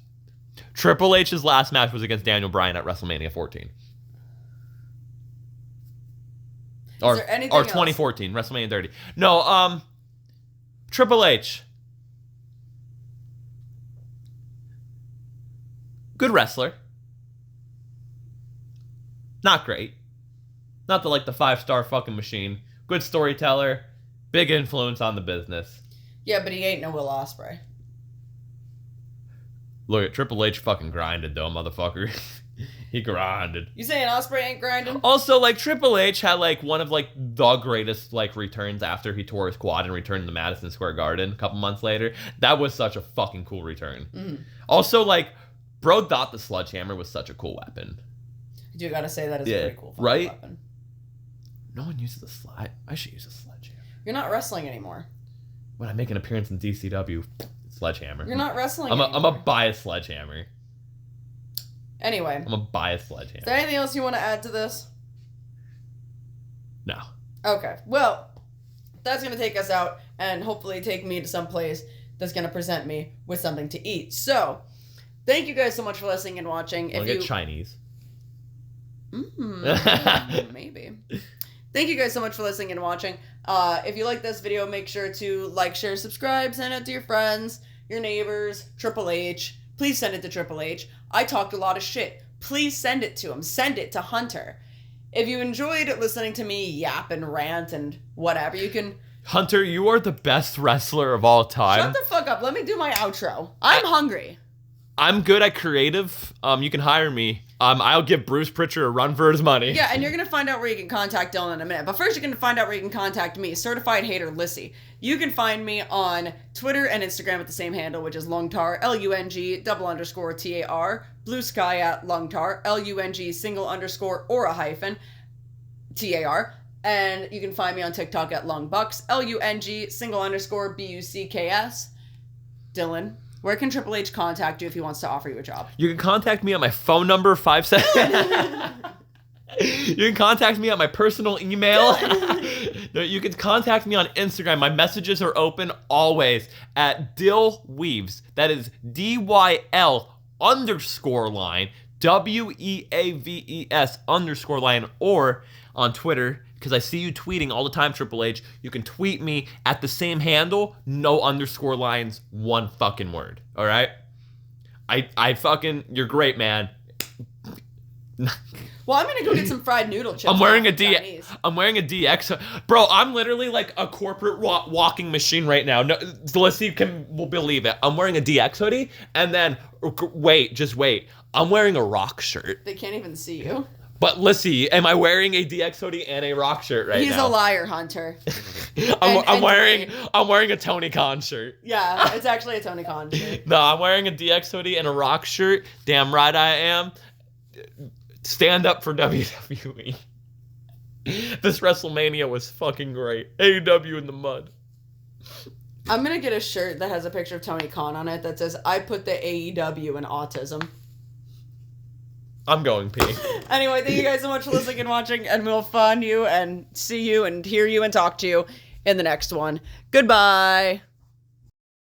was against Daniel Bryan at WrestleMania 14. Or 2014, WrestleMania 30. No, Triple H. Good wrestler. Not great. Not the 5-star fucking machine. Good storyteller. Big influence on the business. Yeah, but he ain't no Will Ospreay. Look at Triple H fucking grinded though, motherfucker. He grinded. You saying Ospreay ain't grinding? Also, Triple H had one of the greatest returns after he tore his quad and returned to Madison Square Garden a couple months later. That was such a fucking cool return. Mm-hmm. Also, bro thought the sledgehammer was such a cool weapon. You do gotta say that is a pretty cool right? weapon. No one uses a slide. I should use a sledgehammer. You're not wrestling anymore. When I make an appearance in DCW, sledgehammer. You're not wrestling anymore. I'm a biased sledgehammer. Anyway. I'm a biased sledgehammer. Is there anything else you want to add to this? No. Okay. Well, that's going to take us out and hopefully take me to some place that's going to present me with something to eat. So, thank you guys so much for listening and watching. Wanna get Chinese? Maybe. Thank you guys so much for listening and watching. If you like this video, make sure to like, share, subscribe, send it to your friends, your neighbors, Triple H. Please send it to Triple H. I talked a lot of shit. Please send it to him. Send it to Hunter. If you enjoyed listening to me yap and rant and whatever, you can... Hunter, you are the best wrestler of all time. Shut the fuck up. Let me do my outro. I'm hungry. I'm good at creative. You can hire me. I'll give Bruce Pritchard a run for his money. Yeah, and you're going to find out where you can contact Dylan in a minute. But first, you're going to find out where you can contact me, Certified Hater Lyssie. You can find me on Twitter and Instagram at the same handle, which is Lungtar, LUNG_TAR, Blue Sky at Lungtar, LUNG_ or a hyphen, TAR. And you can find me on TikTok at Lungbucks, LUNG_ BUCKS. Dylan, where can Triple H contact you if he wants to offer you a job? You can contact me on my phone number, 57. You can contact me on my personal email. No, you can contact me on Instagram. My messages are open always at DillWeaves. That is DYL_line, WEAVES_line, or on Twitter, because I see you tweeting all the time, Triple H. You can tweet me at the same handle, no underscore lines, one fucking word. All right? I fucking, you're great, man. Well, I'm gonna go get some fried noodle chips. I'm wearing a DX. Bro, I'm literally like a corporate walking machine right now. No, let's see will believe it. I'm wearing a DX hoodie, and then just wait. I'm wearing a Rock shirt. They can't even see you. But Lyssie, am I wearing a DX hoodie and a Rock shirt right now? He's a liar, Hunter. I'm wearing a Tony Khan shirt. Yeah, it's actually a Tony Khan shirt. No, I'm wearing a DX hoodie and a Rock shirt. Damn right I am. Stand up for WWE. This WrestleMania was fucking great. AEW in the mud. I'm gonna get a shirt that has a picture of Tony Khan on it that says, "I put the AEW in autism." I'm going pee. Anyway, thank you guys so much for listening and watching, and we'll find you and see you and hear you and talk to you in the next one. Goodbye.